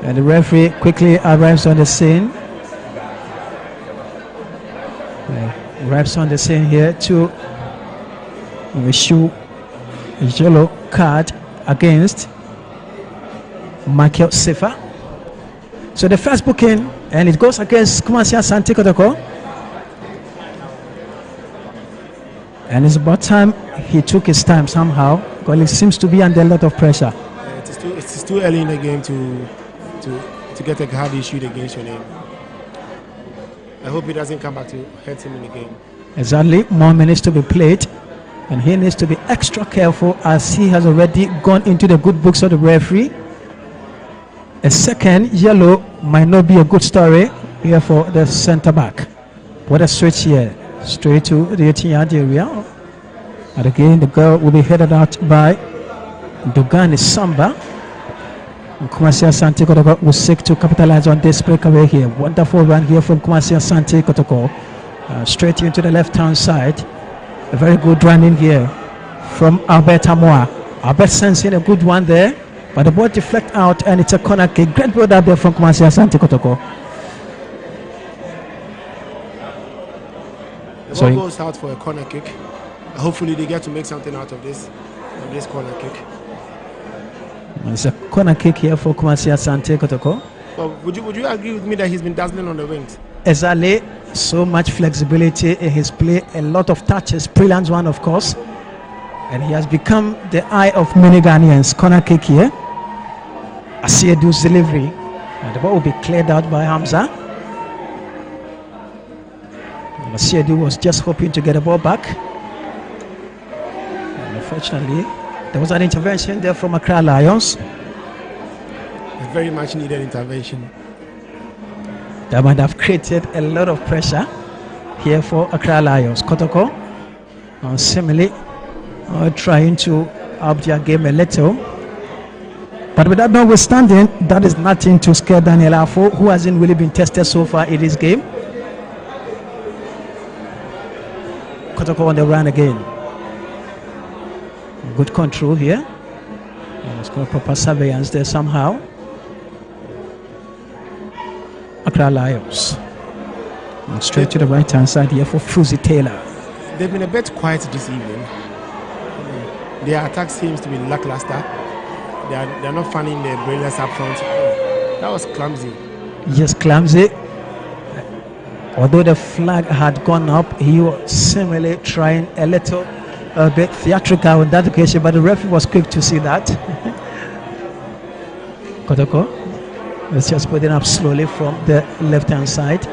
And the referee quickly arrives on the scene. Arrives on the scene here to issue a yellow card against Michael Sifa. So the first booking, and it goes against Kumasi Asante Kotoko. And it's about time he took his time somehow, because he seems to be under a lot of pressure. It's too early in the game to get a card issued against your name. I hope he doesn't come back to hurt him in the game. Exactly, more minutes to be played, and he needs to be extra careful as he has already gone into the good books of the referee. A second yellow might not be a good story here for the center back. What a switch here, straight to the 18-yard area. And again, the goal will be headed out by Dugani Samba. Kumasi Asante Kotoko will seek to capitalize on this breakaway here. Wonderful run here from Kumasi Asante Kotoko. Straight into the left-hand side. A very good run in here from Albert Amoa. Albert sensing a good one there, but the ball deflect out and it's a corner kick. Great ball out there from Kumasi Asante Kotoko. The ball goes out for a corner kick. Hopefully they get to make something out of this corner kick. It's a corner kick here for Kumasi Asante Kotoko. Well, would you agree with me that he's been dazzling on the wings? Exactly. So much flexibility in his play, a lot of touches, brilliant one of course. And he has become the eye of many Ghanaians. Corner kick here. Asiedu's delivery. And the ball will be cleared out by Hamza. Asiedu was just hoping to get the ball back. And unfortunately, there was an intervention there from Accra Lions. A very much needed intervention. That might have created a lot of pressure here for Accra Lions. Kotoko similarly trying to up their game a little. But with that notwithstanding, that is nothing to scare Daniel Afo, who hasn't really been tested so far in this game. Kotoko on the run again. Good control here. It's got proper surveillance there somehow. Accra Lions. And straight to the right hand side here for Fuzi Taylor. They've been a bit quiet this evening. Their attack seems to be lackluster. They're not finding their brilliance up front. That was clumsy. Yes, clumsy. Although the flag had gone up, he was similarly trying a little bit theatrical on that occasion, but the referee was quick to see that. Kotoko, let's just put it up slowly from the left hand side.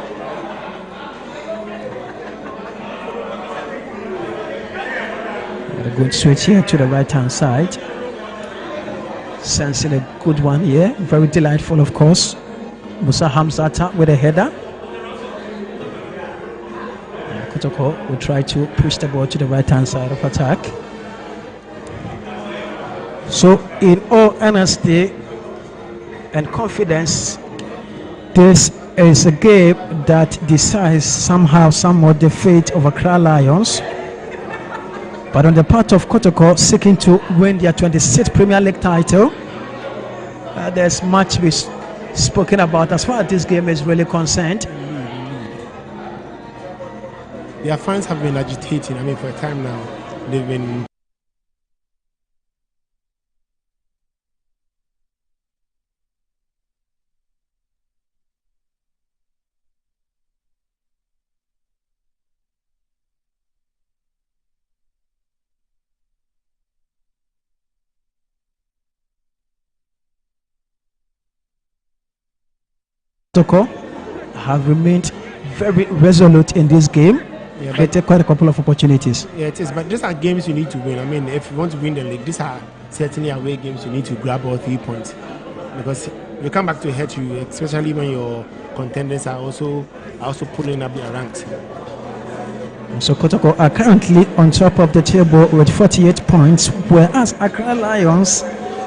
A good switch here to the right hand side. Sensing a good one here, very delightful of course. Musa Hamzata with a header. Kotoko will try to push the ball to the right hand side of attack. So in all honesty and confidence, this is a game that decides somehow somewhat the fate of Accra Lions. But on the part of Kotoko seeking to win their 26th Premier League title, there's much to be spoken about as far as this game is really concerned. Their fans have been agitating. I mean, for a time now, they've been. Kotoko have remained very resolute in this game. Yeah, created quite a couple of opportunities. Yeah, it is. But these are games you need to win. I mean, if you want to win the league, these are certainly away games you need to grab all 3 points. Because if you come back to hurt you, especially when your contenders are also pulling up their ranks. So Kotoko are currently on top of the table with 48 points, whereas Accra Lions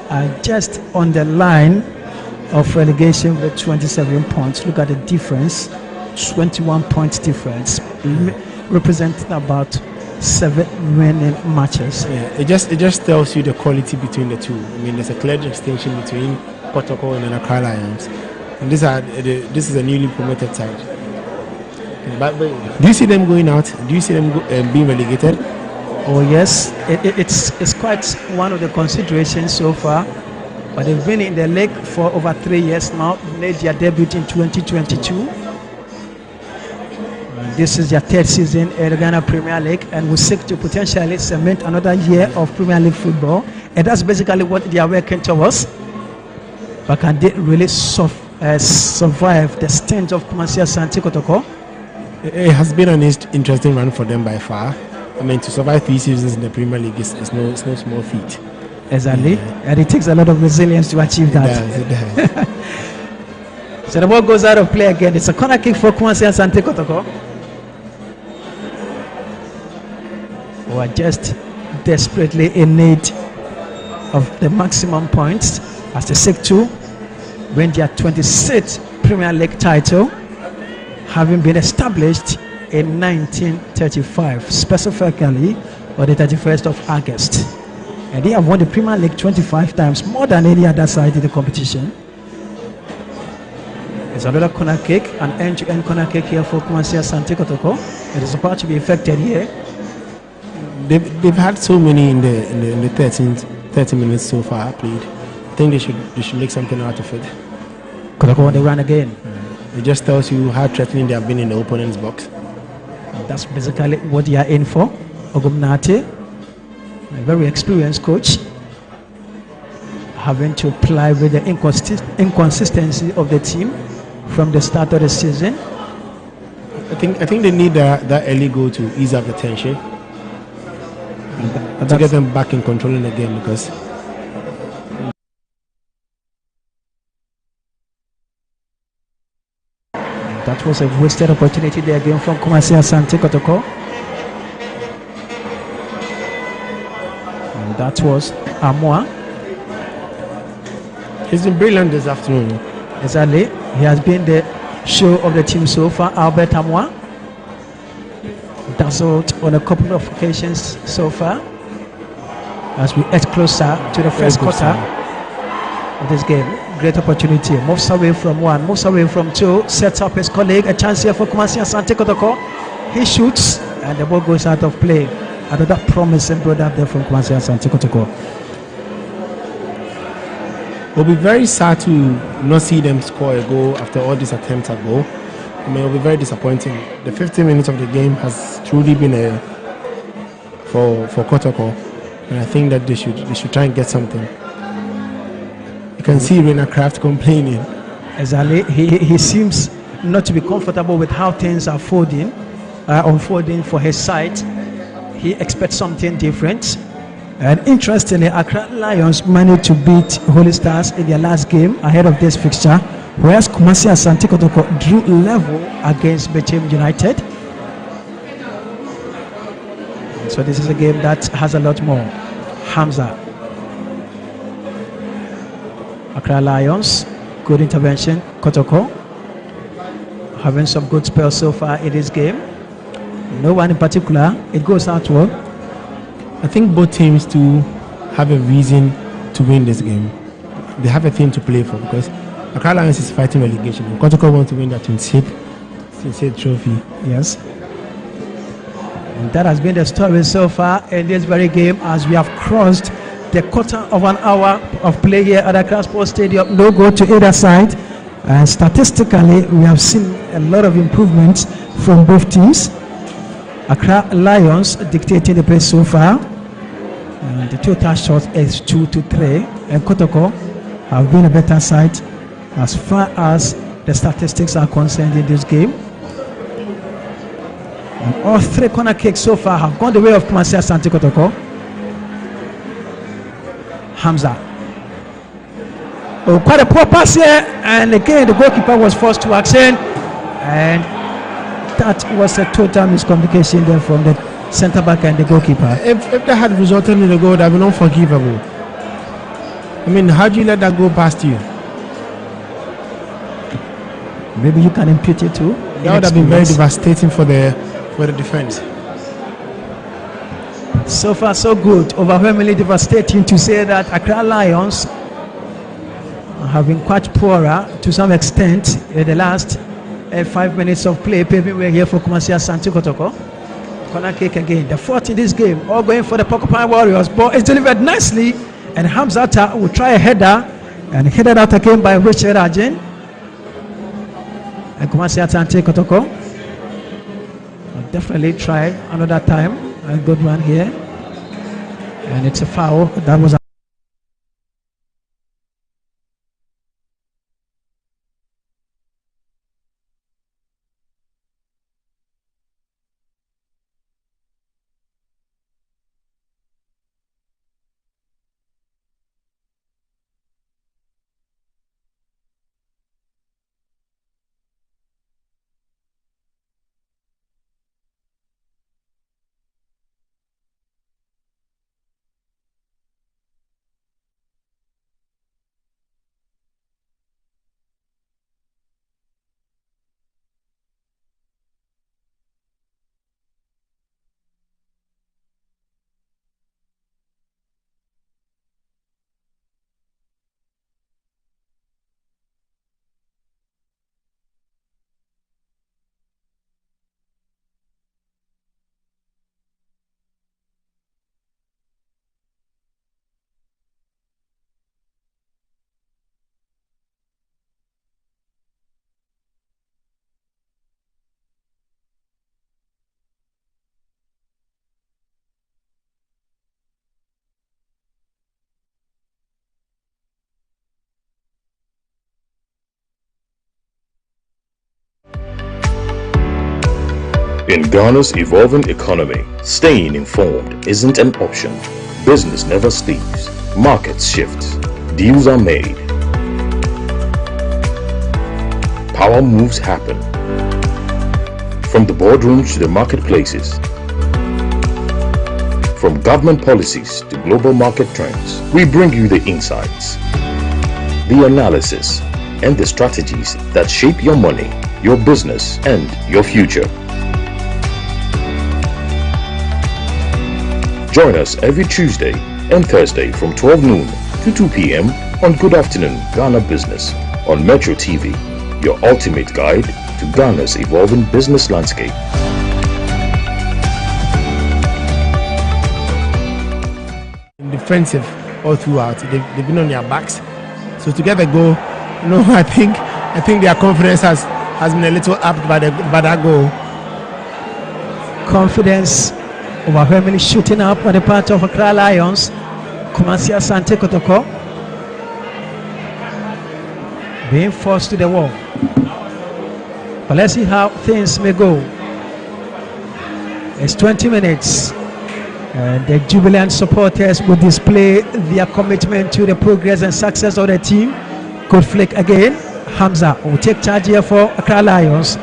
are just on the line of relegation with 27 points. Look at the difference, 21 points difference, representing about 7 winning matches. Yeah, it just tells you the quality between the two. I mean, there's a clear distinction between KOTOKO and then Accra Lions. And this is a newly promoted side. But do you see them going out? Do you see them being relegated? Oh yes, it's quite one of the considerations so far. But they've been in the league for over 3 years now. Made their debut in 2022. This is their 3rd season in the Ghana Premier League, and will seek to potentially cement another year of Premier League football. And that's basically what they are working towards. But can they really survive the stench of ASANTE KOTOKO? It has been an interesting run for them by far. I mean, to survive 3 seasons in the Premier League is no small feat. Exactly, and it takes a lot of resilience to achieve that. It does. So the ball goes out of play again. It's a corner kick for ASANTE KOTOKO. Who are just desperately in need of the maximum points as they seek to win their 26th Premier League title, having been established in 1935, specifically on the 31st of August. And they have won the Premier League 25 times, more than any other side in the competition. It's another corner kick, an end-to-end corner kick here for ASANTE KOTOKO. It is about to be effected here. They've had so many in the 30 minutes so far played. I think they should make something out of it. KOTOKO on the run again. It just tells you how threatening they have been in the opponent's box. That's basically what they are in for. Ogumnate, a very experienced coach, having to apply with the inconsistency of the team from the start of the season. I think they need that early goal to ease up the tension, to get them back in controlling the game, because that was a wasted opportunity there again from ASANTE KOTOKO. And that was Amoa. He's been brilliant this afternoon. Exactly. He has been the show of the team so far, Albert Amoa. Dazzled on a couple of occasions so far as we edge closer to the first quarter of this game. Great opportunity. Moves away from 1, moves away from 2, sets up his colleague. A chance here for ASANTE KOTOKO. He shoots and the ball goes out of play. Another promising build up there from ASANTE KOTOKO. It'll be very sad to not see them score a goal after all these attempts at goal. I mean, it'll be very disappointing. The 15 minutes of the game has truly been for KOTOKO, and I think that they should try and get something. You can see Reina Kraft complaining. Exactly. He seems not to be comfortable with how things are unfolding for his side. He expects something different. And interestingly, Accra Lions managed to beat Holy Stars in their last game ahead of this fixture, whereas ASANTE KOTOKO drew level against Bethlehem United. So this is a game that has a lot more. Hamza. Accra Lions, good intervention. KOTOKO having some good spells so far in this game. No one in particular. It goes outward. I think both teams too have a reason to win this game. They have a thing to play for, because Accra Lions is fighting relegation. KOTOKO wants to win that 28th trophy. Yes. And that has been the story so far in this very game, as we have crossed the quarter of an hour of play here at Accra Sports Stadium. No goal to either side. And statistically, we have seen a lot of improvements from both teams. Accra Lions dictating the pace so far. And the total shot is 2-3, and KOTOKO have been a better side as far as the statistics are concerned in this game. And all 3 corner kicks so far have gone the way of ASANTE KOTOKO. Hamza. Oh, quite a poor pass here, and again the goalkeeper was forced to action, and that was a total miscommunication there from the centre back and the goalkeeper. If that had resulted in a goal, that would be unforgivable. I mean, how do you let that go past you? Maybe you can impute it too. That would have been very devastating for the defense. So far, so good. Overwhelmingly devastating to say that Accra Lions have been quite poorer to some extent in the last 5 minutes of play, paving way here for Kumasi ASANTE KOTOKO. Corner kick again, the fourth in this game, all going for the Porcupine Warriors. Ball is delivered nicely, and Hamzata will try a header, and headed out again by Richard Arjun. And Kumasi ASANTE KOTOKO will definitely try another time. A good one here, and it's a foul. That was In Ghana's evolving economy, staying informed isn't an option. Business never sleeps. Markets shift. Deals are made. Power moves happen. From the boardrooms to the marketplaces. From government policies to global market trends, we bring you the insights, the analysis, and the strategies that shape your money, your business, and your future. Join us every Tuesday and Thursday from 12 noon to 2 p.m. on Good Afternoon Ghana Business on Metro TV, your ultimate guide to Ghana's evolving business landscape. Defensive all throughout. They've been on their backs. So to get the goal, I think their confidence has been a little upped by that goal. Confidence overwhelmingly shooting up on the part of Accra Lions. Kumasi ASANTE KOTOKO being forced to the wall. But let's see how things may go. It's 20 minutes. And the jubilant supporters will display their commitment to the progress and success of the team. Good flick again. Hamza will take charge here for Accra Lions.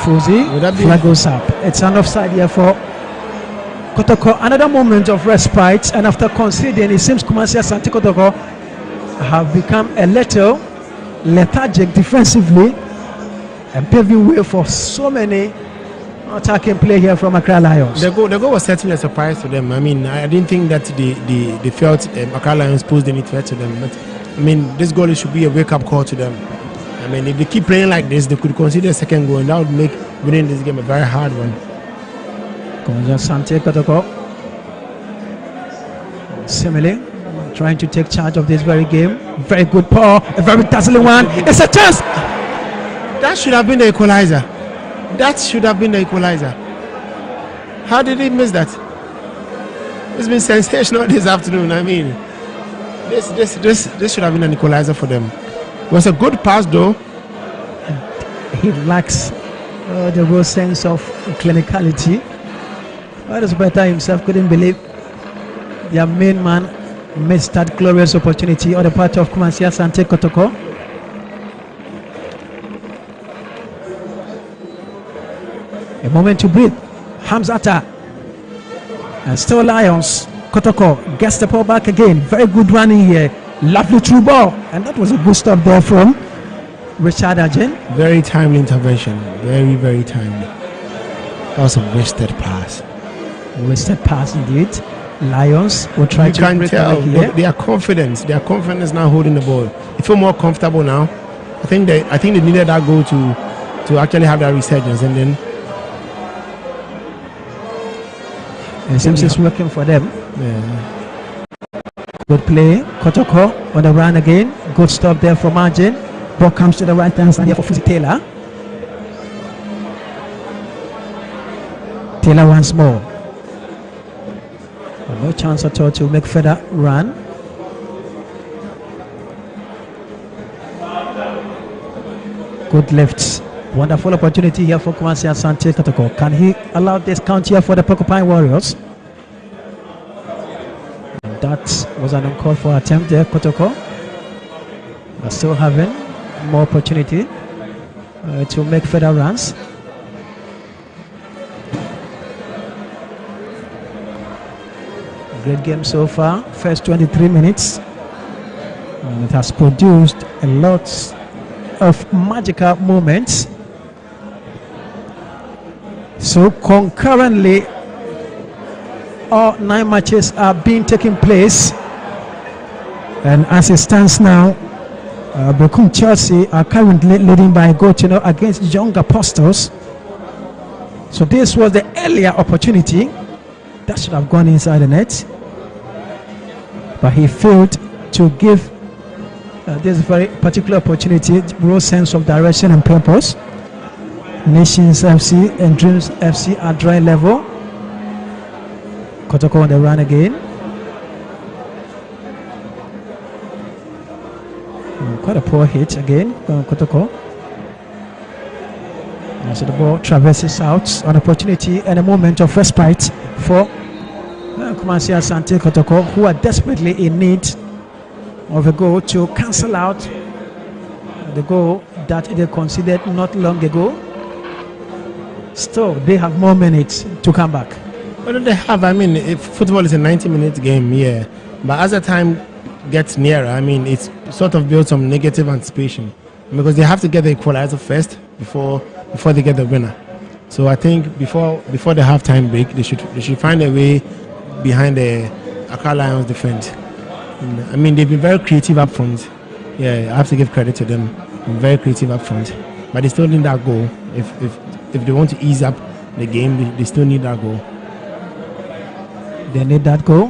Fuzi, flag goes up. It's an offside here for Kotoko. Another moment of respite, and after conceding, it seems Kumasi ASANTE KOTOKO have become a little lethargic defensively and paving way for so many attacking play here from Accra Lions. The goal was certainly a surprise to them. I mean, I didn't think that they felt Accra Lions posed any threat to them. But I mean, this goal should be a wake-up call to them. I mean, if they keep playing like this, they could consider a second goal, and that would make winning this game a very hard one. ASANTE KOTOKO similarly trying to take charge of this very game. Very good ball, a very dazzling one. It's a chance. That should have been the equalizer. That should have been the equalizer. How did he miss that? It's been sensational this afternoon. I mean, this should have been an equalizer for them. It was a good pass though. He lacks the real sense of clinicality. But better himself couldn't believe their main man missed that glorious opportunity on the part of Kumasi ASANTE KOTOKO. A moment to breathe. Hamzata. And still Lions. Kotoko gets the ball back again. Very good running here. Lovely through ball. And that was a good stop there from Richard Arjun. Very timely intervention. Very, very timely. That was a wasted pass. Wasted pass indeed. Lions will try You to can break tell away here. they are confident. They are confident now holding the ball. They feel more comfortable now. I think they needed that goal to actually have that resurgence, and then It seems it's working for them. yeah. Good play. Kotoko on the run again. Good stop there from Margin. Ball comes to the right hand side here for Fusi Taylor. Taylor once more. No chance at all to make further run. Good lifts. Wonderful opportunity here for Kumasi Asante Kotoko. Can he allow this count here for the Porcupine Warriors? That was an uncalled for attempt there, Kotoko. But still having more opportunity to make further runs. Great game so far. First 23 minutes. And it has produced a lot of magical moments. So concurrently, all 9 matches are being taken place, and as it stands now, Bekum Chelsea are currently leading by a goal to nil against Young Apostles. So this was the earlier opportunity that should have gone inside the net, but he failed to give this very particular opportunity real sense of direction and purpose. Nations FC and Dreams FC are drawing level. Kotoko on the run again. Quite a poor hit again from Kotoko. So the ball traverses out. An opportunity and a moment of respite for Kumasi Asante Kotoko, who are desperately in need of a goal to cancel out the goal that they considered not long ago. Still, they have more minutes to come back. What do they have? I mean, if football is a 90-minute game, yeah. But as the time gets nearer, I mean, it's sort of built some negative anticipation because they have to get the equalizer first before they get the winner. So I think before the halftime break, they should find a way behind the ACCRA Lions defense. And, I mean, they've been very creative up front. Yeah, I have to give credit to them. Been very creative up front, but they still need that goal. If they want to ease up the game, they still need that goal. They need that goal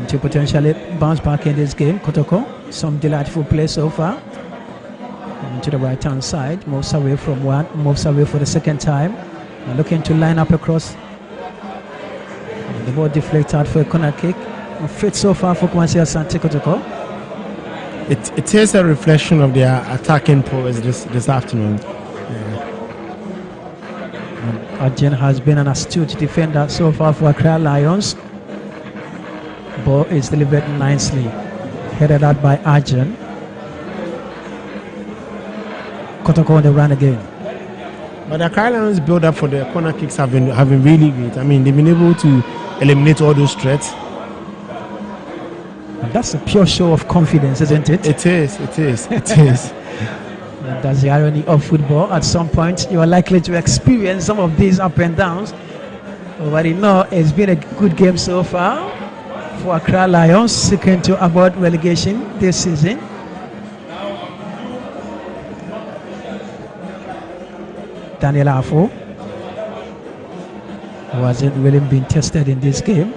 to potentially bounce back in this game. Kotoko, some delightful play so far. To the right hand side, moves away from one, moves away for the second time. And looking to line up across. The ball deflected for a corner kick. Fit so far for Kumasi Asante Kotoko. It is a reflection of their attacking prowess this afternoon. Arjen has been an astute defender so far for ACCRA Lions. Ball is delivered nicely, headed out by Arjen. Kotoko on the run again. But the ACCRA Lions build up for the corner kicks have been really great. I mean, they've been able to eliminate all those threats. And that's a pure show of confidence, isn't it? It is. And that's the irony of football. At some point, you are likely to experience some of these up and downs. But you know, it's been a good game so far for ACCRA Lions, seeking to avoid relegation this season. Daniel Afo wasn't really being tested in this game.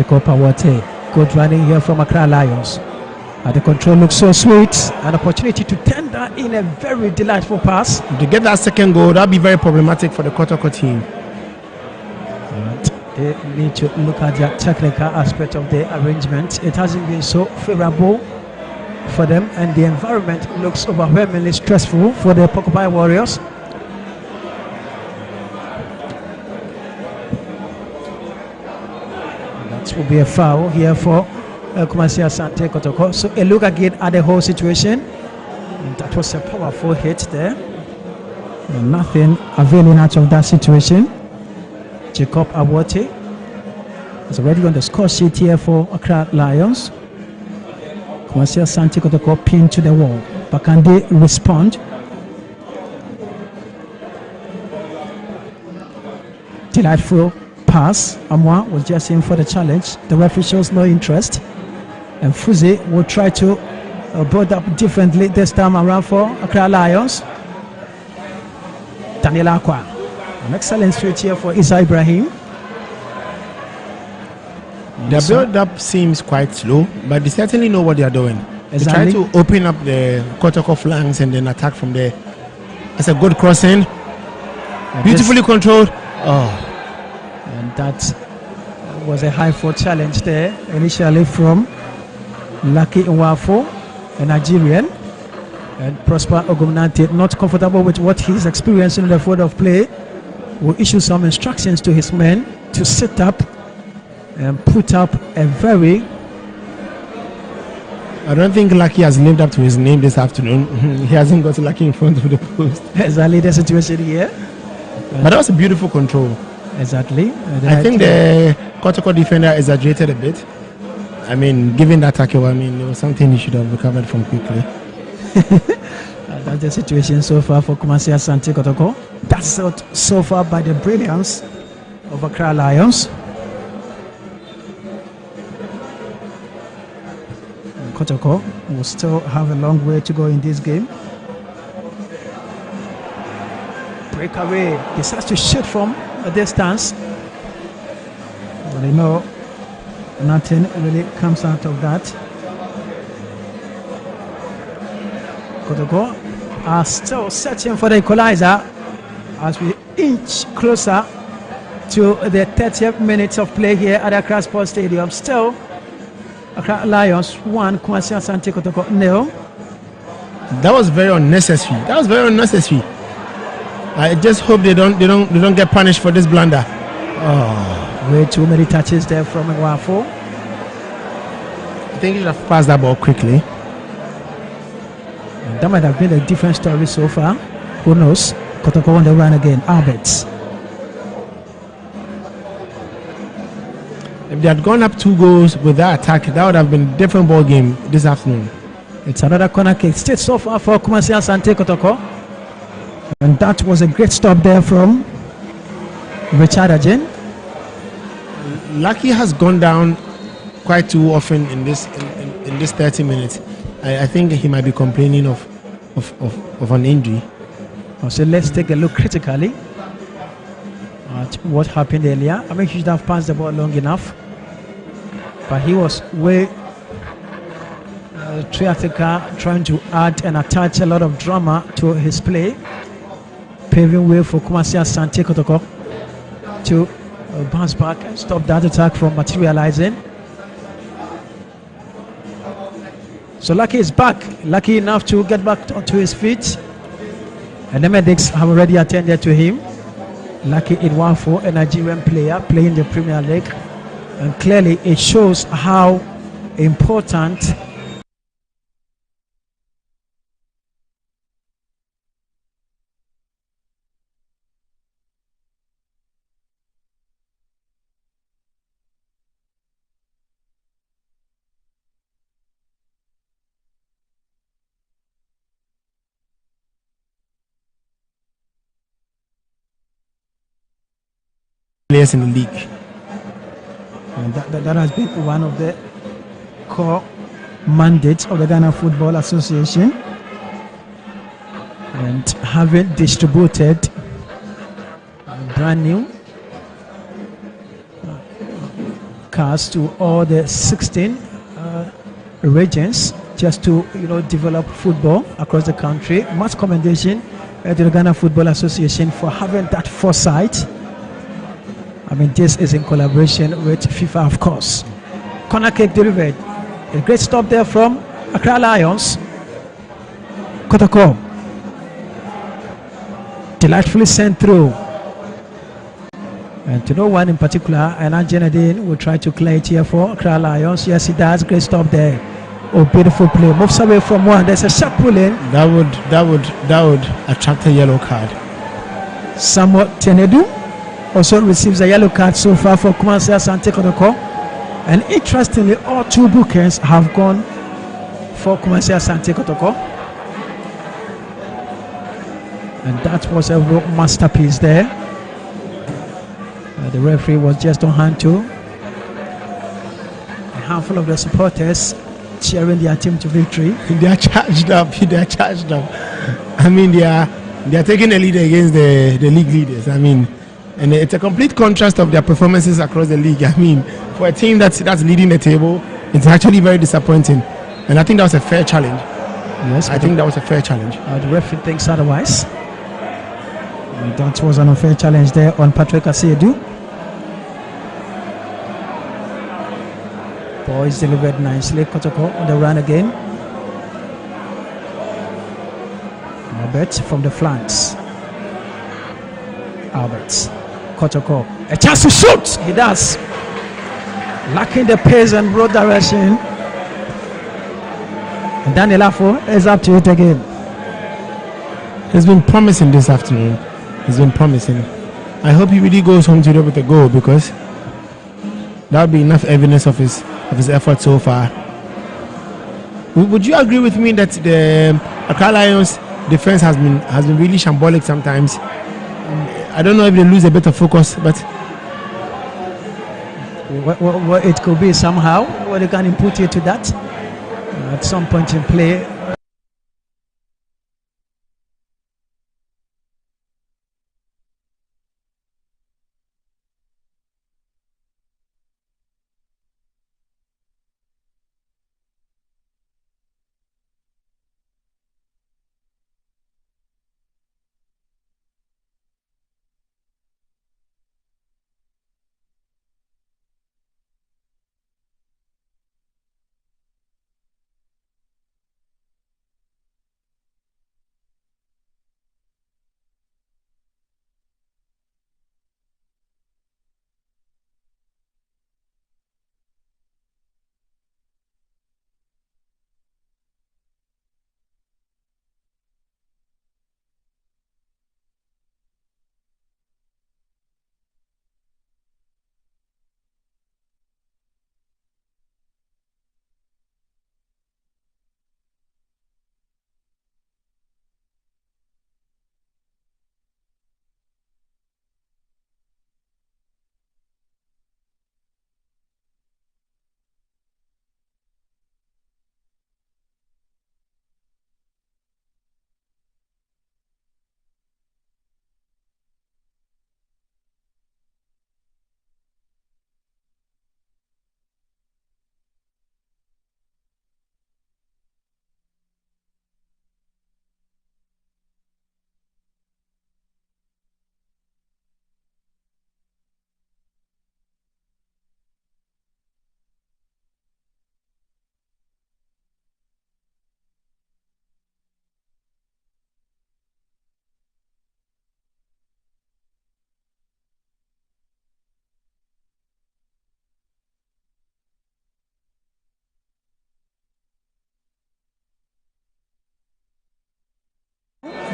Pawate, good running here from ACCRA Lions. The control looks so sweet. An opportunity to tender in a very delightful pass. To get that second goal, that'd be very problematic for the Kotoko team. And they need to look at the technical aspect of the arrangement. It hasn't been so favorable for them, and the environment looks overwhelmingly stressful for the Porcupine Warriors. Will be a foul here for Kumasi Asante Kotoko. So a look again at the whole situation. And that was a powerful hit there. And nothing availing out of that situation. Jacob Awoti is already on the score sheet here for ACCRA Lions. Kumasi Asante Kotoko pinned to the wall. But can they respond? Delightful pass. Amwa was just in for the challenge. The referee shows no interest. And Fuzi will try to build up differently this time around for Accra Lions. Daniel Akwa. An excellent switch here for Isa Ibrahim. The build-up seems quite slow, but they certainly know what they are doing. Exactly. They try to open up the KOTOKO flanks and then attack from there. It's a good crossing. Beautifully controlled. And that was a high-foot challenge there, initially from Lucky Nwafo, a Nigerian. And Prosper Ogumnante, not comfortable with what he's experiencing in the field of play, will issue some instructions to his men to sit up and put up a very... I don't think Lucky has lived up to his name this afternoon. He hasn't got Lucky in front of the post. Exactly the situation here. But that was a beautiful control. Exactly. I think the KOTOKO defender exaggerated a bit. I mean, given that tackle, I mean, it was something he should have recovered from quickly. That's the situation so far for Kumasi Asante KOTOKO. That's out so far by the brilliance of Accra Lions. KOTOKO will still have a long way to go in this game. Breakaway, he starts to shoot from a distance. But you know, nothing really comes out of that. KOTOKO are still searching for the equalizer as we inch closer to the 30th minute of play here at Accra Sports Stadium. Still, Accra Lions 1, Kumasi Asante KOTOKO 0. That was very unnecessary. I just hope they don't get punished for this blunder. Way too many touches there from Nwafo. I think he should have passed that ball quickly. That might have been a different story so far. Who knows? KOTOKO on the run again. Alberts. If they had gone up 2 goals with that attack, that would have been a different ball game this afternoon. It's another corner kick. Still so far for Kumasi Asante KOTOKO. And that was a great stop there from Richard Ajen. Lucky has gone down quite too often in this 30 minutes. I think he might be complaining of an injury. So let's take a look critically at what happened earlier. I mean, he should have passed the ball long enough, but he was way theatrical, trying to add and attach a lot of drama to his play, paving way for Kumasi Asante KOTOKO to bounce back and stop that attack from materializing. So Lucky is back, lucky enough to get back onto his feet, and the medics have already attended to him. Lucky Nwafo, a Nigerian player playing the Premier League, and clearly it shows how important players in the league. And that has been one of the core mandates of the Ghana Football Association, and having distributed brand new cars to all the 16 regions just to develop football across the country. Much commendation to the Ghana Football Association for having that foresight. I mean, this is in collaboration with FIFA, of course. Corner kick delivered. A great stop there from Accra Lions. KOTOKO. Delightfully sent through. And to no one in particular, and Janadine will try to clear it here for Accra Lions. Yes, he does. Great stop there. Oh, beautiful play. Moves away from one. There's a sharp pull in. That would attract a yellow card. Samuel Tenedu also receives a yellow card so far for Kumasi Asante KOTOKO. And interestingly, all 2 bookings have gone for Kumasi Asante KOTOKO. And that was a real masterpiece there. The referee was just on hand to. A handful of the supporters cheering their team to victory. They are charged up. They are charged up. I mean, they are taking the lead against the league leaders. I mean, and it's a complete contrast of their performances across the league. I mean, for a team that's leading the table, it's actually very disappointing. And I think that was a fair challenge. Yes, I think that was a fair challenge. The referee thinks otherwise. And that was an unfair challenge there on Patrick Asiedu. Ball is delivered nicely. Kotoko on the run again. Albert from the flanks. Albert. Kotoko. A chance to shoot. He does. Lacking the pace and road direction. And Daniel Afo is up to it again. He's been promising this afternoon. He's been promising. I hope he really goes home today with a goal, because that would be enough evidence of his effort so far. Would you agree with me that the Accra Lions defense has been really shambolic sometimes? I don't know if they lose a bit of focus, but what it could be somehow, what they can input it to that at some point in play.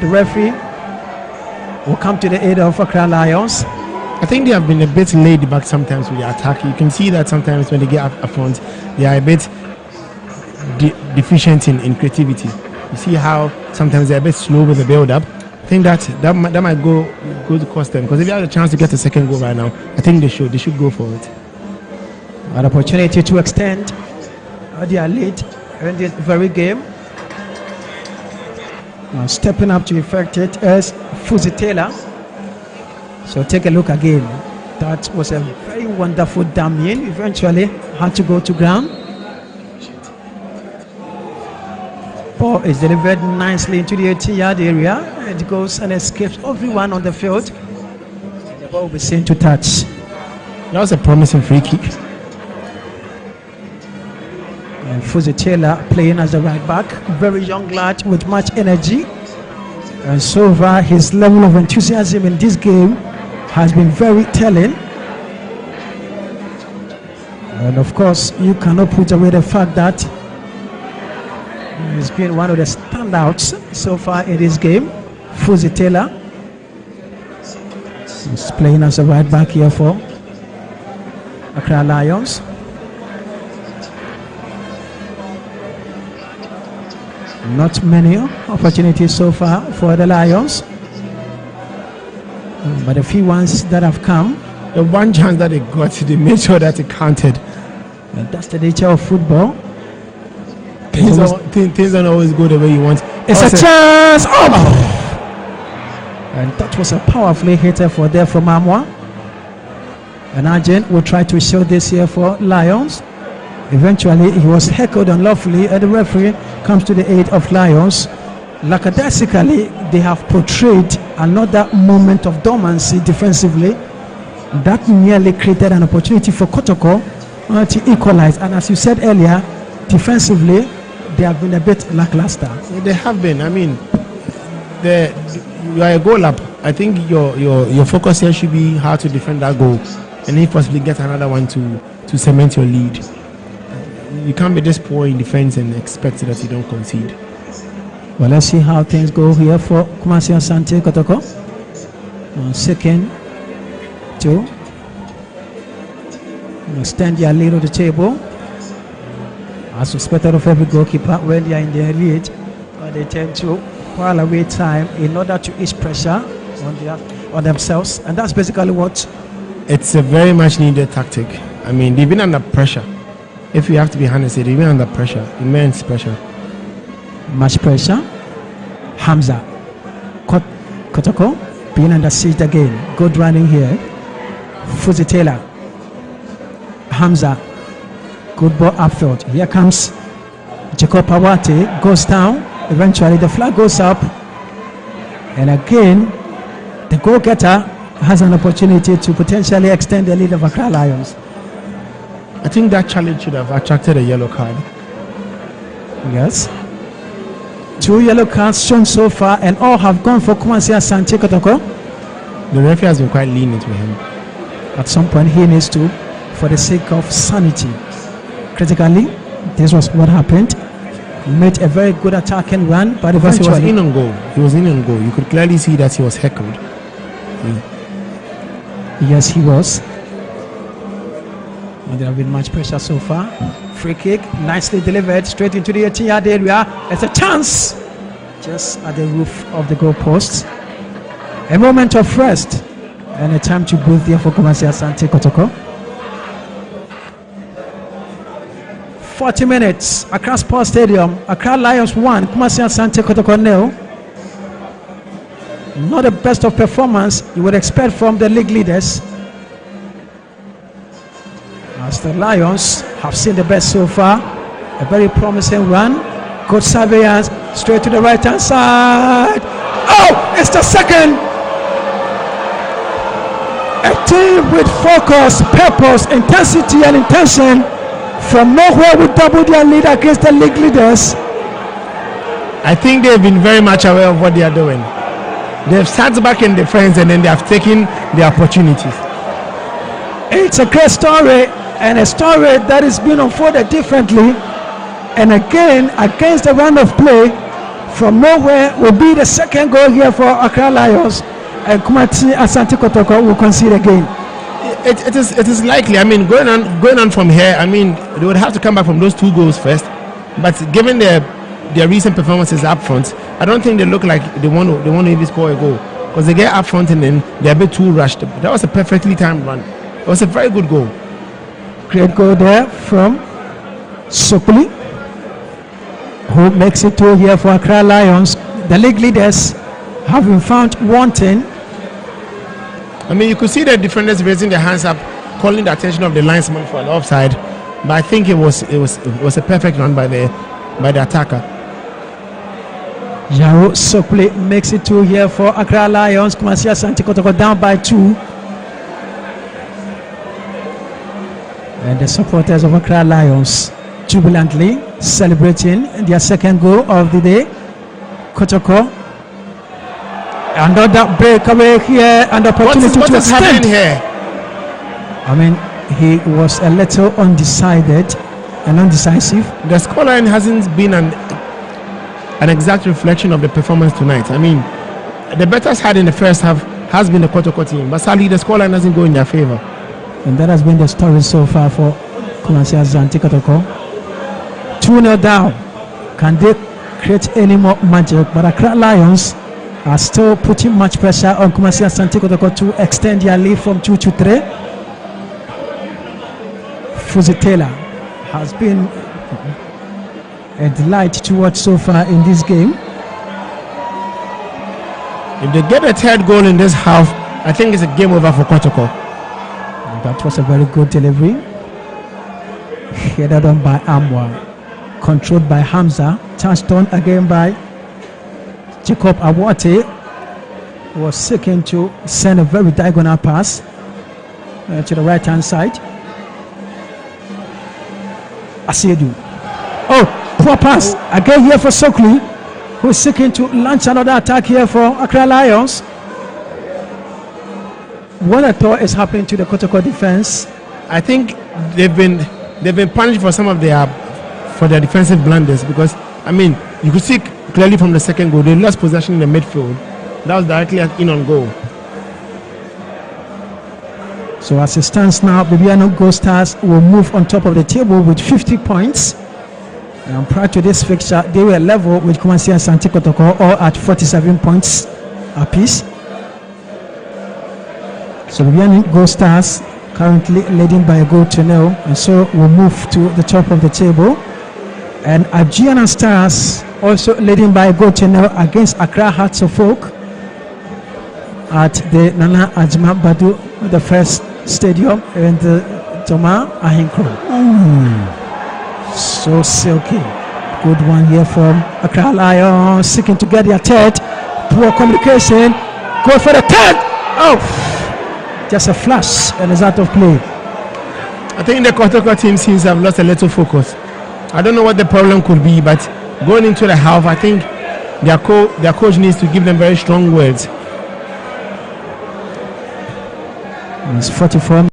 The referee will come to the aid of Accra Lions. I think they have been a bit laid back sometimes with the attack. You can see that sometimes when they get up front, they are a bit deficient in creativity. You see how sometimes they're a bit slow with the build-up. I think that might go to cost them, because if you have a chance to get a second goal right now, I think they should go for it. An opportunity to extend their lead in this very game. Now stepping up to effect it as Fuzi Taylor. So take a look again. That was a very wonderful damn-in. Eventually had to go to ground. Ball is delivered nicely into the 18-yard area. It goes and escapes everyone on the field. The ball will be sent to touch. That was a promising free kick. And Fuzi Taylor playing as the right back. Very young lad with much energy. And so far his level of enthusiasm in this game has been very telling. And of course, you cannot put away the fact that he's been one of the standouts so far in this game. Fuzi Taylor. He's playing as a right back here for Accra Lions. Not many opportunities so far for the Lions. But the few ones that have come, the one chance that they got, they made sure that it counted. and that's the nature of football. Things don't always go the way you want. It's a chance! Oh! And that was a powerfully hitter for there from Amwa. And Argent will try to show this here for Lions. Eventually, he was heckled unlawfully, and the referee comes to the aid of Lions. Lackadaisically, they have portrayed another moment of dormancy defensively. That nearly created an opportunity for Kotoko to equalize. And as you said earlier, defensively, they have been a bit lackluster. They have been. I mean, you are a goal up. I think your focus here should be how to defend that goal, and if possibly get another one to cement your lead. You can't be this poor in defense and expect that you don't concede. Well, let's see how things go here for Kumasi Asante Kotoko. Second, two. Extend your lead on the table. As expected of every goalkeeper, when they are in their lead, they tend to while away time in order to ease pressure on themselves, and that's basically what. It's a very much needed tactic. I mean, they've been under pressure. If you have to be honest, they've been under pressure, immense pressure. Much pressure. Hamza Kotoko being under siege again. Good running here. Fuzi Taylor. Hamza. Good ball upfield. Here comes Jacob Awate. Goes down. Eventually the flag goes up. And again, the goal-getter has an opportunity to potentially extend the lead of Accra Lions. I think that challenge should have attracted a yellow card. Yes. 2 yellow cards shown so far, and all have gone for Kumasi Asante Kotoko. The referee has been quite lenient with him. At some point, he needs to, for the sake of sanity. Critically, this was what happened. He made a very good attacking run, but eventually he was in on goal. He was in on goal. You could clearly see that he was heckled. Yes, he was. And there have been much pressure so far. Free kick, nicely delivered, straight into the 18-yard area. It's a chance, just at the roof of the goalpost. A moment of rest, and a time to breathe there for Kumasi Asante Kotoko. 40 minutes, Accra Sports Stadium. Accra Lions 1, Kumasi Asante Kotoko 0. Not the best of performance you would expect from the league leaders, as the Lions have seen the best so far. A very promising run. Good surveillance, straight to the right hand side. Oh, it's the second. A team with focus, purpose, intensity and intention from nowhere will double their lead against the league leaders. I think they've been very much aware of what they are doing. They've sat back in defense and then they have taken the opportunities. It's a great story, and a story that is being unfolded differently. And again, against the run of play, from nowhere will be the second goal here for Accra Lions, and Kumasi Asante Kotoko will concede again. It is likely. I mean, going on from here, I mean, they would have to come back from those 2 goals first. But given their recent performances up front, I don't think they look like they want to even score a goal, because they get up front and then they're a bit too rushed. That was a perfectly timed run. It was a very good goal. Great goal there from Sokuli, who makes it 2 here for Accra Lions. The league leaders have been found wanting. I mean, you could see the defenders raising their hands up, calling the attention of the linesman for an offside. But I think it was a perfect run by the attacker. Yaro Sokuli makes it 2 here for Accra Lions. Kumasi Asante Kotoko down by 2. And the supporters of Accra Lions jubilantly celebrating their second goal of the day. Kotoko, another breakaway here, and opportunity what to is happening extend here? I mean, he was a little undecided and undecisive. The scoreline hasn't been an exact reflection of the performance tonight. I mean, the better side in the first half has been the Kotoko team, but sadly the scoreline doesn't go in their favor. And that has been the story so far for Kumasi Asante Kotoko. 2-0 down. Can they create any more magic? But Accra Lions are still putting much pressure on Kumasi Asante Kotoko to extend their lead from 2 to 3. Fuzitela has been a delight to watch so far in this game. If they get a third goal in this half, I think it's a game over for Kotoko. That was a very good delivery. Headed on by Amwa, controlled by Hamza, touched on again by Jacob Awate, who was seeking to send a very diagonal pass to the right hand side. Asiedu. Oh, poor pass again here for Sokli, who is seeking to launch another attack here for Accra Lions. What I thought is happening to the Kotoko defense. I think they've been punished for some of their defensive blunders, because I mean you could see clearly from the second goal they lost possession in the midfield. That was directly in on goal. So as it stands now, Bibiano Gold Stars will move on top of the table with 50 points. And prior to this fixture, they were level with Kumasi Asante Kotoko, all at 47 points apiece. So Bibiano Gold Stars currently leading by a goal to nil, and so we'll move to the top of the table. And Adriana Stars also leading by a goal to nil against Accra Hearts of Oak at the Nana Ajma Badu, the first stadium in the Toma Ahinkro. So silky. Good one here from Accra Lions, seeking to get their third. Poor communication. Go for the third. Oh, just a flash and it's out of play. I think the Kotoko team seems to have lost a little focus. I don't know what the problem could be, but going into the half, I think their coach needs to give them very strong words. It's 44.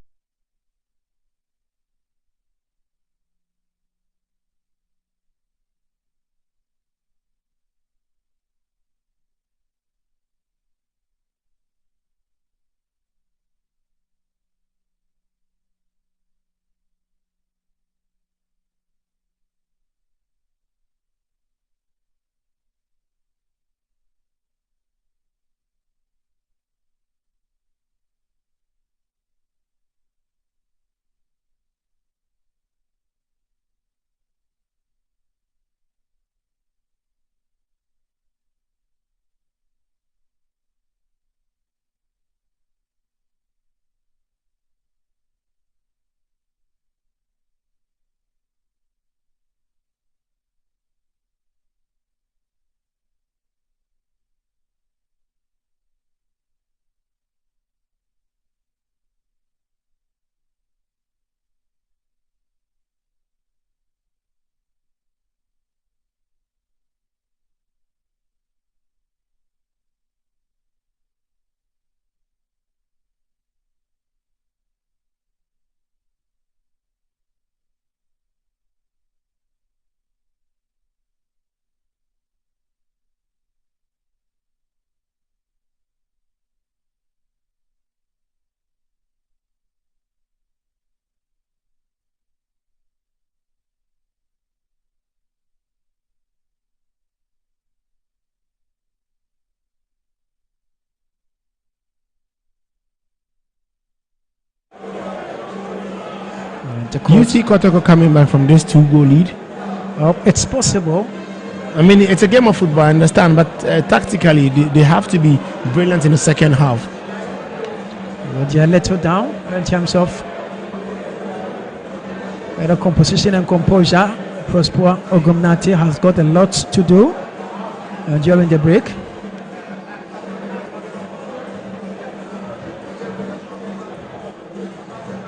Do you see Kotoko coming back from this 2-goal lead? It's possible. I mean, it's a game of football, I understand, but tactically, they have to be brilliant in the second half. They're a little down in terms of better composition and composure. Prosper Ogumnati has got a lot to do during the break.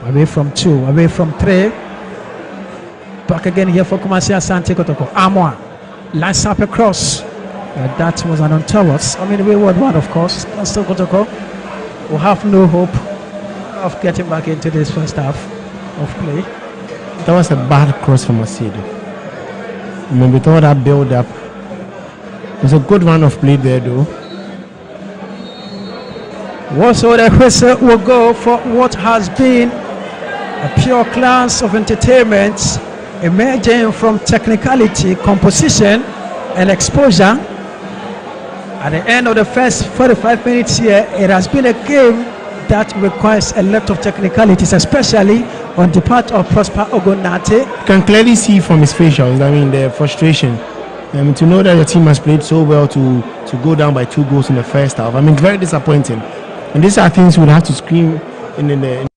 Away from 2, away from 3. Back again here for Kumasi Asante Kotoko. Amwa lines up across. That was an untoward, wayward one, of course. Still Kotoko will have no hope of getting back into this first half of play. That was a bad cross from Asiedu. I mean, with all that build up, it was a good run of play there, though. Also, the whistle will go for what has been a pure class of entertainment, emerging from technicality, composition, and exposure. At the end of the first 45 minutes here, it has been a game that requires a lot of technicalities, especially on the part of Prosper Ogonate. You can clearly see from his facials, I mean, the frustration. To know that your team has played so well to go down by 2 goals in the first half, I mean, very disappointing. And these are things we'll have to scream in the.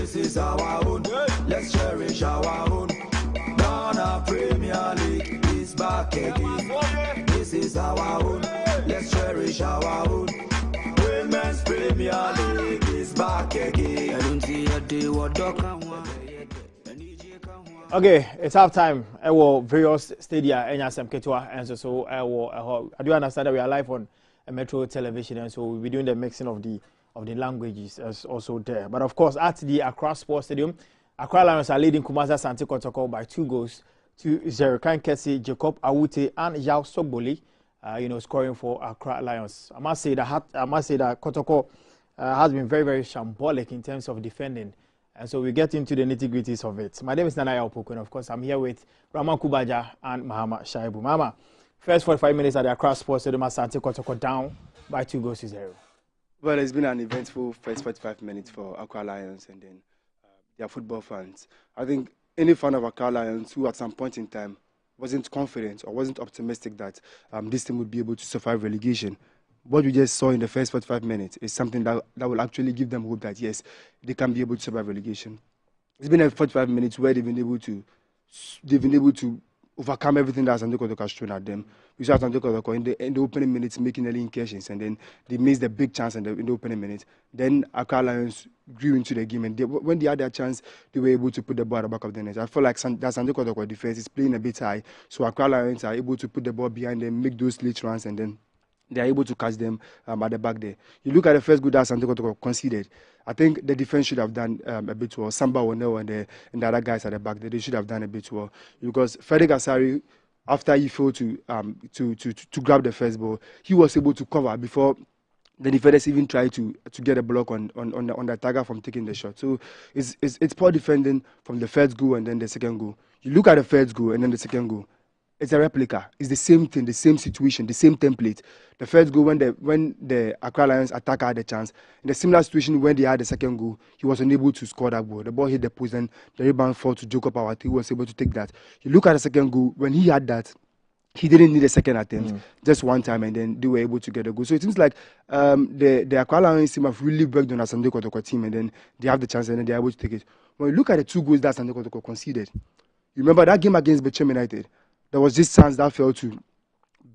This is our own. Let's cherish our own. Ghana Premier League is back again. This is our own. Let's cherish our own. Women's Premier League is back again. Okay, it's half time. I will various stadia and some Ketua and so I do understand that we are live on a Metro television, and so we'll be doing the mixing of the languages as also there. But of course, at the Accra Sports Stadium, Accra Lions are leading Kumasi ASANTE KOTOKO by 2 goals to 0. Kan Kesi, Jacob Awute, and Yao Sogboli, scoring for Accra Lions. I must say that KOTOKO has been very, very shambolic in terms of defending. And so we get into the nitty-gritties of it. My name is Nanaya Opoku, and of course, I'm here with Rama Kubaja and Mahama Shaibu. Mama, first 45 minutes at the Accra Sports Stadium, ASANTE KOTOKO down by 2 goals to 0. Well, it's been an eventful first 45 minutes for Accra Lions and then their football fans. I think any fan of Accra Lions who at some point in time wasn't confident or wasn't optimistic that this team would be able to survive relegation, what we just saw in the first 45 minutes is something that will actually give them hope that, yes, they can be able to survive relegation. It's been a 45 minutes where they've been able to overcome everything that ASANTE KOTOKO has thrown at them. We saw ASANTE KOTOKO in the opening minutes making early incursions, and then they missed the big chance in the opening minutes. Then Accra Lions grew into the game, and when they had their chance, they were able to put the ball at the back of the net. I feel like the ASANTE KOTOKO defense is playing a bit high, so Accra Lions are able to put the ball behind them, make those late runs, and then they are able to catch them at the back there. You look at the first goal that ASANTE KOTOKO conceded. I think the defense should have done a bit well. Samba Wonel and the other guys at the back there, they should have done a bit well. Because Frederick Asari, after he failed to grab the first ball, he was able to cover before the defenders even tried to get a block on the target from taking the shot. So it's poor defending from the first goal and then the second goal. You look at the first goal and then the second goal. It's a replica. It's the same thing, the same situation, the same template. The first goal, when the Accra Lions attacker had a chance, in a similar situation when they had the second goal, he was unable to score that goal. The ball hit the post and the rebound fell to Jacob Awate, who was able to take that. You look at the second goal, when he had that, he didn't need a second attempt, just one time, and then they were able to get a goal. So it seems like the Accra Lions team have really worked on ASANTE KOTOKO team, and then they have the chance, and then they're able to take it. When you look at the 2 goals that ASANTE KOTOKO conceded, you remember that game against Bechem United? There was this chance that fell to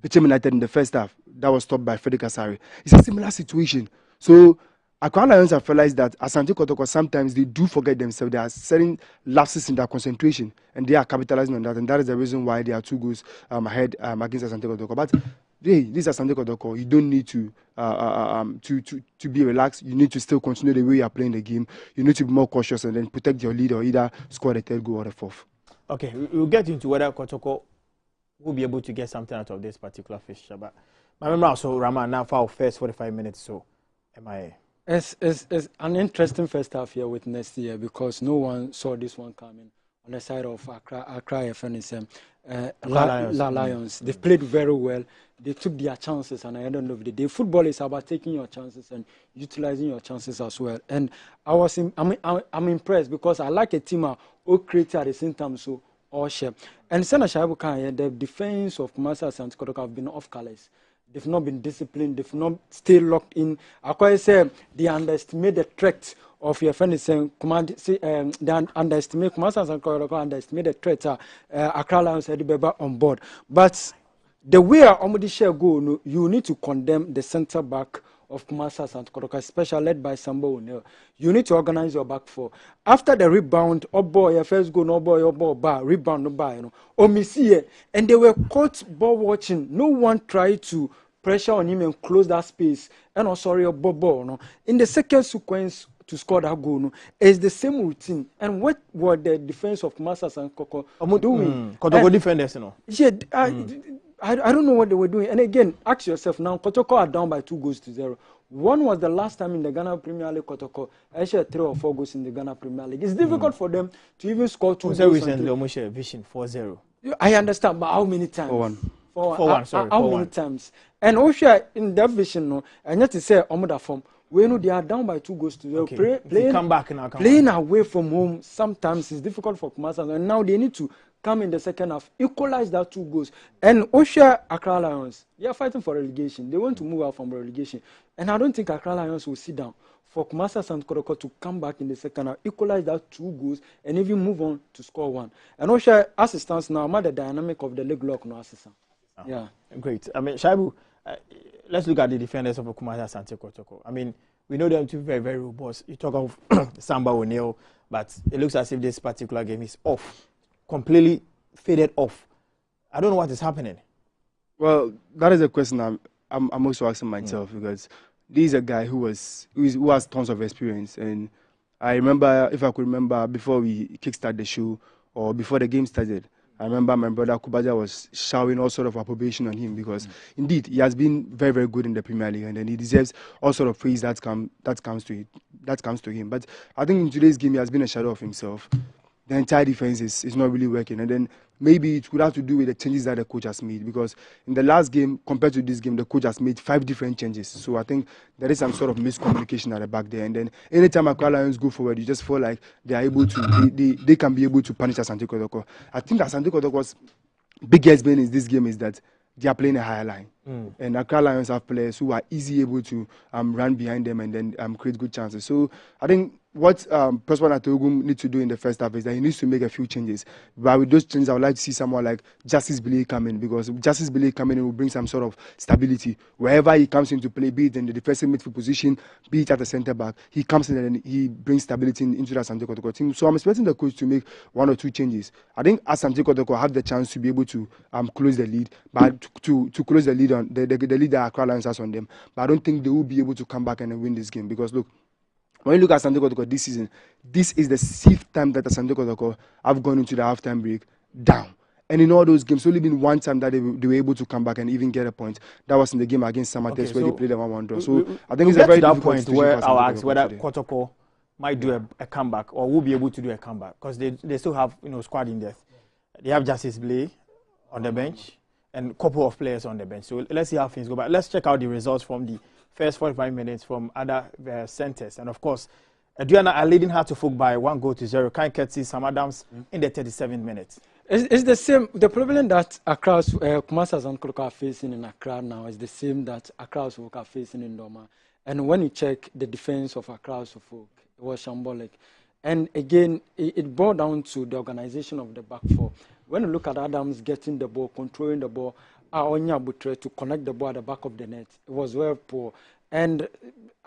Bechem United in the first half. That was stopped by Frederick Asari. It's a similar situation. So Accra Lions have realized that ASANTE KOTOKO sometimes they do forget themselves. There are certain lapses in their concentration, and they are capitalizing on that. And that is the reason why they are 2 goals ahead against ASANTE KOTOKO. But hey, this is ASANTE KOTOKO. You don't need to be relaxed. You need to still continue the way you are playing the game. You need to be more cautious and then protect your lead or either score the 3rd goal or the 4th. Okay, we'll get into whether KOTOKO will be able to get something out of this particular fixture. But my memory also, Rama, now for our first 45 minutes, so MIA. It's an interesting first half here with next year because no one saw this one coming on the side of Accra FNSM. Lions. They've played very well. They took their chances, and I don't know if the day football is about taking your chances and utilizing your chances as well. And I'm impressed because I like a team who creates at the same time so all share. And Senator Shaibu Kanye, the defense of Kumasi ASANTE KOTOKO have been off colors. They've not been disciplined. They've not stayed locked in. I say they underestimate the threat of your friend saying command. They underestimate Kumasi and Kotoko underestimate the threat. Accra Lions had the on board, but the way Omodi share go, you need to condemn the centre back of Kumasi and Kotoko, especially led by Sambo O'Neil. You need to organize your back four. After the rebound, oh boy, your first goal, no boy, oh boy, bar, rebound, no bar, and they were caught ball watching. No one tried to pressure on him and close that space. And ball, no. In the second sequence to score that goal, no, it's the same routine. And what were the defense of Kumasi and Kotoko doing? Kotoko defenders, no. Yeah, I don't know what they were doing. And again, ask yourself now, Kotoko are down by 2-0. One was the last time in the Ghana Premier League, Kotoko actually 3 or 4 goals in the Ghana Premier League. It's difficult for them to even score 2 goals. Recently, almost a vision 4-0. I understand, but how many times? 4-1. Sorry, how many times? And also in that vision, no, and yet to say, Omoda form, we know they are down by 2-0. Okay. Playing away from home sometimes is difficult for Kumasi, and now they need to come in the second half, equalize that 2 goals. And Osha Accra Lions, they are fighting for relegation. They want to move out from relegation. And I don't think Accra Lions will sit down for Kumasi and Kotoko to come back in the second half, equalize that 2 goals, and even move on to score 1. And Osha, as it stands now, I'm at the dynamic of the leg lock no assistant. Yeah. Great. I mean, Shaibu, let's look at the defenders of Kumasi and Kotoko. I mean, we know them to be very, very robust. You talk of Samba O'Neil, but it looks as if this particular game is off. Completely faded off. I don't know what is happening. Well, that is a question I'm also asking myself because this is a guy who has tons of experience, and I remember, if I could remember, before we kickstart the show or before the game started, I remember my brother Kubaja was showering all sort of approbation on him because indeed he has been very, very good in the Premier League, and then he deserves all sort of praise that comes to him. But I think in today's game he has been a shadow of himself. The entire defense is not really working. And then maybe it could have to do with the changes that the coach has made, because in the last game, compared to this game, the coach has made 5 different changes. So I think there is some sort of miscommunication at the back there. And then anytime Accra Lions go forward, you just feel like they are able to, they can be able to punish Asante Kotoko. I think Asante Kotoko's biggest bane in this game is that they are playing a higher line. And Accra Lions have players who are easily able to run behind them and then create good chances. So I think what Prosper Natogum needs to do in the first half is that he needs to make a few changes. But with those changes, I would like to see someone like Justice Billy come in, because Justice Billy coming in will bring some sort of stability. Wherever he comes into play, be it in the defensive midfield position, be it at the centre back, he comes in and he brings stability into the Asante Kotoko team. So I'm expecting the coach to make 1 or 2 changes. I think Asante Kotoko have the chance to be able to close the lead, but to close the lead on the lead that Accra Lions has on them. But I don't think they will be able to come back and win this game, because look, when you look at Asante Kotoko this season, this is the 6th time that Asante Kotoko have gone into the halftime break down. And in all those games, only been 1 time that they were able to come back and even get a point. That was in the game against Samatex, where they played a 1-1 draw. So I think it's a very difficult point where I'll ask whether Kotoko might do a comeback or will be able to do a comeback, because they still have squad in depth. They have Justice Blay on the bench and a couple of players on the bench. So let's see how things go. But let's check out the results from the first 45 minutes from other centers. And of course, Aduana are leading her to folk by 1-0. Kind Ketsi, Sam Adams in the 37th minute. It's the same. The problem that Accra's Kumasi and Kotoko are facing in Accra now is the same that Accra's folk are facing in Doma. And when you check the defense of Accra's folk, it was shambolic. And again, it boiled down to the organization of the back four. When you look at Adams getting the ball, controlling the ball, Aonya Butre to connect the ball at the back of the net, it was very poor. And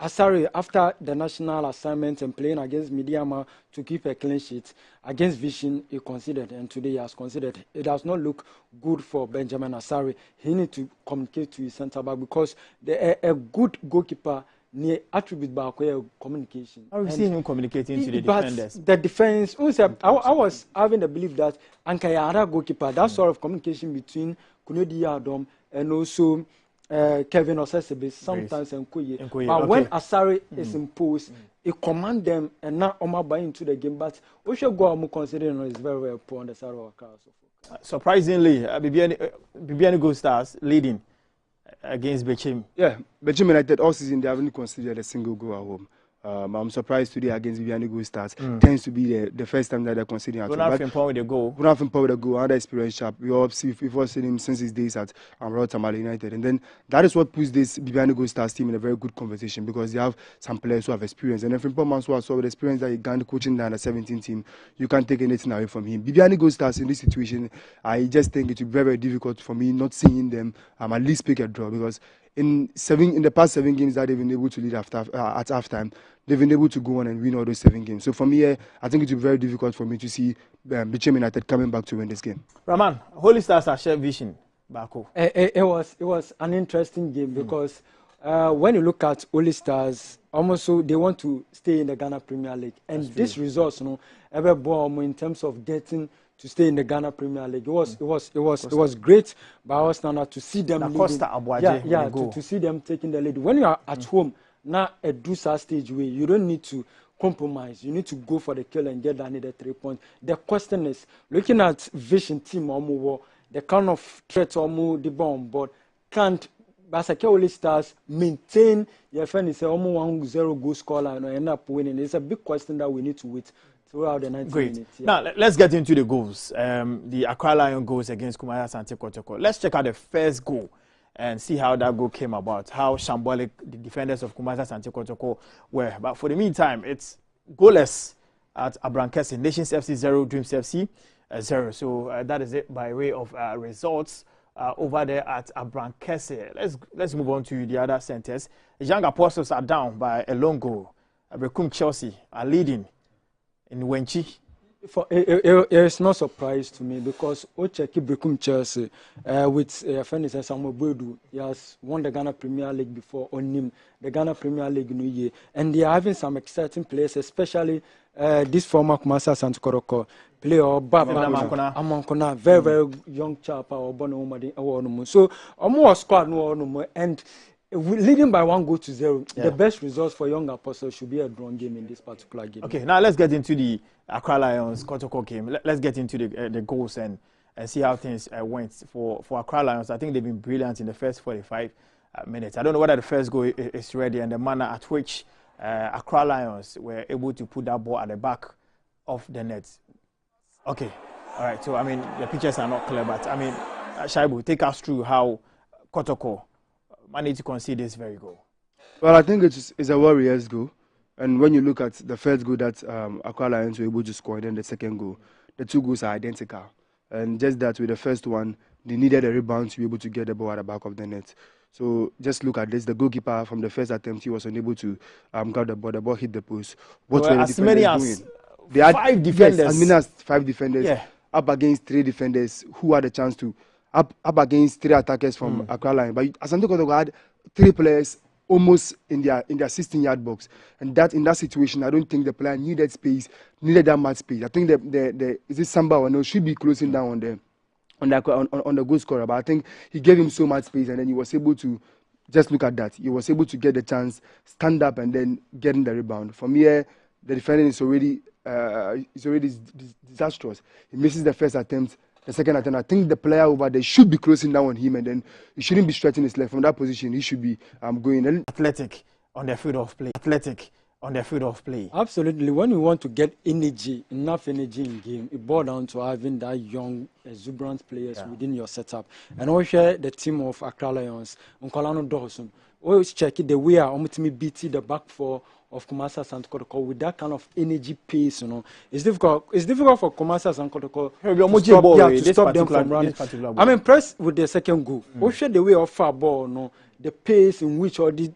Asari, after the national assignment and playing against Midiama to keep a clean sheet, against Vision, he considered, and today he has considered. It does not look good for Benjamin Asari. He needs to communicate to his centre back, because a good goalkeeper near attribute back communication. How are we seeing him communicating to the defenders? The defense, I was having the belief that Ankayara goalkeeper, that sort of communication between Kunodi Adom and also Kevin Osesebe sometimes and Kuye. But when Asari is imposed, it command them and not buy into the game. But we should go and considering is very, very poor on the side of our car. Surprisingly, Bibiani Gold Stars leading against Bechim. Yeah, Bechim United all season they haven't considered a single goal at home. I'm surprised today against Viviani Gold Stars. Tends to be the first time that they're considering. Ronald Frimpong with a goal. Ronald Frimpong with a goal, another experience sharp. We've all seen him since his days at Royal Tamale United. And then that is what puts this Viviani Gold Stars team in a very good conversation because they have some players who have experience. And then Frimpong Mansour saw with experience that he gained coaching the under-17 team. You can't take anything away from him. Viviani Gold Stars in this situation, I just think it will be very, very difficult for me not seeing them at least pick a draw because in the past 7 games that they've been able to lead at halftime, they've been able to go on and win all those 7 games. So for me, I think it will be very difficult for me to see Bichim United coming back to win this game. Raman, Holy Stars are shared vision. Bako. It was an interesting game because when you look at Holy Stars, almost so they want to stay in the Ghana Premier League, and this results, ever born in terms of getting to stay in the Ghana Premier League. It was great, but I was now to see them leading. To see them taking the lead. When you are at home, now at Dusa stage way, you don't need to compromise. You need to go for the kill and get that needed 3 points. The question is, looking at Vision team, the kind of threat the ball on board, can't Basake Holy Stars maintain your friend is 1-0 goal scorer and end up winning? It's a big question that we need to wait throughout the 90 minutes. Yeah. Now, let's get into the goals. The ACCRA Lions goals against ASANTE KOTOKO. Let's check out the first goal and see how that goal came about, how shambolic the defenders of ASANTE KOTOKO were. But for the meantime, it's goalless at Abrankese. Nations FC 0, Dreams FC 0. So that is it by way of results over there at Abrankese. Let's move on to the other centers. The Young Apostles are down by a lone goal. Brekum Chelsea are leading in Wenchi. It's no surprise to me because Ocheki Brekum Chelsea with friend is Samuel Bodu. He has won the Ghana Premier League before on him, the Ghana Premier League New Year, and they are having some exciting players, especially this former ASANTE KOTOKO player Amankona, very young chap so almost squad no and leading by 1-0. The best results for Young Apostles should be a drawn game in this particular game. Okay, now let's get into the ACCRA Lions KOTOKO game. Let's get into the goals and see how things went for ACCRA Lions. I think they've been brilliant in the first 45 minutes. I don't know whether the first goal is ready and the manner at which ACCRA Lions were able to put that ball at the back of the net. Okay, all right. So I mean, the pictures are not clear, but I mean, Shaibu, take us through how KOTOKO managed to concede this very goal. Well, I think it's a Warriors goal, and when you look at the first goal that ACCRA Lions were able to score, and then the second goal, the 2 goals are identical, and just that with the first one, they needed a rebound to be able to get the ball at the back of the net. So just look at this. The goalkeeper from the first attempt, he was unable to grab the ball. The ball hit the post. What were the defenders doing? They had 5 defenders. Yes, as many as 5 defenders up against 3 defenders who had a chance to up against 3 attackers from ACCRA Lions. But ASANTE KOTOKO had 3 players almost in their 16-yard box, and that in that situation, I don't think the player needed that much space. I think is it Samba or no should be closing down on the goal scorer, but I think he gave him so much space, and then he was able to just look at that. He was able to get the chance, stand up, and then getting the rebound. From here, the defending is already disastrous. He misses the first attempt, the second attempt. I think the player over there should be closing down on him, and then he shouldn't be stretching his leg from that position. He should be going. Athletic on their field of play. Absolutely. When you want to get enough energy in game, it boils down to having that young, exuberant players within your setup. And we share the team of ACCRA Lions, Nkolano Dawson. Always check it the way I ultimately beat the back four of ASANTE KOTOKO with that kind of energy pace, It's difficult for ASANTE KOTOKO to stop them from running. I'm impressed with the second goal. We share the way of far ball, the pace in which or the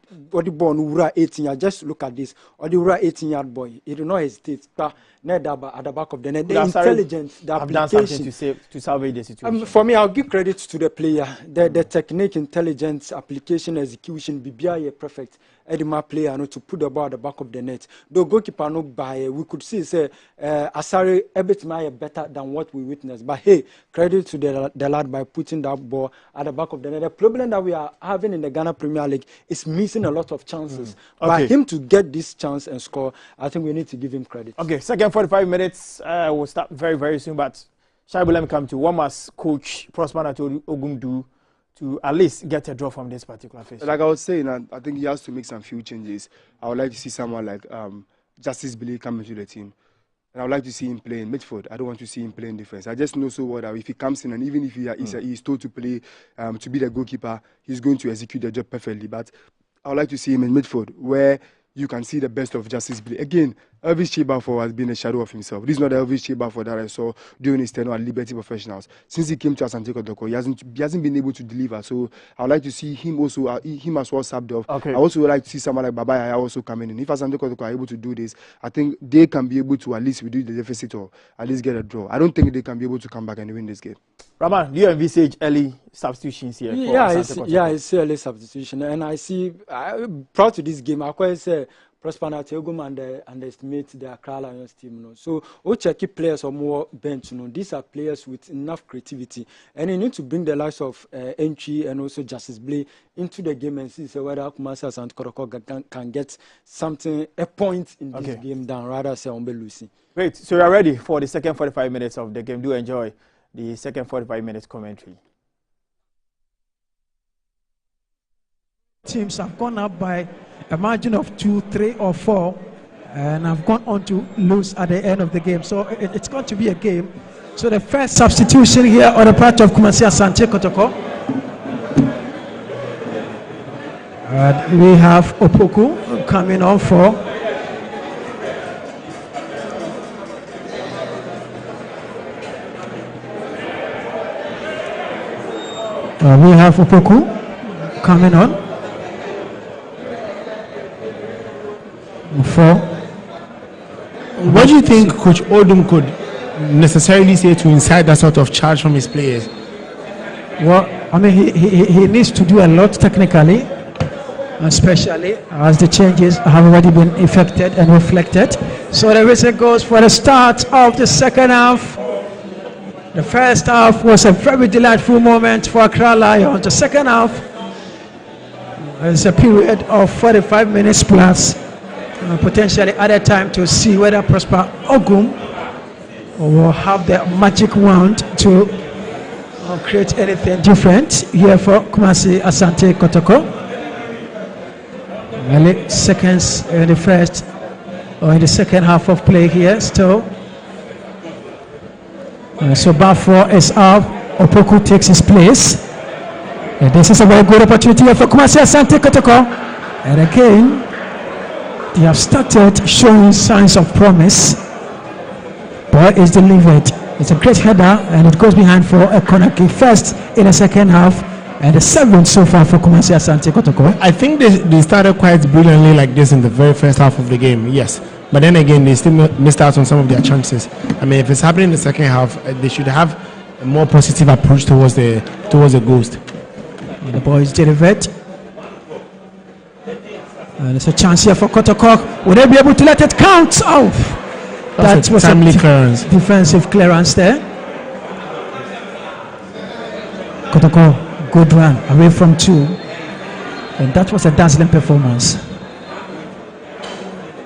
ball Ura 18 yard. Just look at this. Or the Ura 18-yard boy. He did not hesitate. But at the back of the net. The intelligence, the application. To salvage the situation. For me, I'll give credit to the player. The technique, intelligence, application, execution, BBI perfect. Edema player to put the ball at the back of the net. The goalkeeper no by we could see ASANTE a bit better than what we witnessed. But hey, credit to the lad by putting that ball at the back of the net. The problem that we are having in the Ghana Premier League is missing a lot of chances. By him to get this chance and score, I think we need to give him credit. Okay, second 45 minutes. We'll start very, very soon. But Shaibu, let me come to what must Coach Prosper Ogun do to at least get a draw from this particular phase? Like I was saying, I think he has to make some few changes. I would like to see someone like Justice Billy come into the team. And I would like to see him play in midfield. I don't want to see him play in defense. I just know so well that if he comes in and even if he's told to play, to be the goalkeeper, he's going to execute the job perfectly. But I would like to see him in midfield where you can see the best of Justice Billy. Again, Elvis Chibafor has been a shadow of himself. This is not the Elvis Chibafor that I saw during his tenure at Liberty Professionals. Since he came to ASANTE KOTOKO, he hasn't been able to deliver. So I would like to see him also, him as well subbed off. Okay. I also would like to see someone like Baba Yaya also coming in. If ASANTE KOTOKO are able to do this, I think they can be able to at least reduce the deficit or at least get a draw. I don't think they can be able to come back and win this game. Rahman, do you envisage early substitutions here? It's early substitution, and I see prior to this game, I quite say Prosper Nategum underestimate the Accra Lions team. So, check players or more bench. These are players with enough creativity, and you need to bring the likes of Entry and also Justice Blay into the game and see whether Kumasi ASANTE KOTOKO can get something, a point in this game than rather say Ombe Lucy. Great. So we are ready for the second 45 minutes of the game. Do enjoy the second 45 minutes commentary. Teams have gone up by a margin of 2, 3, or 4, and have gone on to lose at the end of the game. So it's going to be a game. So the first substitution here on the part of Kumasi ASANTE KOTOKO. We have Opoku coming on for we have Opoku coming on. What do you think Coach Odum could necessarily say to incite that sort of charge from his players? Well, I mean, he needs to do a lot technically, especially as the changes have already been effected and reflected. So the whistle goes for the start of the second half. The first half was a very delightful moment for Accra Lions. The second half is a period of 45 minutes plus. Potentially added time to see whether Prosper Ogum will have the magic wand to create anything different here for Kumasi ASANTE KOTOKO. Early seconds in the first or in the second half of play here still. So Bafo is up, Opoku takes his place. And this is a very good opportunity here for Kumasi ASANTE KOTOKO. And again, they have started showing signs of promise. Ball is delivered. It's a great header and it goes behind for a corner kick. First in the second half and the seventh so far for Kumasi ASANTE KOTOKO. I think they started quite brilliantly like this in the very first half of the game, yes. But then again, they still missed out on some of their chances. I mean, if it's happening in the second half, they should have a more positive approach towards the ghost. And the ball is delivered. And there's a chance here for KOTOKO. Will they be able to let it count? Oh, that was timely clearance. Defensive clearance there. KOTOKO, good run away from 2. And that was a dazzling performance.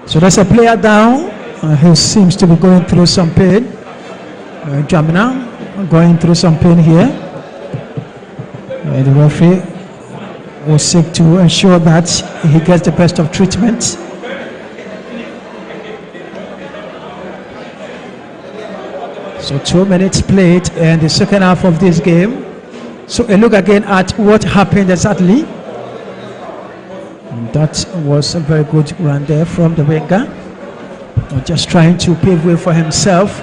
So there's a player down. He seems to be going through some pain. Jamina going through some pain here. The referee will seek to ensure that he gets the best of treatment. So 2 minutes played in the second half of this game. So a look again at what happened exactly. And that was a very good run there from the winger. Just trying to pave way for himself.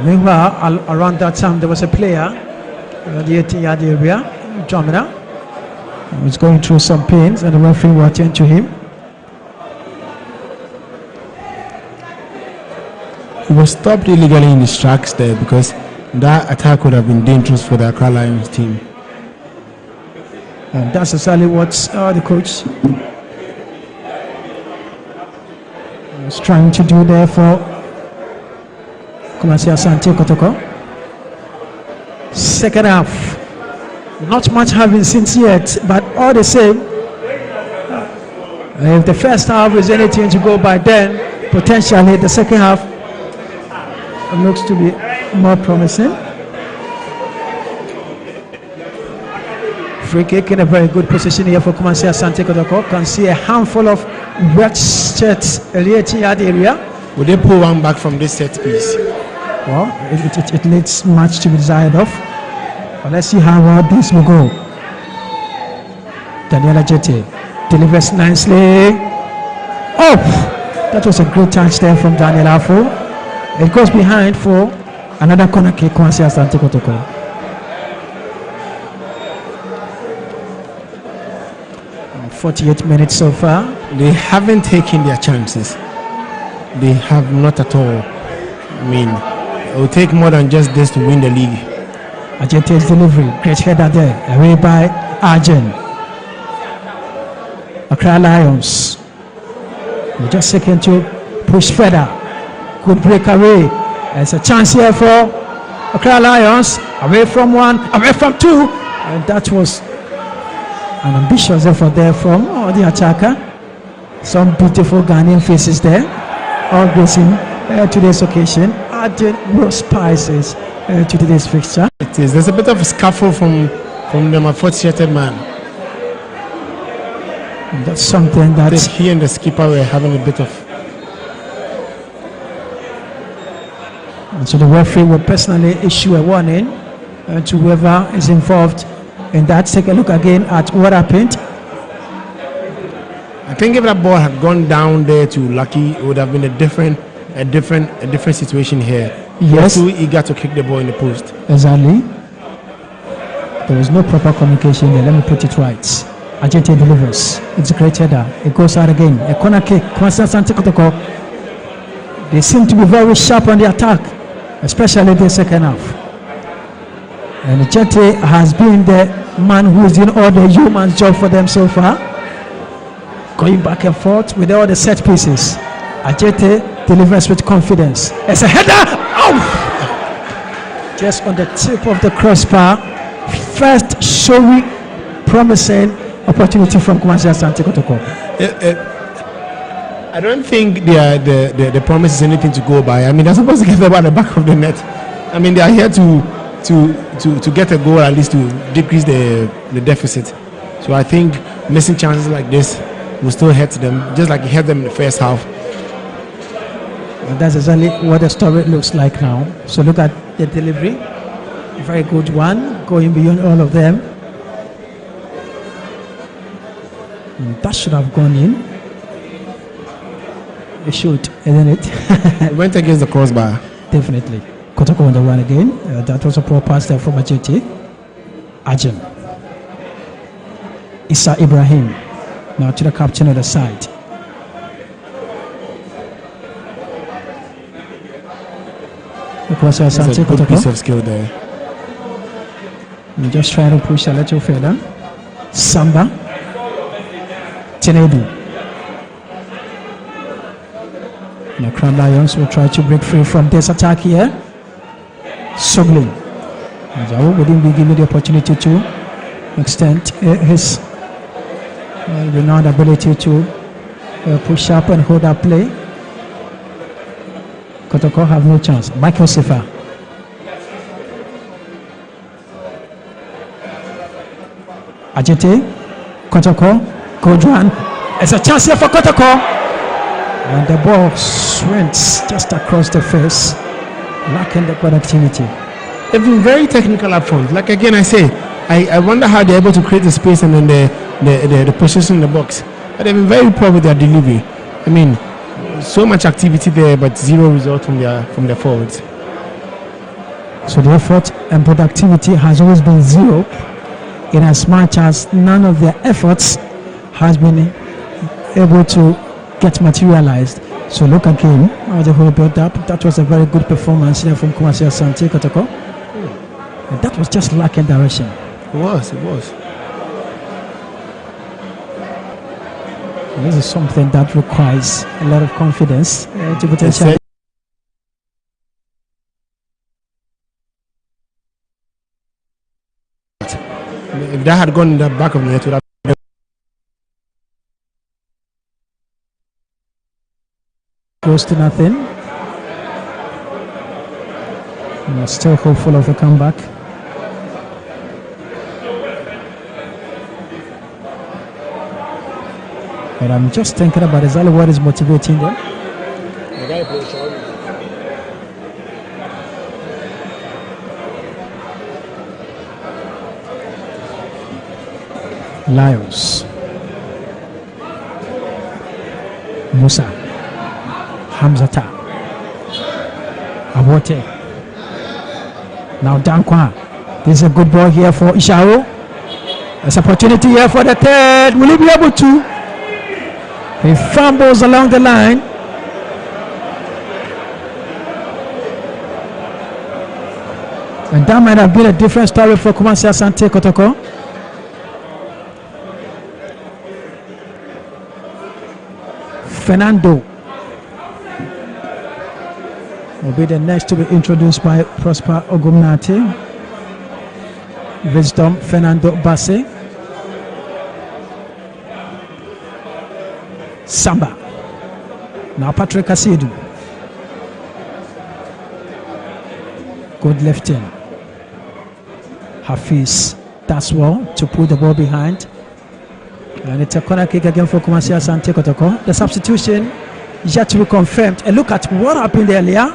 Meanwhile, around that time there was a player in the 18-yard area, Jamina, was going through some pains and the referee will attend to him. He was stopped illegally in his tracks there because that attack would have been dangerous for the Accra Lions team. And that's exactly what the coach was trying to do there for Kumasi ASANTE KOTOKO. Second half, not much having since yet, but all the same, if the first half is anything to go by, then potentially the second half looks to be more promising. free kick in a very good position here for Kumasi Asante Kotoko. Can see a handful of red shirts in the 80-yard area. Would they pull one back from this set piece? Well, it leaves much to be desired of. But let's see how well this will go. Daniela Jete delivers nicely. Oh, that was a great touch there from Daniel Afo. It goes behind for another corner kick. Kumasi Asante Kotoko. 48 minutes so far. They haven't taken their chances. They have not at all. I mean, it will take more than just this to win the league. Ajente's delivery, great header there, away by Arjen. Accra Lions. We're just seeking to push further. Good breakaway. There's a chance here for Accra Lions. Away from one, away from two. And that was an ambitious effort there from the attacker. Some beautiful Ghanaian faces there. All blessing today's occasion. Adding more spices to today's fixture. It is. There's a bit of a scuffle from the unfortunate man. And that's something that he and the skipper were having a bit of. And so the referee will personally issue a warning to whoever is involved in that. Take a look again at what happened. I think if that ball had gone down there to Lucky, it would have been a different situation here. Yes. Too eager to kick the ball in the post. Exactly. There was no proper communication there. Let me put it right. Ajete delivers. It's a great header. It goes out again. A corner kick. Kumasi Asante Kotoko. They seem to be very sharp on the attack, especially the second half. And Ajete has been the man who is doing all the human job for them so far. Going back and forth with all the set pieces. Ajete delivers with confidence. It's a header! Oh! Just on the tip of the crossbar. First showing promising opportunity from Kumasi Asante Kotoko. I don't think the promise is anything to go by. I mean, they're supposed to get the ball at the back of the net. I mean, they are here to get a goal, at least to decrease the deficit. So I think missing chances like this will still hurt them, just like it hurt them in the first half. And that's exactly what the story looks like now. So look at the delivery. A very good one, going beyond all of them. And that should have gone in. It should, isn't it? It went against the crossbar. Definitely. Kotoko on the run again. That was a poor pass there from Ajete. Ajin. Issa Ibrahim. Now to the captain of the side. That's a good piece of skill there. I'm just trying to push a little further. Samba. Tinedu. The Crown Lions will try to break free from this attack here. Sogling. Jawo wouldn't be given the opportunity to extend his renowned ability to push up and hold up play. Kotoko have no chance. Michael Sifa. Ajete. Kotoko. Kodran. It's a chance here for Kotoko. And the ball swings just across the face, lacking the productivity. They've been very technical up front. Like again, I say, I wonder how they're able to create the space and then the position in the box. But they've been very poor with their delivery. I mean, so much activity there, but zero result from their forwards. So the effort and productivity has always been zero, in as much as none of their efforts has been able to get materialized. So look again how the whole build up. That was a very good performance here from Kumasi Asante Kotoko. And that was just lacking direction. It was. And this is something that requires a lot of confidence to potentially. If that had gone in the back of the net, it would have. Close to nothing. And we're still hopeful of a comeback. But I'm just thinking about exactly what is motivating them. The guy plays short. Lions. Musa. Hamzata. Abote. Now Dankwa. This is a good ball here for Ishao. There's opportunity here for the third. Will he be able to? He fumbles along the line. And that might have been a different story for Kumasi Asante Kotoko. Fernando will be the next to be introduced by Prosper Ogumnati. Wisdom Fernando Basse. Samba. Now Patrick Asidu. Good lifting. Hafiz Daswell to put the ball behind. And it's a corner kick again for Kumasi Asante Kotoko. The substitution is yet to be confirmed. And look at what happened earlier.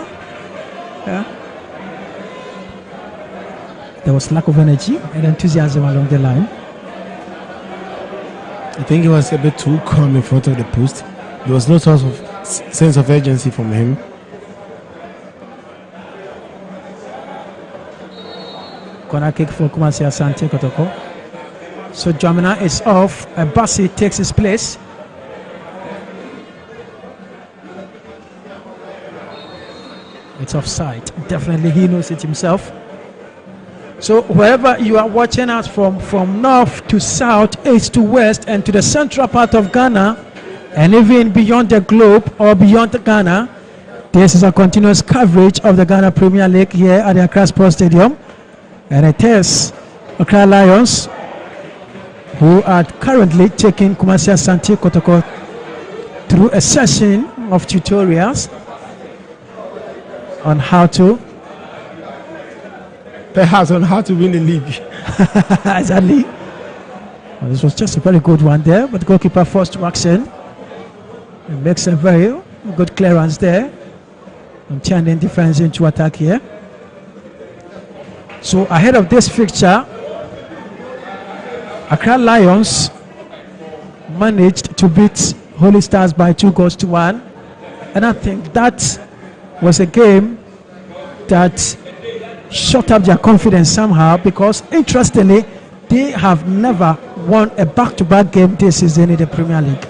Yeah. There was lack of energy and enthusiasm along the line. I think he was a bit too calm in front of the post. There was no sort of sense of urgency from him. Corner kick for Kumasi Asante Kotoko. So Jamina is off. Bassi takes his place. It's offside. Definitely he knows it himself. So wherever you are watching us from north to south, east to west, and to the central part of Ghana, and even beyond the globe or beyond Ghana, this is a continuous coverage of the Ghana Premier League here at the Accra Sports Stadium. And it is Accra Lions who are currently taking Kumasi Asante Kotoko through a session of tutorials on how to perhaps on how to win the league. Exactly. Well, this was just a very good one there, but the goalkeeper forced to action. It makes a very good clearance there and turning defense into attack here. So ahead of this fixture, Accra Lions managed to beat Holy Stars by 2-1, and I think that was a game that shut up their confidence somehow, because interestingly they have never won a back-to-back game this season in the Premier League.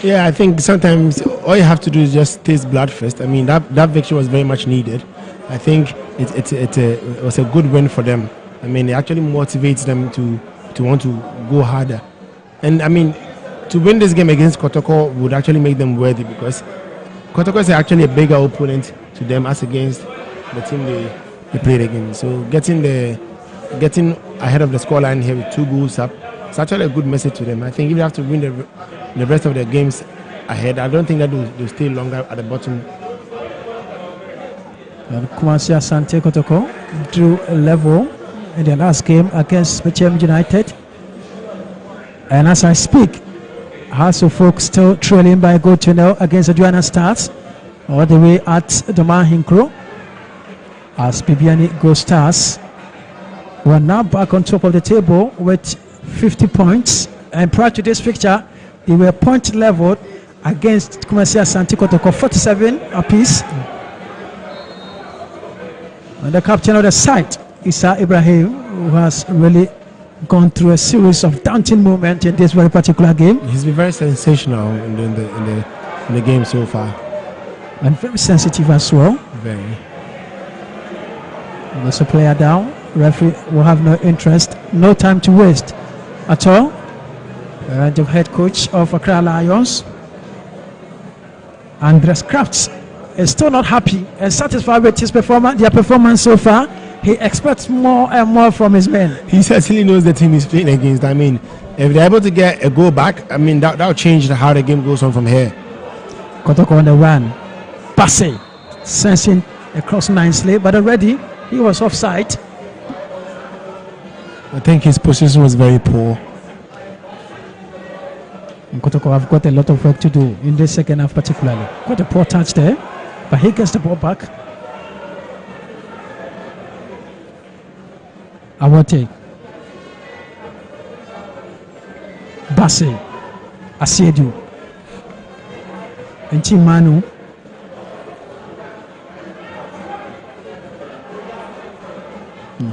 Yeah, I think sometimes all you have to do is just taste blood first. I mean, that victory was very much needed. I think it was a good win for them. I mean, it actually motivates them to want to go harder. And I mean, to win this game against Kotoko would actually make them worthy, because Kotoko is actually a bigger opponent to them as against the team they played against. So getting ahead of the scoreline here with 2 goals up, it's actually a good message to them. I think if they have to win the rest of their games ahead, I don't think that they'll stay longer at the bottom. And Kumasi Asante Kotoko drew a level in the last game against Spechem United. And as I speak, House of Folk still trailing by a goal to 0 against the Joanna Stars, all the way at the Mahinkro. As Bibiani Go Stars were now back on top of the table with 50 points. And prior to this fixture, they were point level against Kumasi Asante Kotoko, 47 apiece. And the captain of the side, Issa Ibrahim, who has really gone through a series of daunting moments in this very particular game. He's been very sensational in the game so far. And very sensitive as well. Very. And there's a player down. Referee will have no interest, no time to waste at all. And the head coach of Accra Lions, Andres Crafts, is still not happy and satisfied with his performance, their performance so far. He expects more and more from his men. He certainly knows the team he's playing against. I mean, if they're able to get a goal back, I mean, that'll change how the game goes on from here. Kotoko on the run. Basse sensing across nicely, but already he was offside. I think his position was very poor. And KOTOKO have got a lot of work to do in the second half particularly. Quite a poor touch there, but he gets the ball back. Awote. Basse. Asiedu. And Chimanu.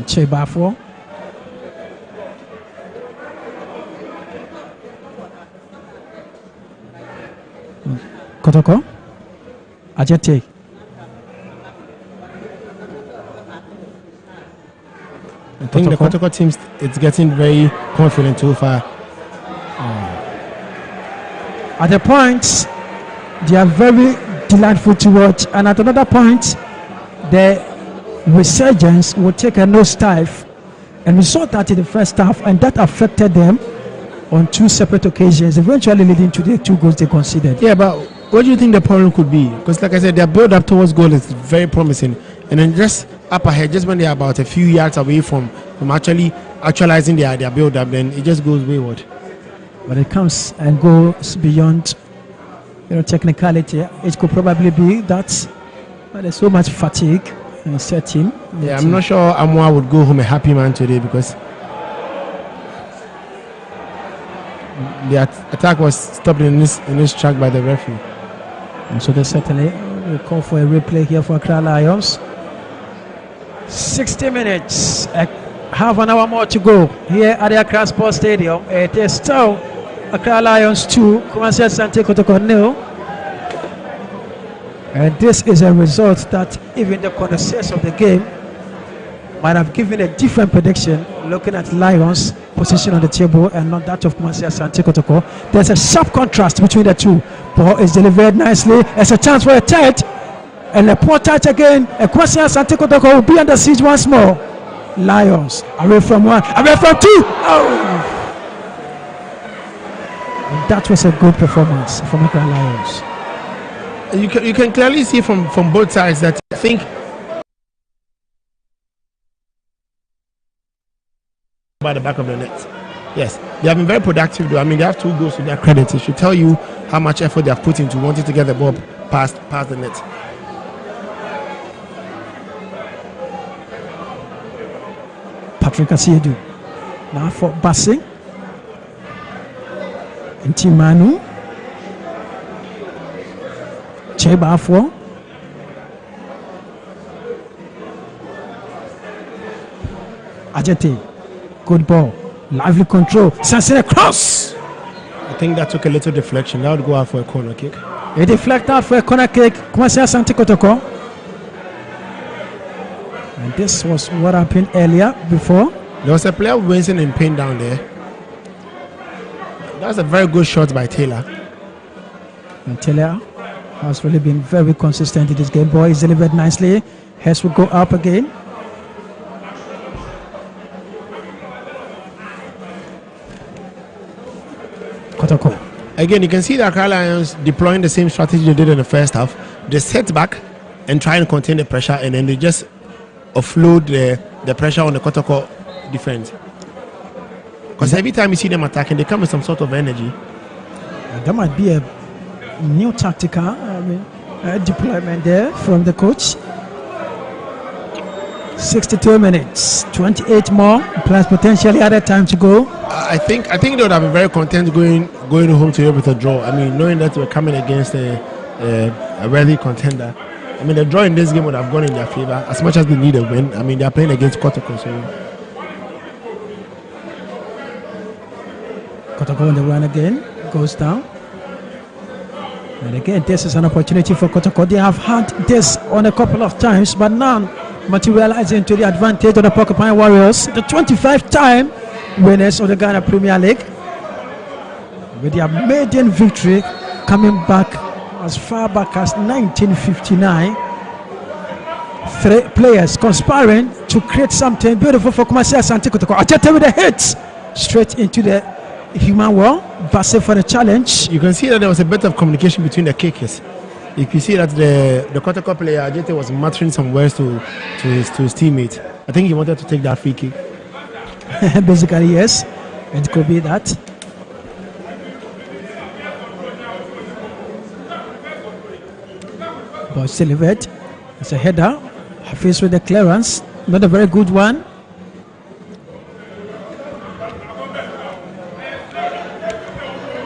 Chebafo. KOTOKO. Ajete. I think the KOTOKO team it's getting very confident so far. At the points, they are very delightful to watch, and at another point, the resurgence will take a nosedive, and we saw that in the first half, and that affected them on two separate occasions, eventually leading to the 2 goals they conceded. Yeah, but what do you think the problem could be? Because, like I said, their build up towards goal is very promising, and then just up ahead, just when they are about a few yards away from actualizing their build up, then it just goes wayward. When it comes and goes beyond, technicality, it could probably be that there's so much fatigue setting. Yeah, I'm not sure Amwa would go home a happy man today because the attack was stopped in this track by the referee. And so they certainly will call for a replay here for Accra Lions. 60 minutes, half an hour more to go here at the Accra Sports Stadium. It is still Accra Lions 2, Kumasi Asante KOTOKO 0. And this is a result that even the connoisseurs of the game might have given a different prediction looking at Lions' position on the table and not that of Kumasi Asante KOTOKO. There's a sharp contrast between the two. Ball is delivered nicely. There's a chance for a third. And a poor touch again. Kumasi Asante KOTOKO will be under siege once more. Lions away from one, away from two. Oh! And that was a good performance from Accra Lions. You can clearly see from both sides that I think by the back of the net. Yes, they have been very productive though. I mean, they have 2 goals to their credit. It should tell you how much effort they have put into wanting to get the ball past the net. Patrick Asiedu now for Basse. Ntimanu. Chebafo. Ajete. Good ball. Lively control. Sansere cross. I think that took a little deflection. That would go out for a corner kick. A deflect out for a corner kick. Kumasi Asante KOTOKO. And this was what happened earlier before. There was a player wincing in pain down there. That was a very good shot by Taylor. And Taylor has really been very consistent in this game. Ball is delivered nicely. Hess will go up again. KOTOKO. Again, you can see the Accra Lions deploying the same strategy they did in the first half. They set back and try and contain the pressure, and then they just offload the pressure on the KOTOKO defense. Because every time you see them attacking, they come with some sort of energy. That might be a new tactical deployment there from the coach. 62 minutes, 28 more, plus potentially other time to go. I think they would have been very content going home today with a draw. I mean, knowing that we're coming against a worthy contender. I mean, the draw in this game would have gone in their favor as much as they need a win. I mean, they are playing against KOTOKO, so. KOTOKO on the run again, goes down. And again, this is an opportunity for KOTOKO. They have had this on a couple of times, but now materializing to the advantage of the Porcupine Warriors, the 25-time winners of the Ghana Premier League, with their maiden victory coming back as far back as 1959. 3 players conspiring to create something beautiful for Kumasi Asante KOTOKO. Ajete with a hit straight into the human wall. Basse for the challenge. You can see that there was a bit of communication between the kickers. You can see that the KOTOKO player Ajete was muttering some words to his teammate. I think he wanted to take that free kick. Basically, yes, it could be that. But still delivered. It's a header. Faced with the clearance. Not a very good one.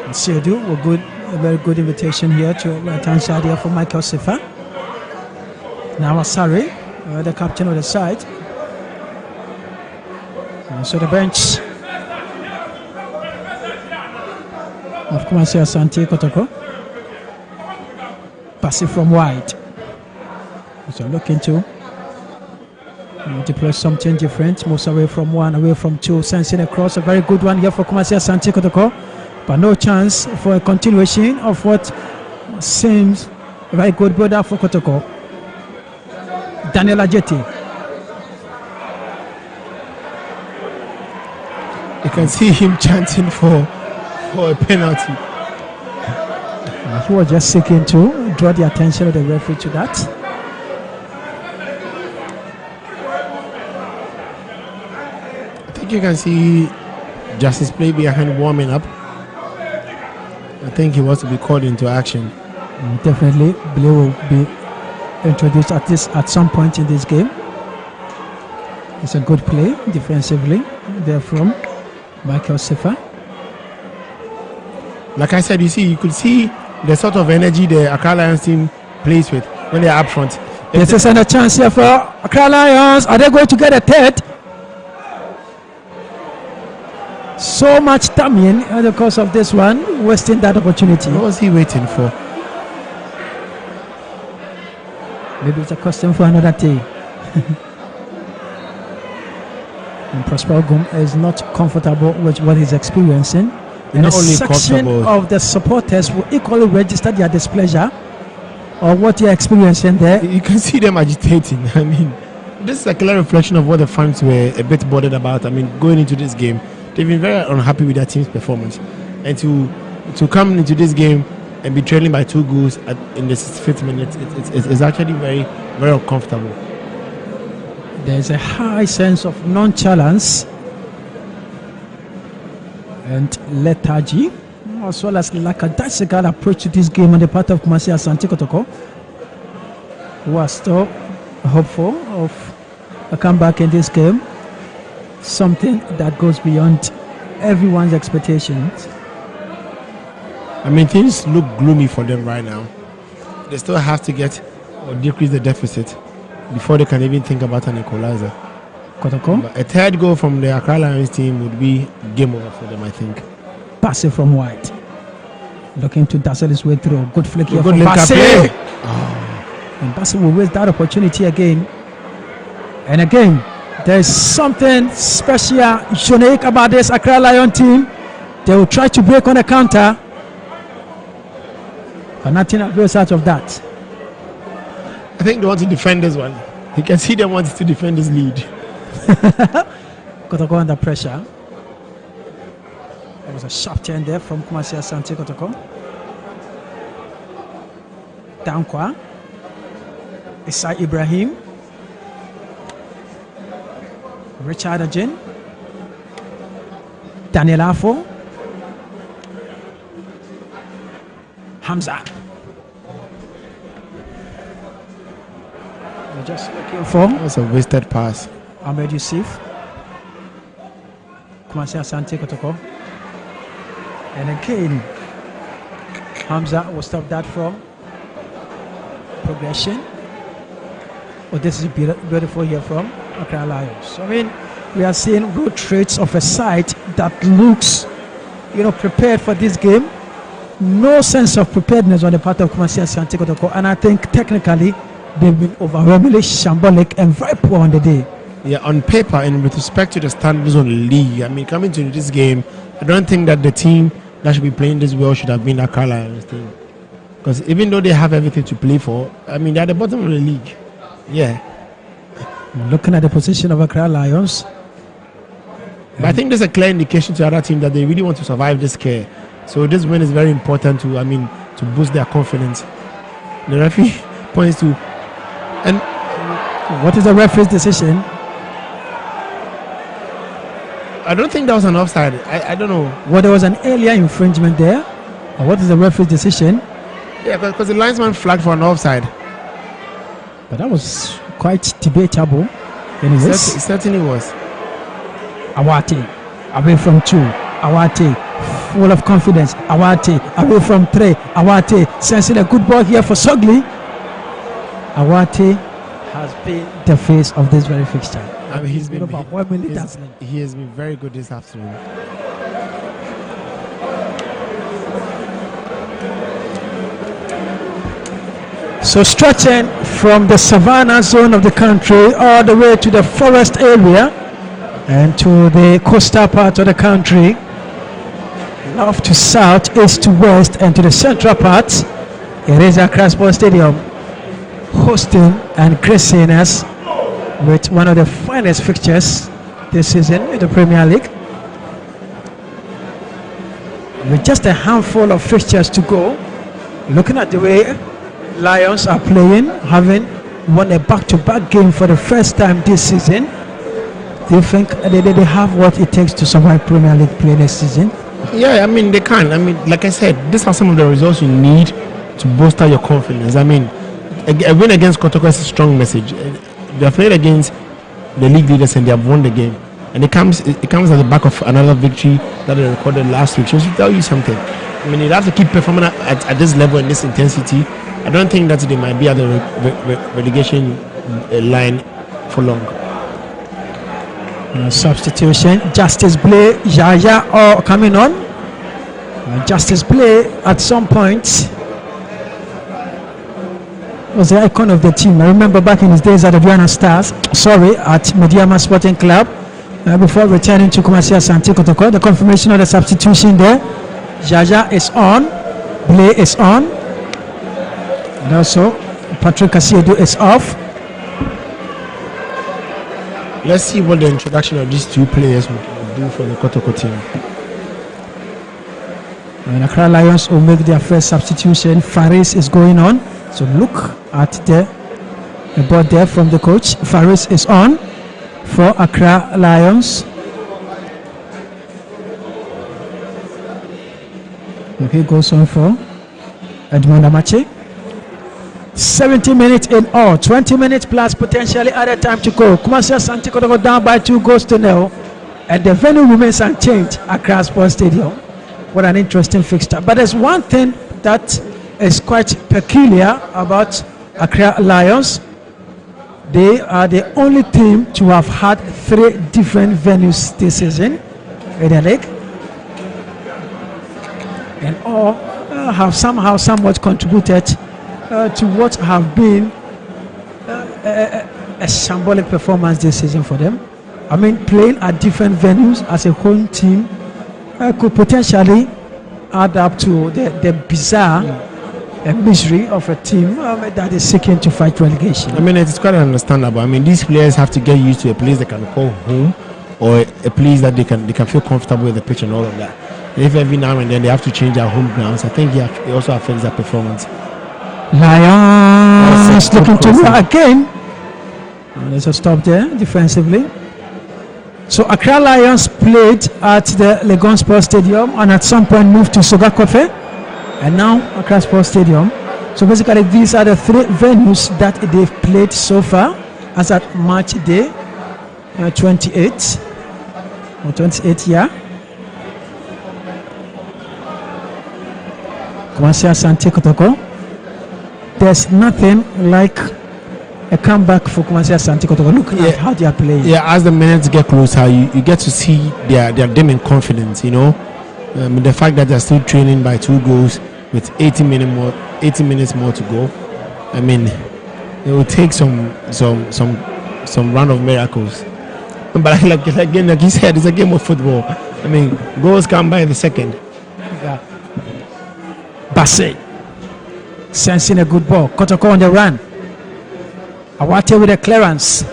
And Seydou, a very good invitation here to right hand side here for Michael Sifa. Now Asare, the captain of the side. And so the bench of Kumasi Asante Kotoko. Pass it from wide. So looking to deploy something different. Moves away from one, away from two. Sensing across. A very good one here for Kumasi Asante Kotoko. But no chance for a continuation of what seems a very good build-up for Kotoko. Daniel Ajeti. You can see him chanting for a penalty. He was just seeking to draw the attention of the referee to that. I think you can see Justice play behind warming up. I think he wants to be called into action. Definitely, Blue will be introduced at some point in this game. It's a good play defensively there from Michael Sifa. Like I said, you could see the sort of energy the Accra Lions team plays with when they're up front. This is a chance here for Accra Lions. Are they going to get a third? So much timing in the course of this one, wasting that opportunity. What was he waiting for? Maybe it's a custom for another day. And Prosper Ogum is not comfortable with what he's experiencing. And Not a only section comfortable. of the supporters will equally register their displeasure of what you're experiencing there. You can see them agitating. I mean, this is a clear reflection of what the fans were a bit bothered about. I mean, going into this game, they've been very unhappy with their team's performance. And to come into this game and be trailing by 2 goals in the 65th minute, it's actually very, very uncomfortable. There's a high sense of nonchalance and lethargy, as well as lackadaisical approach to this game on the part of Kumasi Asante Kotoko, who are still hopeful of a comeback in this game, something that goes beyond everyone's expectations. I mean, things look gloomy for them right now. They still have to get or decrease the deficit before they can even think about an equalizer. Kotoko, But a third goal from the Accra Lions team would be game over for them, I think. pass it from wide. Looking to dazzle his way through. Good flick here Good from link-up Bassey. play. And Bassey will waste that opportunity again. And again, there's something special, unique about this Accra Lion team. They will try to break on a counter, but nothing avails out of that. I think they want to defend this one. You can see them wanting to defend this lead. Kotoko under pressure. There was a sharp turn there from Kumasi Asante Kotoko. Dankwa. Isai Ibrahim. Richard Ajin. Daniel Afo. Hamza. We're just looking for That's a wasted pass. Ahmed Yusuf. Kumasi Asante Kotoko. And again, Hamza will stop that from progression. Oh, this is beautiful here from Accra Lions. I mean, we are seeing good traits of a side that looks, prepared for this game. No sense of preparedness on the part of Kumasi Asante Kotoko, and I think technically they've been overwhelmingly shambolic and very poor on the day. Yeah, on paper and with respect to the standards on the league, I mean, coming to this game, I don't think that the team that should be playing this well should have been Accra Lions team. Because even though they have everything to play for, I mean, they're at the bottom of the league. Yeah. Looking at the position of Accra Lions, But I think there's a clear indication to the other team that they really want to survive this scare. So this win is very important to boost their confidence. The referee points to, and what is the referee's decision? I don't think that was an offside. I don't know. Well, there was an earlier infringement there. What is the referee's decision? Yeah, because the linesman flagged for an offside. But that was quite debatable. Anyways, It certainly was. Awate away from 2. Awate full of confidence. Awate away from 3. Awate sensing a good ball here for Sogli. Awate has been the face of this very fixture. I mean, He has been very good this afternoon. So stretching from the savannah zone of the country all the way to the forest area and to the coastal part of the country, north to south, east to west, and to the central part, it is ACCRA Sports Stadium hosting and gracing us with one of the finest fixtures this season in the Premier League. With just a handful of fixtures to go, looking at the way Lions are playing, having won a back-to-back game for the first time this season, do you think they have what it takes to survive Premier League play next season? Yeah, I mean, they can. I mean, like I said, these are some of the results you need to bolster your confidence. I mean, a win against KOTOKO is a strong message. They have played against the league leaders and they have won the game. And it comes at the back of another victory that they recorded last week. So it should tell you something. I mean, you have to keep performing at this level and this intensity. I don't think that they might be at the relegation line for long. Substitution, Justice Blay, Yaya all coming on. Justice Blay at some point was the icon of the team. I remember back in his days at the at Mediama Sporting Club, before returning to Kumasi ASANTE KOTOKO. The confirmation of the substitution there. Yaya is on, Blay is on, and also Patrick Asiedu is off. Let's see what the introduction of these two players will do for the KOTOKO team. And ACCRA Lions will make their first substitution. Faris is going on. So look at the board there from the coach. Faris is on for ACCRA Lions. Okay, goes on for Edmond Amache. 70 minutes in all, 20 minutes plus potentially added time to go. Kumasi ASANTE KOTOKO down by 2-0, and the venue remains unchanged at ACCRA Sports Stadium. What an interesting fixture. But there's one thing that is quite peculiar about ACCRA Lions. They are the only team to have had 3 different venues this season in the league, and all have somehow somewhat contributed to what have been a shambolic performance this season for them. I mean, playing at different venues as a home team could potentially add up to the bizarre misery of a team that is seeking to fight relegation. I mean, it's quite understandable. I mean, these players have to get used to a place they can call home, or a place that they can feel comfortable with the pitch and all of that. And if every now and then they have to change their home grounds, I think it also affects their performance. Lions looking to win again. There's a stop there defensively. So ACCRA Lions played at the Legon Sports Stadium and at some point moved to Sogakofe, and now ACCRA Sports Stadium. So basically these are the 3 venues that they've played so far as at match day 28 or 28, yeah. Kumasi ASANTE KOTOKO. There's nothing like a comeback for Kumasi ASANTE KOTOKO. Look at how they are playing. Yeah, as the minutes get closer, you get to see their dimming confidence. You know, the fact that they're still trailing by 2 goals with 80 minutes more to go. I mean, it will take some round of miracles. But like you said, it's a game of football. I mean, goals come by the second. Yeah. Basse sensing a good ball. KOTOKO on the run. Awate with a clearance.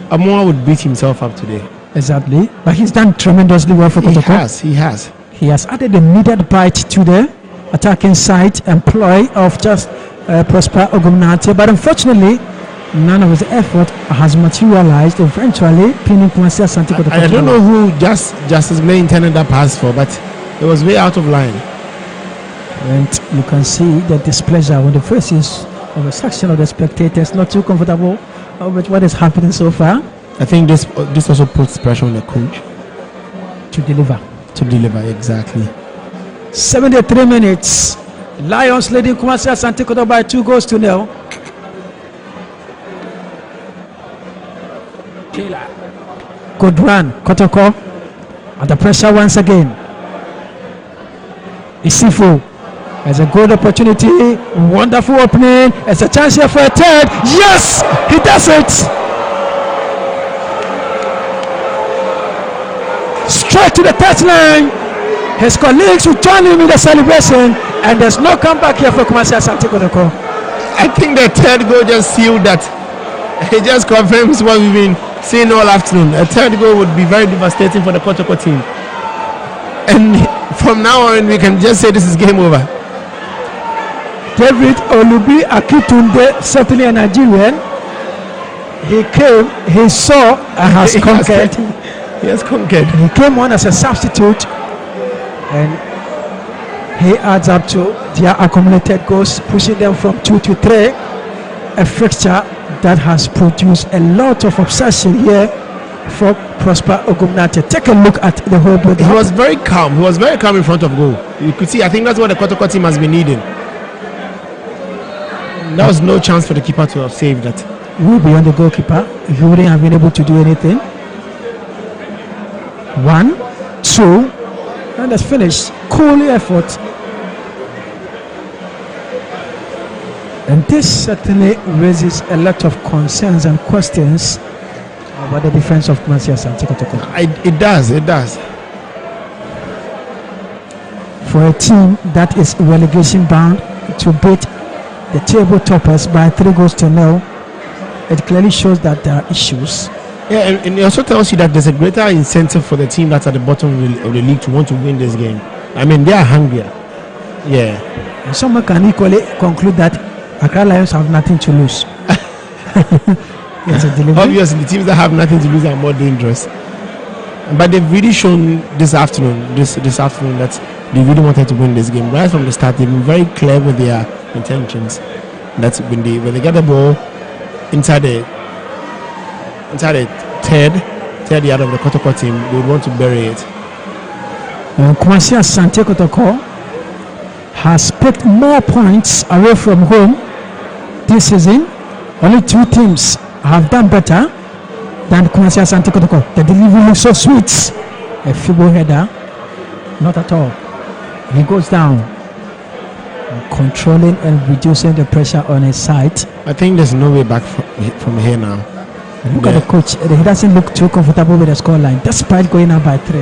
Amoa would beat himself up today. Exactly. But he's done tremendously well for KOTOKO. He has. He has added a needed bite to the attacking side employ of just Prosper Ogumnate. But unfortunately, none of his effort has materialized, eventually pinning Kumasi ASANTE KOTOKO. I don't know who Justice Blay intended that pass for, but it was way out of line. And you can see the displeasure on the faces of a section of the spectators, not too comfortable with what is happening so far. I think this also puts pressure on the coach to deliver. To deliver, exactly. 73 minutes. Lions leading Kumasi Asante Kotoko by 2-0. Good run, Kotoko. Under pressure once again. Isifu has a good opportunity. Wonderful opening. It's a chance here for a third. Yes, he does it. Straight to the touchline. His colleagues will join him in the celebration, and there's no comeback here for Kumasi Asante Kotoko. I think the third goal just sealed that. It just confirms what we've been seeing all afternoon. A third goal would be very devastating for the Kotoko team. And from now on, we can just say this is game over. David Olubi Akitunde, certainly a Nigerian. He came, he saw, and has conquered. He has conquered. He came on as a substitute, and he adds up to their accumulated goals, pushing them from 2 to 3. A fixture that has produced a lot of obsession here for Prosper Ogumnate. Take a look at the whole build. He was very calm. He was very calm in front of goal. You could see, I think that's what the Kotoko team has been needing. There was no chance for the keeper to have saved that. He will be on the goalkeeper. He wouldn't have been able to do anything. 1, 2, and that's finished. Cool effort. And this certainly raises a lot of concerns and questions about the defense of Kumasi Asante Kotoko. It does. For a team that is relegation bound to beat the table toppers by 3-0, it clearly shows that there are issues. Yeah, and it also tells you that there's a greater incentive for the team that's at the bottom of the league to want to win this game. I mean, they are hungrier. Yeah. And someone can equally conclude that Accra Lions have nothing to lose. Obviously, the teams that have nothing to lose are more dangerous. But they've really shown this afternoon that they really wanted to win this game. Right from the start, they've been very clear with their intentions. That's when they get the ball inside the third yard of the Kotoko team, they would want to bury it. Kumasi Asante Kotoko has picked more points away from home this season. Only 2 teams have done better than Kumasi Asante Kotoko. The delivery looks so sweet. A feeble header, not at all. He goes down, controlling and reducing the pressure on his side. I think there's no way back from here now. Look at the coach. He doesn't look too comfortable with the scoreline, despite going up by 3.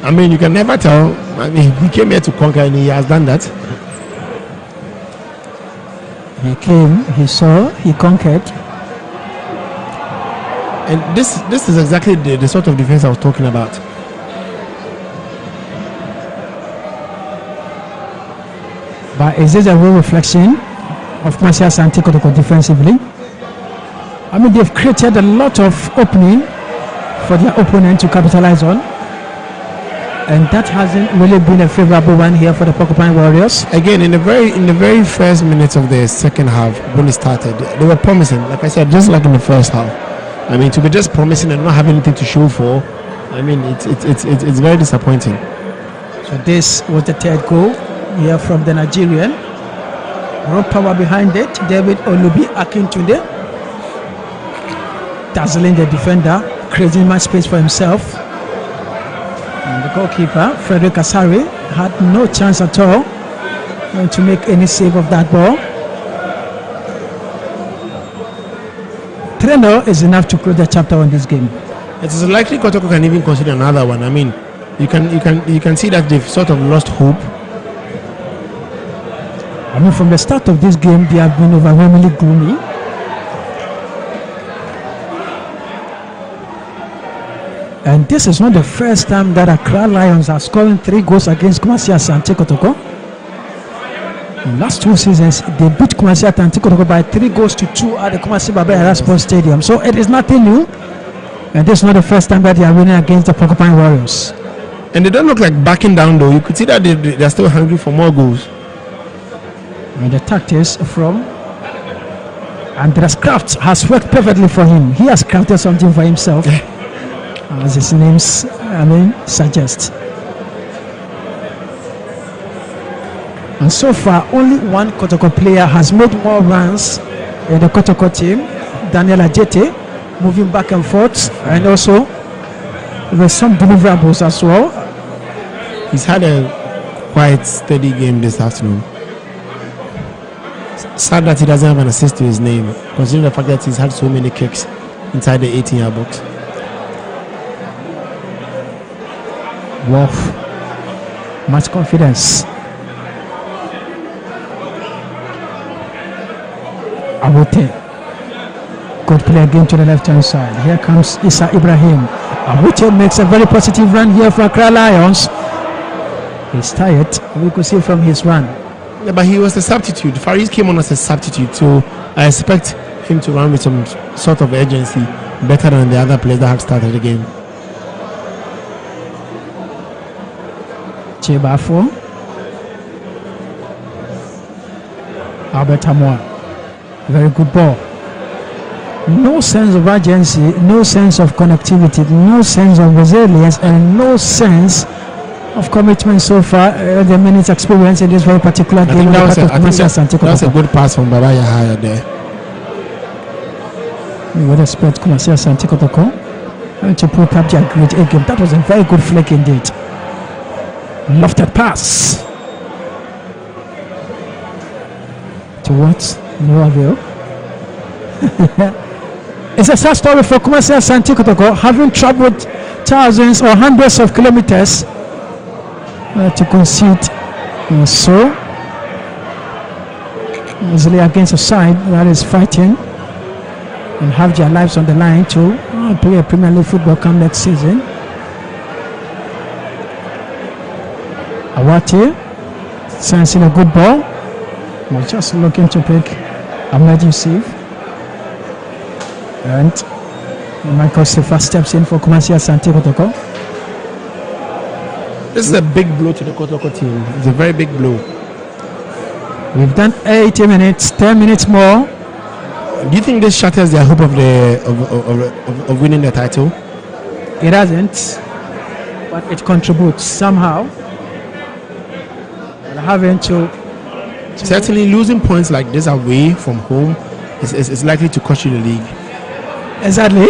I mean, you can never tell. I mean, he came here to conquer, and he has done that. He came, he saw, he conquered. And this is exactly the sort of defense I was talking about. But is this a real reflection of Kumasi Asante Kotoko defensively? I mean, they've created a lot of opening for their opponent to capitalize on, and that hasn't really been a favorable one here for the Porcupine Warriors. Again, in the very first minutes of the second half, when it started, they were promising. Like I said, just like in the first half. I mean, to be just promising and not have anything to show for, I mean, it's very disappointing. So this was the third goal here from the Nigerian. Raw power behind it. David Olubi Akintunde dazzling the defender, creating much space for himself. And the goalkeeper, Frederick Asari, had no chance at all to make any save of that ball. 3-0 is enough to close the chapter on this game. It is likely Kotoko can even consider another one. I mean, you can see that they've sort of lost hope. I mean, from the start of this game, they have been overwhelmingly gloomy. And this is not the first time that Accra Lions are scoring 3 goals against Kumasi Asante Kotoko. In the last 2 seasons, they beat Kumasi Asante Kotoko by 3-2 at the Kumasi Baba Yara Sports Stadium. So it is nothing new. And this is not the first time that they are winning against the Porcupine Warriors. And they don't look like backing down though. You could see that they're still hungry for more goals. And the tactics from Andreas Kraft has worked perfectly for him. He has crafted something for himself, as his name suggests. And so far, only one Kotoko player has made more runs in the Kotoko team, Daniel Ajete, moving back and forth, and also there's some deliverables as well. He's had a quite steady game this afternoon. Sad that he doesn't have an assist to his name, considering the fact that he's had so many kicks inside the 18-yard box. Wow, much confidence. Abote, good play again to the left-hand side. Here comes Issa Ibrahim. Abote makes a very positive run here for Accra Lions. He's tired, we could see from his run. Yeah, but he was a substitute. Faris came on as a substitute, so I expect him to run with some sort of urgency, better than the other players that have started the game. Chebafo, Albert Amoa, very good ball. No sense of urgency, no sense of connectivity, no sense of resilience, and no sense of commitment so far. The minutes experience in this very particular game. That was a good pass from Baba Yahaya there. We would expect Kumasi Asante Kotoko to put up their great A game. That was a very good flick indeed. Lofted pass to what? No avail. It's a sad story for Kumasi Asante Kotoko, having traveled thousands or hundreds of kilometers to concede so easily against a side that is fighting and have their lives on the line to play a Premier League football come next season. Awati sensing a good ball, was just looking to pick Ahmed Yusuf, and Michael Sifa steps in for Kumasi Asante Kotoko. This is a big blow to the Kotoko team. It's a very big blow. We've done 80 minutes, 10 minutes more. Do you think this shatters their hope of winning the title? It hasn't, but it contributes somehow. And having to certainly losing points like this away from home is likely to cost you the league. Exactly.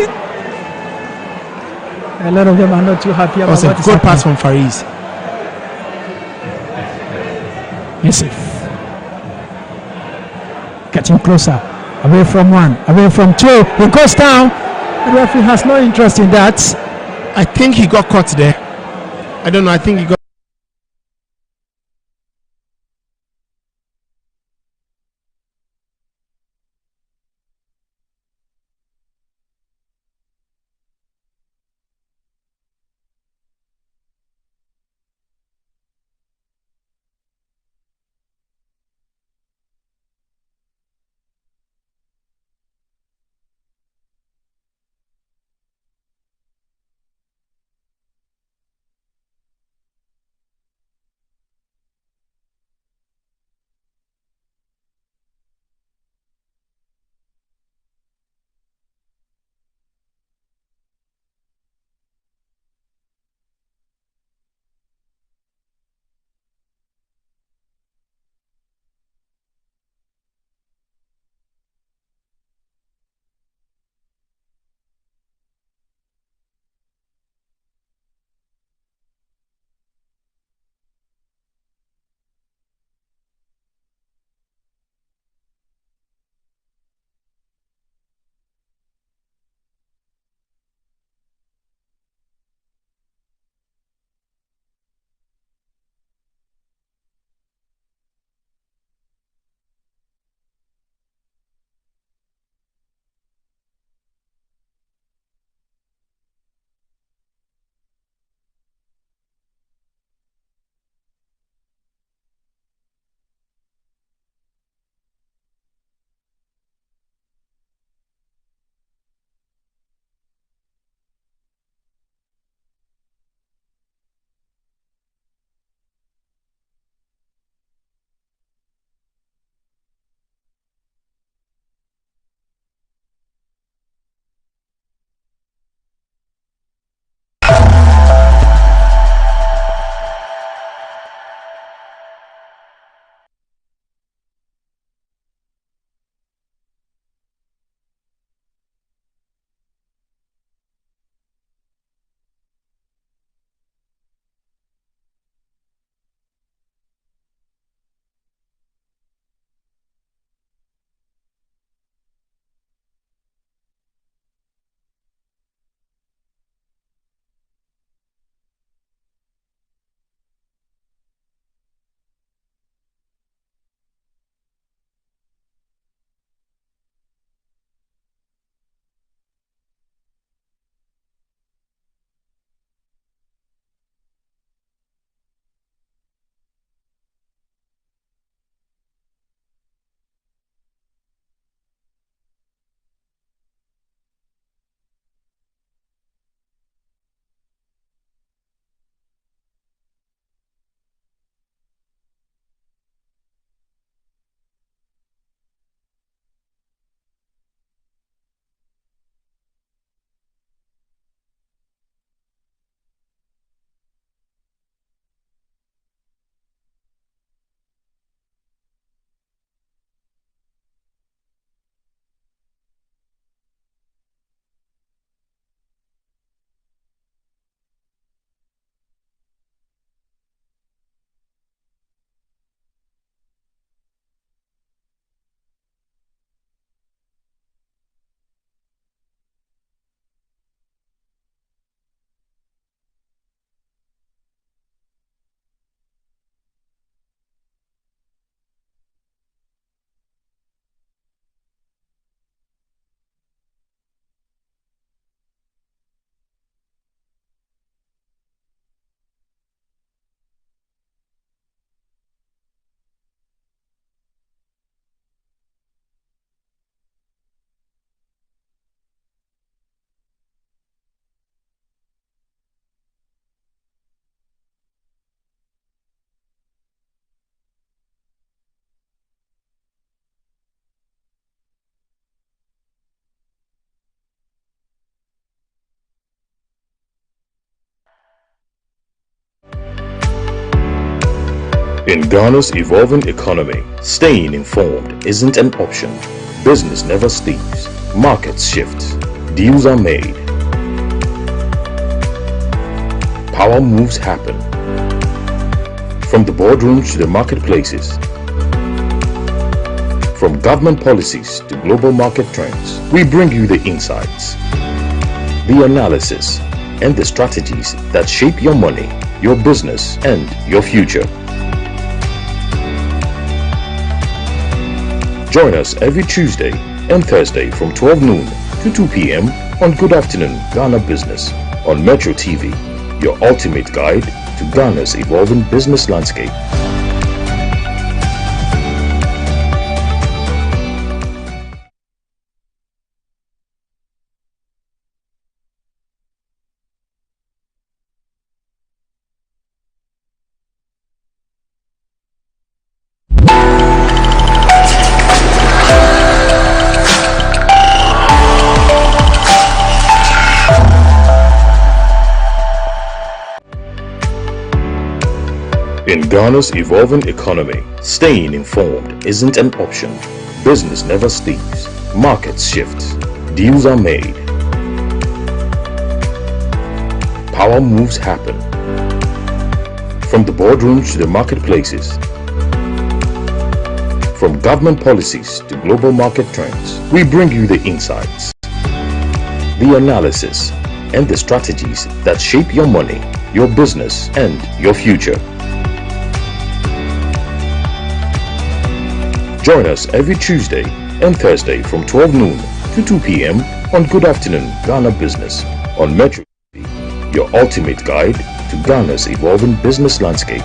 A lot of them are not too happy about what is a good pass from Faris. Yusuf getting closer, away from one, away from two. He goes down. The referee has no interest in that. I think he got caught there. I don't know. I think he got. In Ghana's evolving economy, staying informed isn't an option. Business never sleeps. Markets shift. Deals are made. Power moves happen. From the boardrooms to the marketplaces. From government policies to global market trends, we bring you the insights, the analysis, and the strategies that shape your money, your business, and your future. Join us every Tuesday and Thursday from 12 noon to 2 p.m. on Good Afternoon Ghana Business on Metro TV, your ultimate guide to Ghana's evolving business landscape. In Ghana's evolving economy, staying informed isn't an option. Business never sleeps. Markets shift. Deals are made. Power moves happen. From the boardrooms to the marketplaces. From government policies to global market trends, we bring you the insights, the analysis, and the strategies that shape your money, your business, and your future. Join us every Tuesday and Thursday from 12 noon to 2 p.m. on Good Afternoon Ghana Business on Metro TV, your ultimate guide to Ghana's evolving business landscape.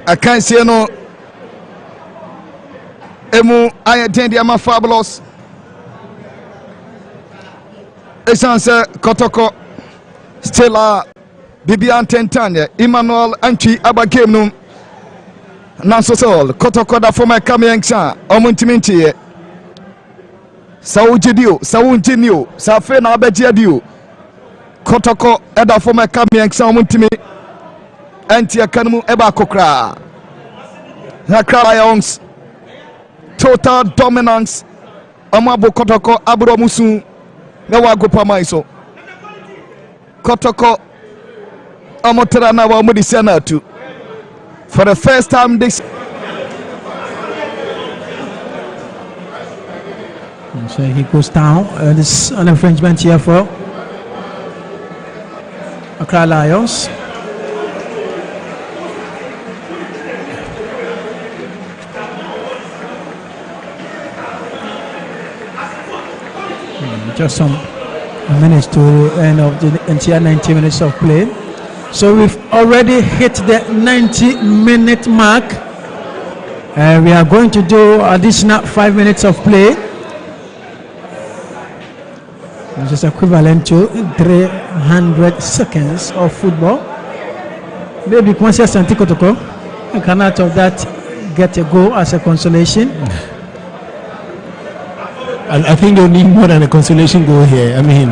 I can't say no. Emu ayatendi ama fabulous. Essence Kotoko Stella Bibian Tentanya Emmanuel Anchi Abakemnum Nansosol Kotoko da former Kamiangsa Omuntiminti Saujidio Sauntinio Safena Abejiadio Kotoko Eda former Kamiangsa Omuntimi Anti Akanamu Eba Kokra Accra Lions total dominance Amabo Kotoko Abro Musu Nawago Pamaiso Kotoko Amotera Nawa Mudisana too. For the first time this so he goes down. This an infringement here for Accra Lions. Just some minutes to end of the entire 90 minutes of play. So we've already hit the 90-minute mark. We are going to do additional 5 minutes of play, which is equivalent to 300 seconds of football. Maybe Kwansi ASANTE KOTOKO can out of that get a goal as a consolation. I think they'll need more than a consolation goal here. I mean,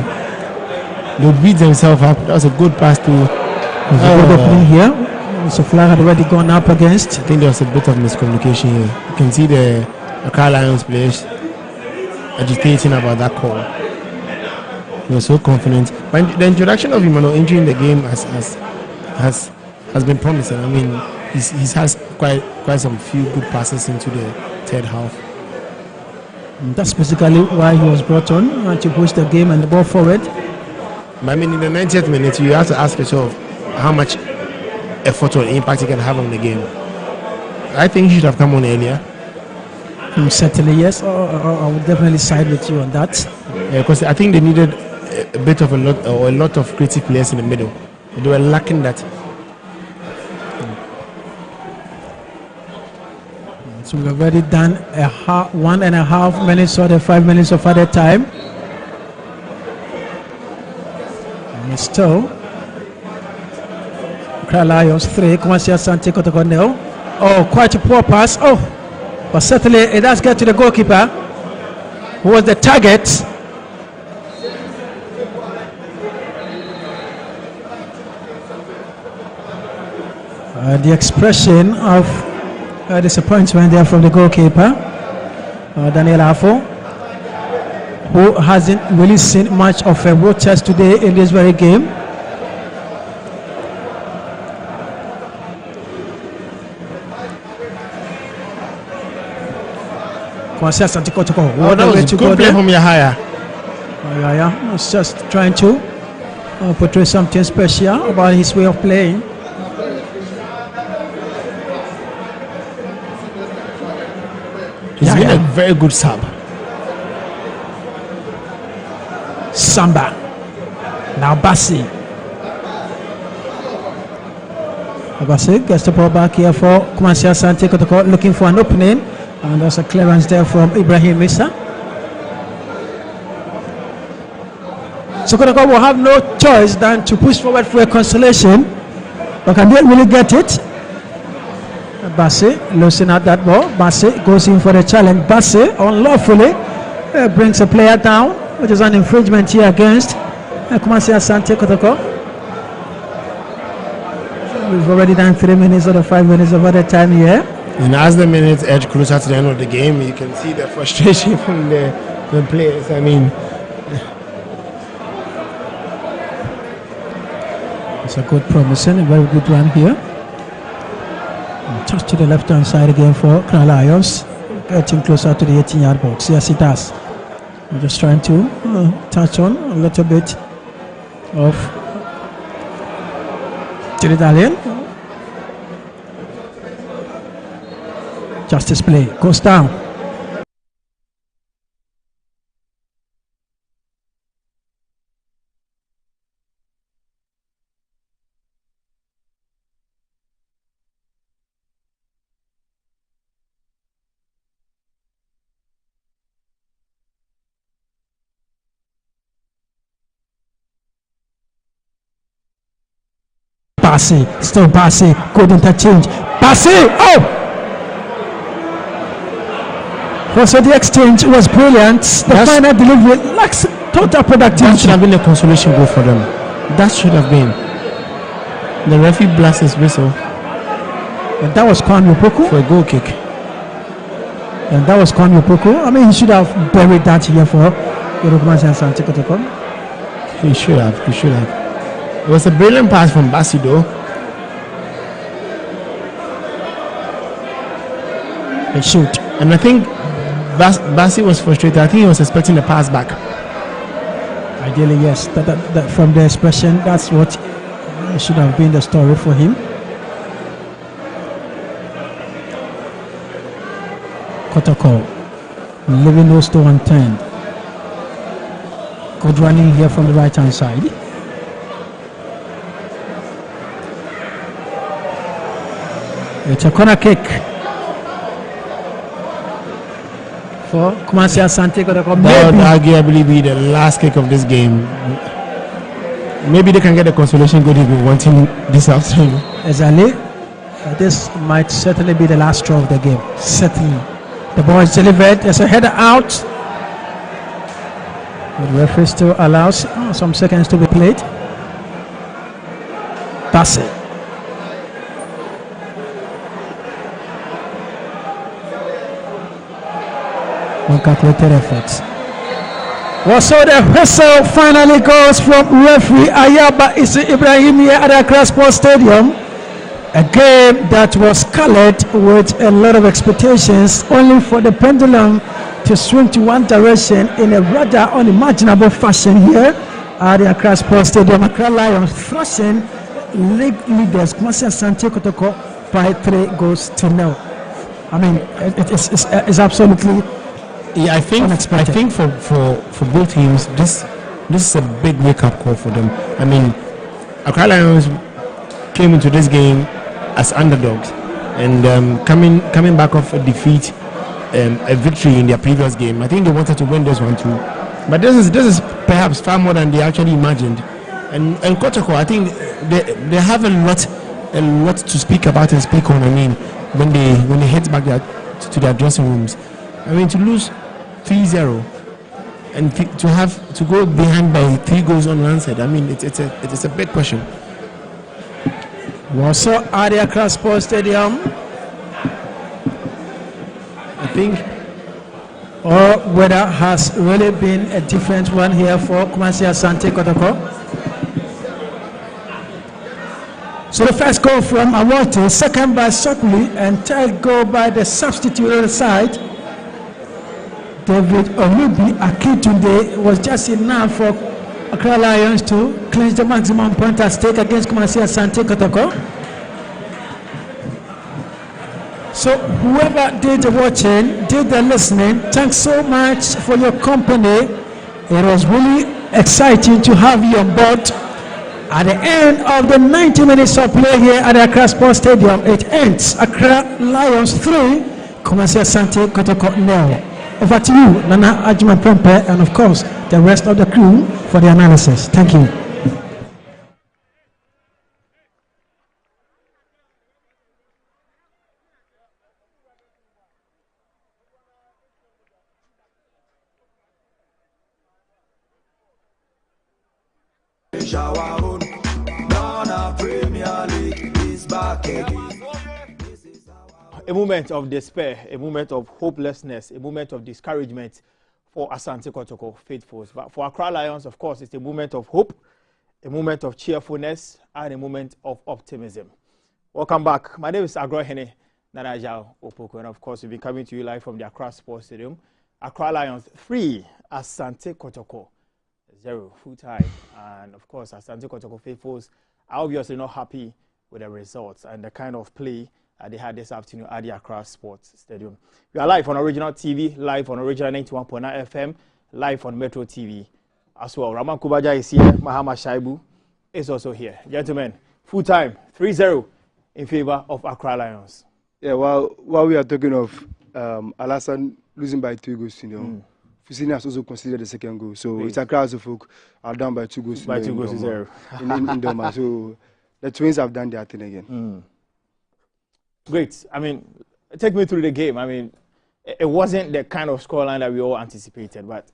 they'll beat themselves up. That was a good pass to. There's a good opening here. So flag had already gone up against. I think there was a bit of miscommunication here. You can see the Accra Lions players agitating about that call. He was so confident. But the introduction of Emmanuel entering the game has been promising. I mean, he's has quite some few good passes into the third half. And that's basically why he was brought on to push the game and the ball forward. I mean, in the 90th minute, you have to ask yourself how much effort or impact he can have on the game. I think he should have come on earlier. Certainly, yes. I would definitely side with you on that. Yeah, because I think they needed a bit of a lot of creative players in the middle. They were lacking that. So we've already done 1.5 minutes or 5 minutes of other time. And still, Accra Lions 3, ASANTE KOTOKO 0. Oh, quite a poor pass. Oh, but certainly it does get to the goalkeeper, who was the target. The expression of disappointment there from the goalkeeper, Daniel Afo, who hasn't really seen much of a road test today in this very game. ASANTE KOTOKO. Oh, that was a good play from Yahaya. Yeah, he's just trying to portray something special about his way of playing. He's been a very good sub. Samba. Now Bassi. Bassi gets the ball back here for ASANTE KOTOKO, looking for an opening. And there's a clearance there from Ibrahim Issa. So KOTOKO will have no choice than to push forward for a consolation. But can they really get it? Bassi losing at that ball. Bassi goes in for the challenge. Bassi unlawfully brings a player down, which is an infringement here against ASANTE KOTOKO. We've already done 3 minutes or 5 minutes of other time here. And as the minutes edge closer to the end of the game, you can see the frustration from the players. I mean, it's a good promising, a very good run here. Touch to the left hand side again for Accra Lions, getting closer to the 18-yard box. Yes, it does. I'm just trying to touch on a little bit of Italian. Justice play goes down. Bassi, still Bassi, good interchange. Bassi, oh! So the exchange was brilliant. The final delivery lacks total productivity. That should have been a consolation goal for them. That should have been. The referee blasts his whistle. And that was Kwame Opoku for a goal kick. And that was Kwame Opoku. I mean, he should have buried that here for ASANTE KOTOKO. He should have. He should have. It was a brilliant pass from Bassi though. They shoot. And I think Bassi was frustrated. I think he was expecting the pass back. Ideally, yes. That from the expression, that's what should have been the story for him. KOTOKO leaving those two unturned. Good running here from the right hand side. It's a corner kick for ASANTE KOTOKO. That would arguably be the last kick of this game. Maybe they can get a consolation goal if we want him this afternoon. Exactly. This might certainly be the last straw of the game. Certainly. The ball is delivered. There's a header out. The referee still allows some seconds to be played. Bassi. Calculated efforts. Well, so the whistle finally goes from referee Ayaba Ibrahim here at Accra Sports Stadium. A game that was colored with a lot of expectations, only for the pendulum to swing to one direction in a rather unimaginable fashion here at the Accra Sports Stadium. Accra Lions thrashing league leaders Kumasi Asante Kotoko by 3-0. I mean, it's absolutely unexpected. I think for both teams, this is a big wake-up call for them. I mean, Accra Lions came into this game as underdogs, and coming back off a defeat, a victory in their previous game. I think they wanted to win this one too, but this is perhaps far more than they actually imagined. And Kotoko, I think they have a lot to speak about and speak on. I mean, when they head back to their dressing rooms, I mean, to lose 3-0 and to have to go behind by 3 goals unanswered. I mean, it's a big question. We also at the Accra Sports Stadium. I think Or weather has really been a different one here for Kumasi Asante Kotoko. So the first goal from Awate, second by Sokuli, and third goal by the substitute side. David Olubi Akitunde was just enough for Accra Lions to clinch the maximum point at stake against Kumasi Asante Kotoko. So whoever did the watching, did the listening, thanks so much for your company. It was really exciting to have you on board. At the end of the 90 minutes of play here at the Accra Sports Stadium, it ends Accra Lions 3, Kumasi Asante Kotoko 0. Over to you, Nana Ajima Prempe, and of course the rest of the crew for the analysis. Thank you. A moment of despair, a moment of hopelessness, a moment of discouragement for Asante Kotoko faithfuls. But for Accra Lions, of course, it's a moment of hope, a moment of cheerfulness, and a moment of optimism. Welcome back. My name is Agrohene Nanajao Opoko, and of course, we've been coming to you live from the Accra Sports Stadium. Accra Lions 3, Asante Kotoko 0, full time. And of course, Asante Kotoko faithfuls are obviously not happy with the results and the kind of play they had this afternoon at the Accra Sports Stadium. We are live on Original TV, live on Original 91.9 FM, live on Metro TV as well. Raman Kubaja is here, Mahama Shaibu is also here. Gentlemen, full time, 3-0 in favor of Accra Lions. Yeah, while we are talking of Alassane losing by 2 goals, Fusini has also considered the second goal. So it's Accra as a folk are down by 2 goals. By 2 goals to 0. in Doma. So the Twins have done their thing again. Great. I mean, take me through the game. I mean, it wasn't the kind of scoreline that we all anticipated, but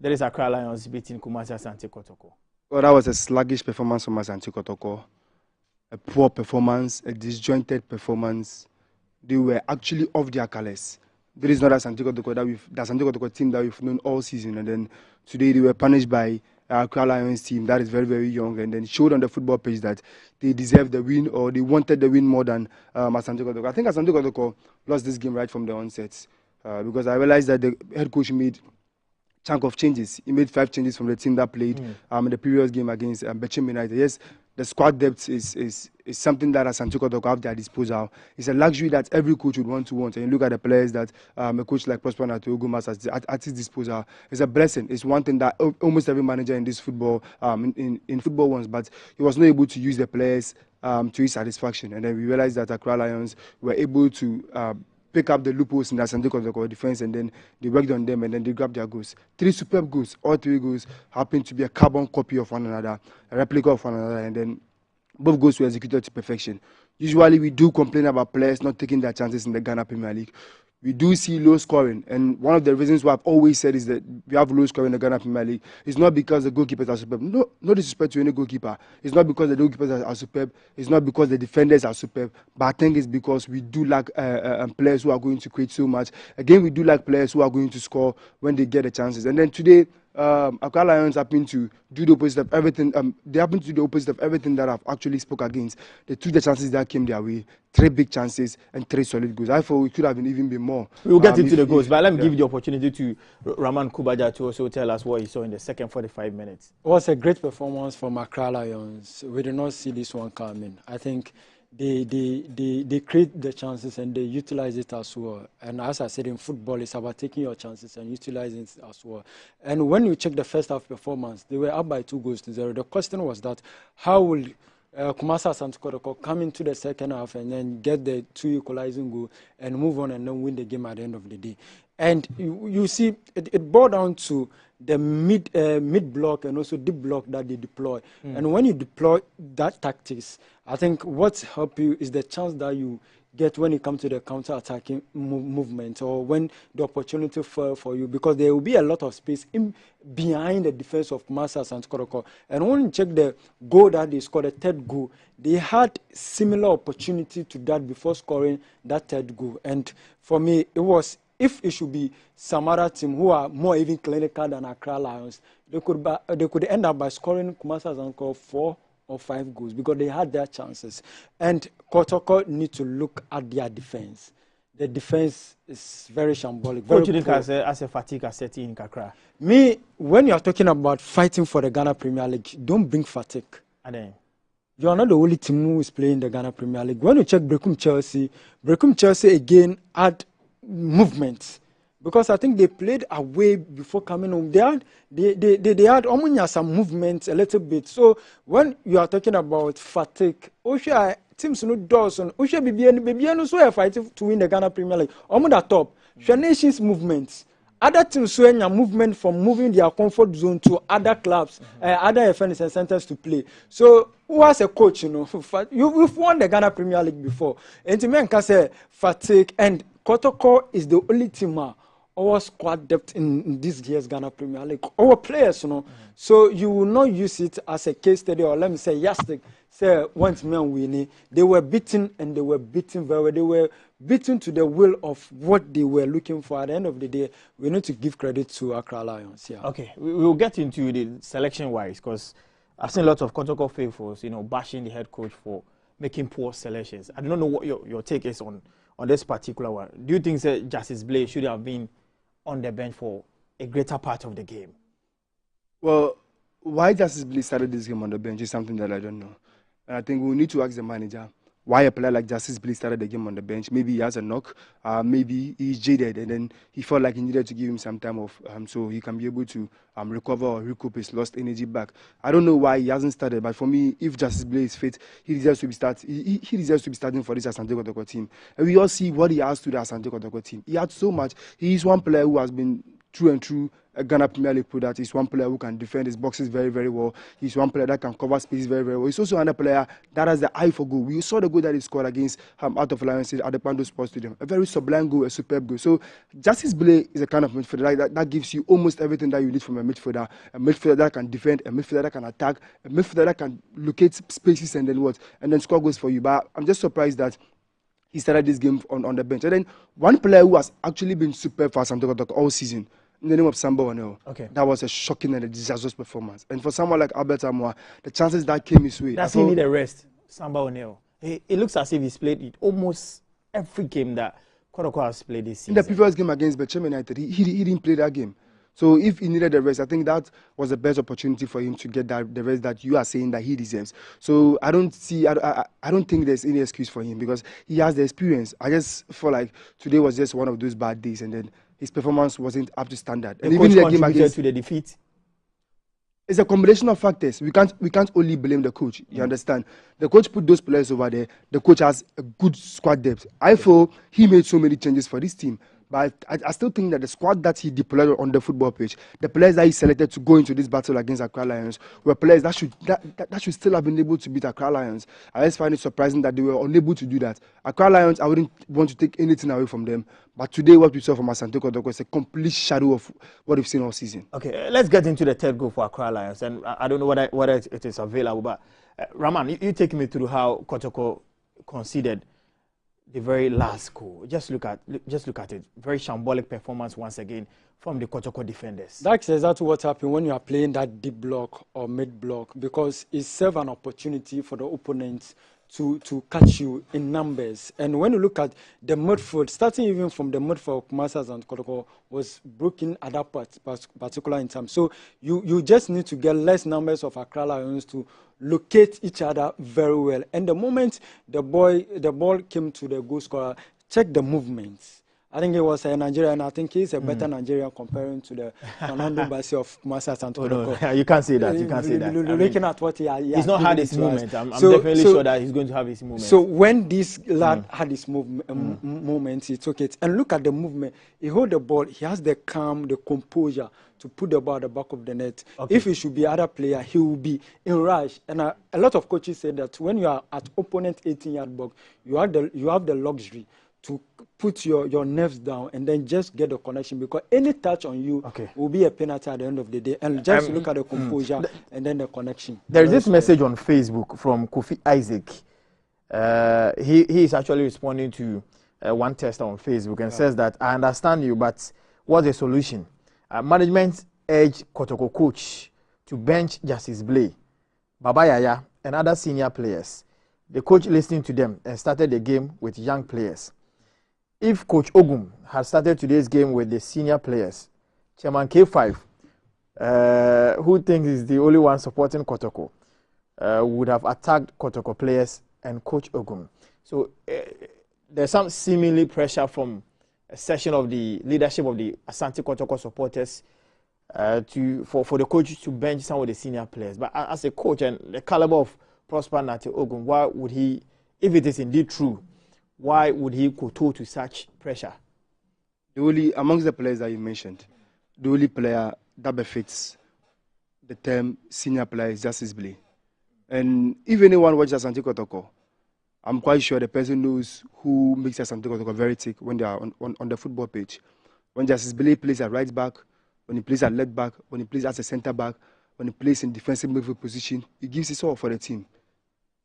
there is Accra Lions beating Kumasi Asante Kotoko. Well, that was a sluggish performance from Asante Kotoko. A poor performance, a disjointed performance. They were actually off their colors. There is not a Asante Kotoko team that we've known all season, and then today they were punished by Accra Lions team that is very, very young, and then showed on the football pitch that they deserved the win, or they wanted the win more than Asante Kotoko. I think Asante Kotoko lost this game right from the onset because I realized that the head coach made chunk of changes. He made 5 changes from the team that played in the previous game against Bechim United. Yes, the squad depth is something that Asante Kotoko have at their disposal. It's a luxury that every coach would want. And you look at the players that a coach like Prosper Natogumas has at his disposal. It's a blessing. It's one thing that almost every manager in this football, in football wants, but he was not able to use the players to his satisfaction. And then we realized that Accra Lions were able to pick up the loopholes in the Asante Kotoko defense, and then they worked on them, and then they grabbed their goals. 3 superb goals. All 3 goals happened to be a carbon copy of one another, a replica of one another, and then both goals were executed to perfection. Usually we do complain about players not taking their chances in the Ghana Premier League. We do see low scoring, and one of the reasons why I've always said is that we have low scoring in the Ghana Premier League. It's not because the goalkeepers are superb. No disrespect to any goalkeeper. It's not because the goalkeepers are superb. It's not because the defenders are superb. But I think it's because we do lack players who are going to create so much. Again, we do lack players who are going to score when they get the chances. And then today, Accra Lions happen to do the opposite of everything. They happen to do the opposite of everything that I've actually spoke against. They took the chances that came their way, 3 big chances and 3 solid goals. I thought it could have even been more. We'll get into the goals, but let me give you the opportunity to Raman Kubaja to also tell us what he saw in the second 45 minutes. It was a great performance from Accra Lions. We did not see this one coming. I think they create the chances and they utilize it as well. And as I said, in football, it's about taking your chances and utilizing it as well. And when you check the first half performance, they were up by 2-0. The question was that how will Kumasi Asante Kotoko come into the second half and then get the 2 equalizing goals and move on and then win the game at the end of the day. And you see, it boiled down to the mid block and also deep block that they deploy. And when you deploy that tactics, I think what's help you is the chance that you get when it comes to the counter-attacking movement or when the opportunity for you, because there will be a lot of space behind the defense of Kumasi Asante Kotoko. And when you check the goal that they scored, the third goal, they had similar opportunity to that before scoring that third goal. And for me, it was, if it should be some other team who are more even clinical than Accra Lions, they could end up by scoring Kumasi Asante Kotoko 4 or 5 goals because they had their chances. And Kotoko need to look at their defense. The defense is very shambolic. What do you think as a fatigue asset in Accra? Me, when you are talking about fighting for the Ghana Premier League, don't bring fatigue. And then you are not the only team who is playing the Ghana Premier League. When you check Brekum Chelsea again had movement. Because I think they played away before coming home. They had almost some movement a little bit. So when you are talking about fatigue, Osha teams no Dawson, Osha BBN so are fighting to win the Ghana Premier League. Almost the top. Nations movements. Other teams so a movement from moving their comfort zone to other clubs, other FNS and centers to play. So who has a coach, you've won the Ghana Premier League before. And to me, I can say fatigue, and Kotoko is the only team our squad depth in this year's Ghana Premier League. Our players, so you will not use it as a case study, or let me say, say once men winning, they were beaten and they were beaten very well. They were beaten to the will of what they were looking for. At the end of the day, we need to give credit to Accra Lions. Yeah. Okay, we will get into the selection-wise because I've seen lots of Kotoko faithfuls, bashing the head coach for making poor selections. I don't know what your take is on this particular one. Do you think that Justice Blay should have been on the bench for a greater part of the game? Well, why Justice Blay started this game on the bench is something that I don't know. And I think we need to ask the manager why a player like Justice Blay started the game on the bench. Maybe he has a knock, maybe he's jaded, and then he felt like he needed to give him some time off so he can be able to recover or recoup his lost energy back. I don't know why he hasn't started, but for me, if Justice Blay is fit, he deserves to be he deserves to be starting for this Asante Kotoko team. And we all see what he has to the Asante Kotoko team. He had so much. He is one player who has been true and true a Ghana Premier League product. He's one player who can defend his boxes very, very well. He's one player that can cover space very, very well. He's also another player that has the eye for goal. We saw the goal that he scored against Out of Lions at the Pando Sports Stadium. A very sublime goal, a superb goal. So Justice Blay is a kind of midfielder that gives you almost everything that you need from a midfielder that can defend, a midfielder that can attack, a midfielder that can locate spaces and then score goals for you. But I'm just surprised that he started this game on the bench. And then one player who has actually been superb for Asante Kotoko all season, in the name of Samba Onel. Okay. That was a shocking and a disastrous performance. And for someone like Albert Amoah, the chances that came his way. Does he need a rest, Samba Onel? It looks as if he's played it almost every game that Kotoko has played this season. In the previous game against Bechem United, he didn't play that game. So if he needed the rest, I think that was the best opportunity for him to get the rest that you are saying that he deserves. So I don't think there's any excuse for him because he has the experience. I just feel like today was just one of those bad days, and then his performance wasn't up to standard. And even the game against to the defeat. It's a combination of factors. We can't only blame the coach. You understand? The coach put those players over there. The coach has a good squad depth. I feel he made so many changes for this team. But I still think that the squad that he deployed on the football pitch, the players that he selected to go into this battle against Accra Lions, were players that should still have been able to beat Accra Lions. I just find it surprising that they were unable to do that. Accra Lions, I wouldn't want to take anything away from them. But today, what we saw from Asante Kotoko is a complete shadow of what we've seen all season. Okay, let's get into the third goal for Accra Lions. And I don't know whether it is available, but Raman, you take me through how Kotoko conceded the very last goal. Just look at it. Very shambolic performance once again from the KOTOKO defenders. That's exactly what happened when you are playing that deep block or mid block, because it serves an opportunity for the opponents to catch you in numbers. And when you look at the midfield, starting even from the midfield, Masters and KOTOKO was broken at that particular in time. So you just need to get less numbers of Accra Lions to locate each other very well. And the moment the ball came to the goal scorer, check the movements. I think it was a Nigerian. I think he's a better Nigerian comparing to the Fernando Bassi of Masters and KOTOKO. No, you can't say that. You can't say that. Looking at what he's not had his movement. I'm definitely sure that he's going to have his movement. So when this lad had his movement, he took it. And look at the movement. He hold the ball. He has the calm, the composure to put the ball at the back of the net. Okay. If it should be other player, he will be in rush. And a lot of coaches say that when you are at opponent 18-yard box, you have the luxury to put your nerves down and then just get the connection, because any touch on you will be a penalty at the end of the day. And just look at the composure and then the connection. There is this message on Facebook from Kofi Isaac. He is actually responding to one tester on Facebook and says that, I understand you, but what's the solution? Management urged KOTOKO coach to bench Justice Blay, Baba Yaya, and other senior players. The coach listened to them and started the game with young players. If Coach Ogum had started today's game with the senior players, Chairman K5, who thinks he's the only one supporting KOTOKO, would have attacked KOTOKO players and Coach Ogum. So there's some seemingly pressure from a section of the leadership of the ASANTE KOTOKO supporters for the coach to bench some of the senior players. But as a coach and the caliber of Prosper Nate Ogum, why would he, if it is indeed true, why would he kowtow to such pressure? The only, amongst the players that you mentioned, the only player that befits the term senior player is Justice Blay. And if anyone watches ASANTE KOTOKO, I'm quite sure the person knows who makes ASANTE KOTOKO very thick when they are on the football pitch. When Justice Blay plays at right back, when he plays at left back, when he plays as a centre back, when he plays in defensive midfield position, he gives his all for the team.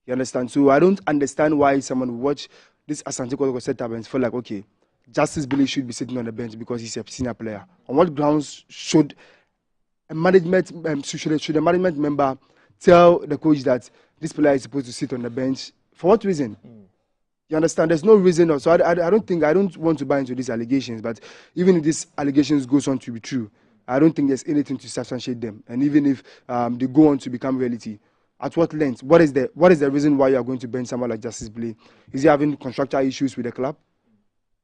You understand? So I don't understand why someone would watch this ASANTE KOTOKO setup and feel like, okay, Justice Blay should be sitting on the bench because he's a senior player. On what grounds should a management should a management member tell the coach that this player is supposed to sit on the bench? For what reason? You understand? There's no reason. So I don't want to buy into these allegations. But even if these allegations goes on to be true, I don't think there's anything to substantiate them. And even if they go on to become reality, at what length? What is the reason why you are going to bench someone like Justice Blay? Is he having contractual issues with the club?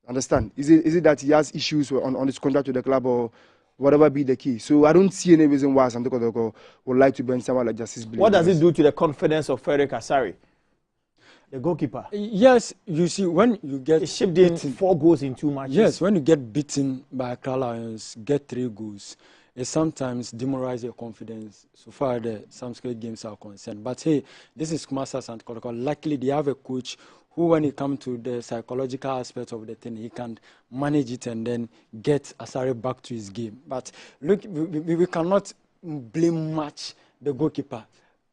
Understand? Is it that he has issues on his contract with the club or whatever be the key? So I don't see any reason why ASANTE KOTOKO would like to bench someone like Justice Blay. What does it do to the confidence of Frederick Asari, the goalkeeper? Yes, you see, when you get shipped in 4 goals in 2 matches. Yes, when you get beaten by Accra Lions, get 3 goals, it sometimes demoralizes your confidence so far the Samsung games are concerned. But hey, this is Masters and KOTOKO. Luckily, they have a coach who, when it comes to the psychological aspect of the thing, he can manage it and then get Asari back to his game. But look, we cannot blame much the goalkeeper.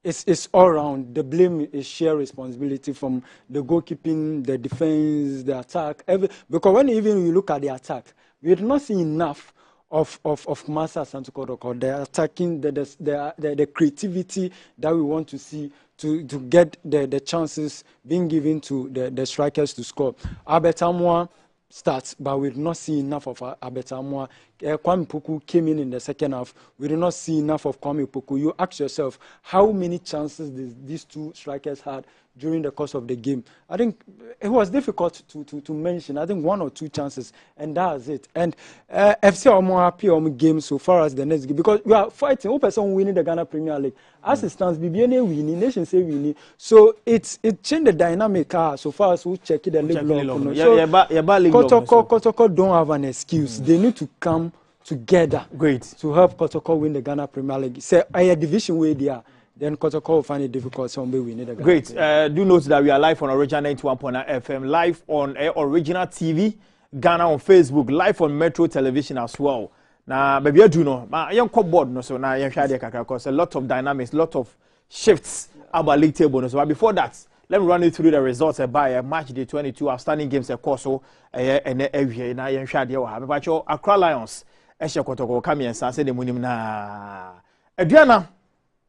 It's all around. The blame is shared responsibility from the goalkeeping, the defense, the attack. Because when even you look at the attack, we did not see enough of Masters and KOTOKO, the attacking, the creativity that we want to see to get the chances being given to the strikers to score. Albert Amwa starts, but we did not see enough of Albert Amwa. Kwame Poku came in the second half. We did not see enough of Kwame Poku. You ask yourself, how many chances these 2 strikers had during the course of the game? I think it was difficult to mention. I think 1 or 2 chances, and that's it. And FC are more happy on game so far as the next game, because we are fighting. Who person winning the Ghana Premier League? As it stands, BBNA winning, nation say winning. So it changed the dynamic so far as we check the league block. So KOTOKO don't have an excuse. They need to come together to help KOTOKO win the Ghana Premier League. Say a division where they are, then KOTOKO will find it difficult. Somebody we need a great. Do note that we are live on Original 91.9 FM, live on Original TV, Ghana on Facebook, live on Metro Television as well. Now, baby, I do know. I am board no, so now I am because a lot of dynamics, lot of shifts about league table. So, but before that, let me run you through the results by match day 22 outstanding games course so and every na yen hwa de wo ha me cho Accra Lions ehye kotoko kamiensa se de munim na aduana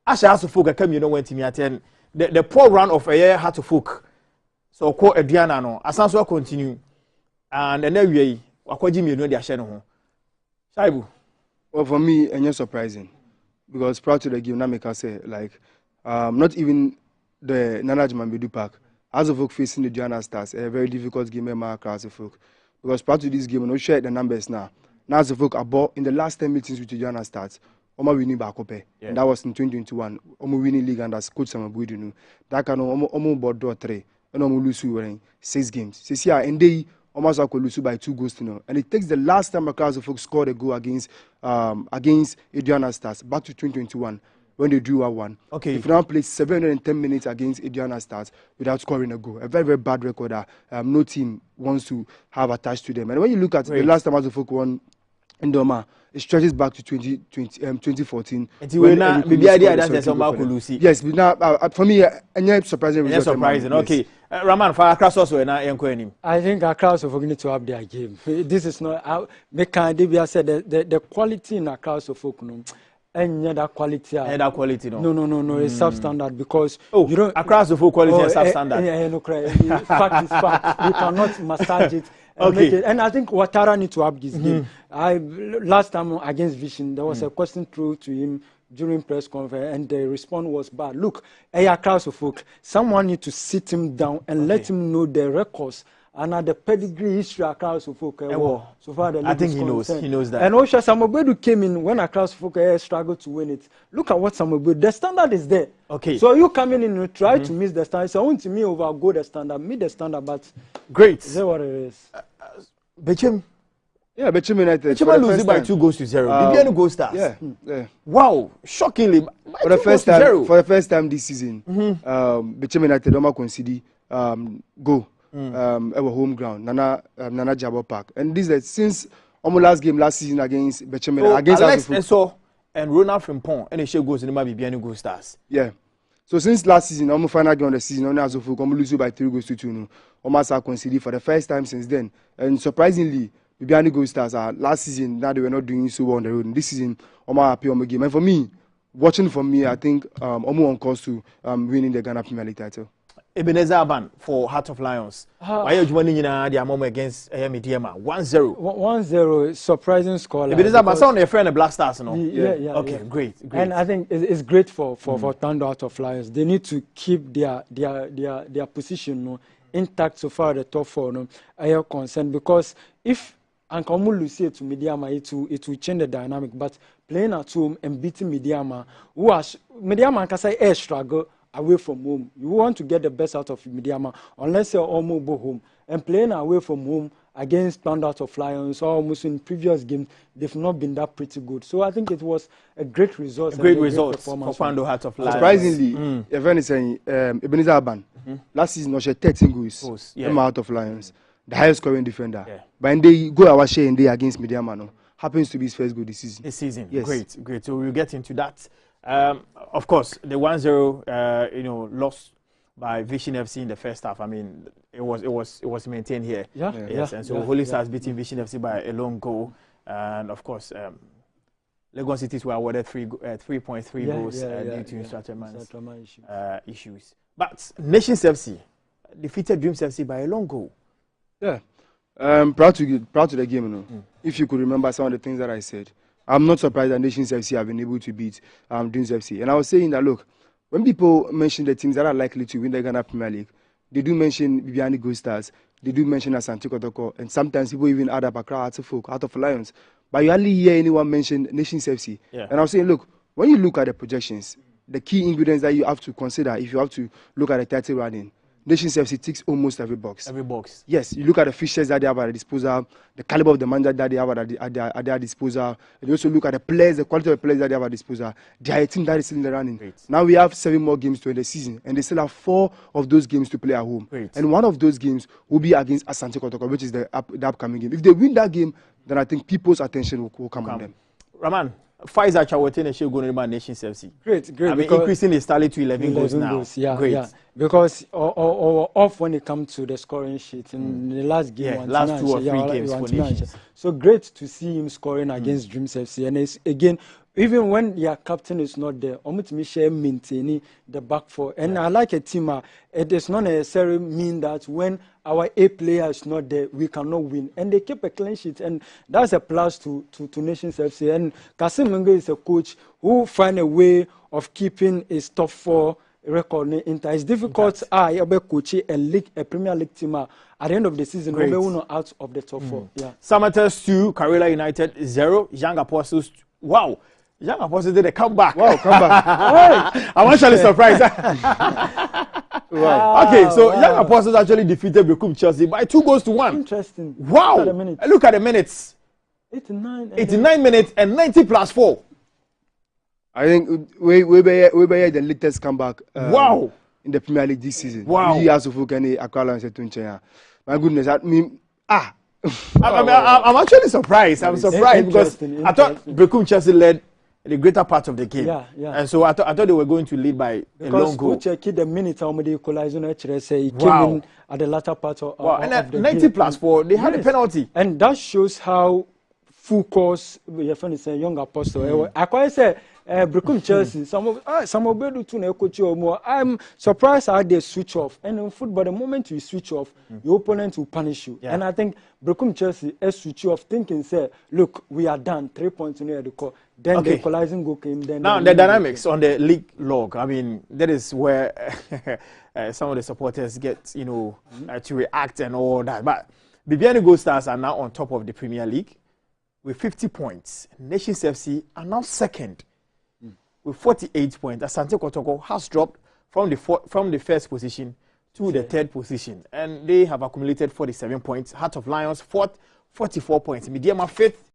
asha Asofok kamie no wantimi attend the poor run of Asofok so ko aduana no asanso continue and and every akwaji mienu de ahye no ho Shaibu. Well, for me, it's surprising because prior to the game, Nameka say like not even the Nana Jimambedu Park. Asofok facing the Diana Stars, a very difficult game Asofok. Because prior to this game, we no share the numbers now. Now Asofok about in the last 10 meetings with the Diana Stars, Oma winning Bakope. And that was in 2021. Oma winning league and as coach Samabudu. That can Oma board draw 3 and Oma lose 6 games. So see, and they almost lose by 2 goals to 0. And it takes the last time Asofok scored a goal against Adriana Stars back to 2021 when they drew 1-1. Okay. If now played 710 minutes against Adriana Stars without scoring a goal, a very, very bad record that no team wants to have attached to them. And when you look at the last time Asofok won in Doma, it stretches back to 2014. Yes, but now for me, surprising result. Surprising. Okay, Raman, for Accra also na enko. I think Accra also need to up their game. This is not how Mekandibia said the quality in Accra Asofok no. And that quality. That quality no. No. It's substandard because you don't Accra Asofok quality is substandard. No, fact is fact. You cannot massage it. Okay. And I think Ouattara need to up this game. Last time against Vision, there was a question through to him during press conference, and the response was bad. Look, Accra Asofok, someone need to sit him down and let him know the records and the pedigree history Accra Asofok. So far, the I think he knows. He knows that. And also, Samobedu came in when Accra Asofok struggled to win it. Look at what Samobedu. The standard is there. Okay. So you coming in and try to miss the standard. So I want to me over go the standard, meet the standard, but great. Is that what it is? Bechem. Yeah, Bechem United. Bechem losing by 2-0. Bibiani Gold Stars. Yeah. Wow, shockingly. For the first time this season, Bechem United don't concede go our home ground, Nana Jabo Park, and this is since almost last game last season against Bechem United against Alex Enso and Ronald Frimpong, and they goes in the Bibiani Gold Stars. Yeah. So since last season, almost final game of the season, only Asofok lose by 3-2. Almost are conceded for the first time since then, and surprisingly, Bibiani Gold Stars last season now they were not doing so well on the road. And this season, Oma happy on the game, and for me, watching from me, I think Omo on course to winning the Ghana Premier League title. Ebenezer Aban for Heart of Lions. Why are you winning the moment against Mediama? 1-0. 1-0, surprising score. Ebenezer Aban, sound your friend the Black Stars, no? Yeah. Okay, great. And I think it's great for Thunder Heart of Lions. They need to keep their position intact so far the top 4. No, I am concerned because if Ankamu lose to Mediama, it will change the dynamic. But playing at home and beating Mediama, Mediama can say air struggle away from home. You want to get the best out of Mediama unless you're almost home. And playing away from home against Thunder Heart of Lions, almost in previous games, they've not been that pretty good. So I think it was a great result. Great result for Thunder Heart of Lions. Surprisingly, everyone is saying Ebenezer Aban last season was 13 goals from Heart of Lions, the highest scoring defender. Yeah. But when they go our share in day against Mediama, no, happens to be his first goal this season. Yes. Great. So we'll get into that. Of course, the 1-0, lost by Vision FC in the first half. I mean, it was maintained here. Yes. And so Holy Stars beating Vision FC by a long goal, and of course, Lagos Cities were awarded 3.3 goals due to instructor issues. But Nations FC defeated Dreams FC by a long goal. Yeah. Proud to the game, If you could remember some of the things that I said, I'm not surprised that Nations FC have been able to beat Dreams FC. And I was saying that, look, when people mention the teams that are likely to win the Ghana Premier League, they do mention Bibiani Gold Stars, they do mention ASANTE KOTOKO, and sometimes people even add up Accra Asofok, Heart of Lions. But you hardly hear anyone mention Nations FC. Yeah. And I was saying, look, when you look at the projections, the key ingredients that you have to consider if you have to look at the title running, Nations FC ticks almost every box. Yes, you look at the fixtures that they have at their disposal, the caliber of the manager that they have at their disposal, and you also look at the players, the quality of the players that they have at disposal. They are a team that is still in the running. Great. Now we have 7 more games to end the season, and they still have 4 of those games to play at home. Great. And one of those games will be against ASANTE KOTOKO, which is the upcoming game. If they win that game, then I think people's attention will come on them. Raman, Pfizer Chawatene should go to Nations FC. Great. I mean, increasing the tally to 11 goals now. Yeah. because or off when it comes to the scoring sheet in the last game. Last 2 or 3 games for Nations. So great to see him scoring against Dreams FC, and it's, again, even when your captain is not there, Omutimi maintaining the back four. And I like a team. It does not necessarily mean that when our A player is not there, we cannot win. And they keep a clean sheet, and that's a plus to Nations FC. And Kasim Mengo is a coach who find a way of keeping his top 4 record intact. It's difficult. I coach a Premier League team at the end of the season. We will out of the top 4. Yeah. Samatters 2, Karela United 0, Young Apostles. Wow. Young Apostles did a comeback. Wow, comeback. I'm actually surprised. Wow. Okay, so Young Apostles actually defeated Bekum Chelsea by 2-1. Interesting. Wow. Look at the minutes. 89 minutes and 90 plus 4. I think we be the latest comeback. Wow. In the Premier League this season. Wow. We as of ACCRA Lions to my goodness, that mean I'm actually surprised. I'm surprised because I thought Bekum Chelsea led the greater part of the game. Yeah. And so I thought they were going to lead by a long goal. Because coach the minute how many equalization he came in at the latter part of and the 90 game. plus 4, they had a penalty. And that shows how full course your friend is a Young Apostle. I quite say Bekum Chelsea, some of do to coach or more. I'm surprised how they switch off. And in football, the moment you switch off, your opponent will punish you. And I think Bekum Chelsea switch off, thinking, say, look, we are done, 3 points near the core. Then the equalizing goal came. Then now the dynamics on the league log. I mean, that is where some of the supporters get, to react and all that. But Bibiani Gold Stars are now on top of the Premier League with 50 points. Nations FC are now second with 48 points. Asante Kotoko has dropped from the first position to the third position, and they have accumulated 47 points. Heart of Lions fourth, 44 points. Midiama fifth,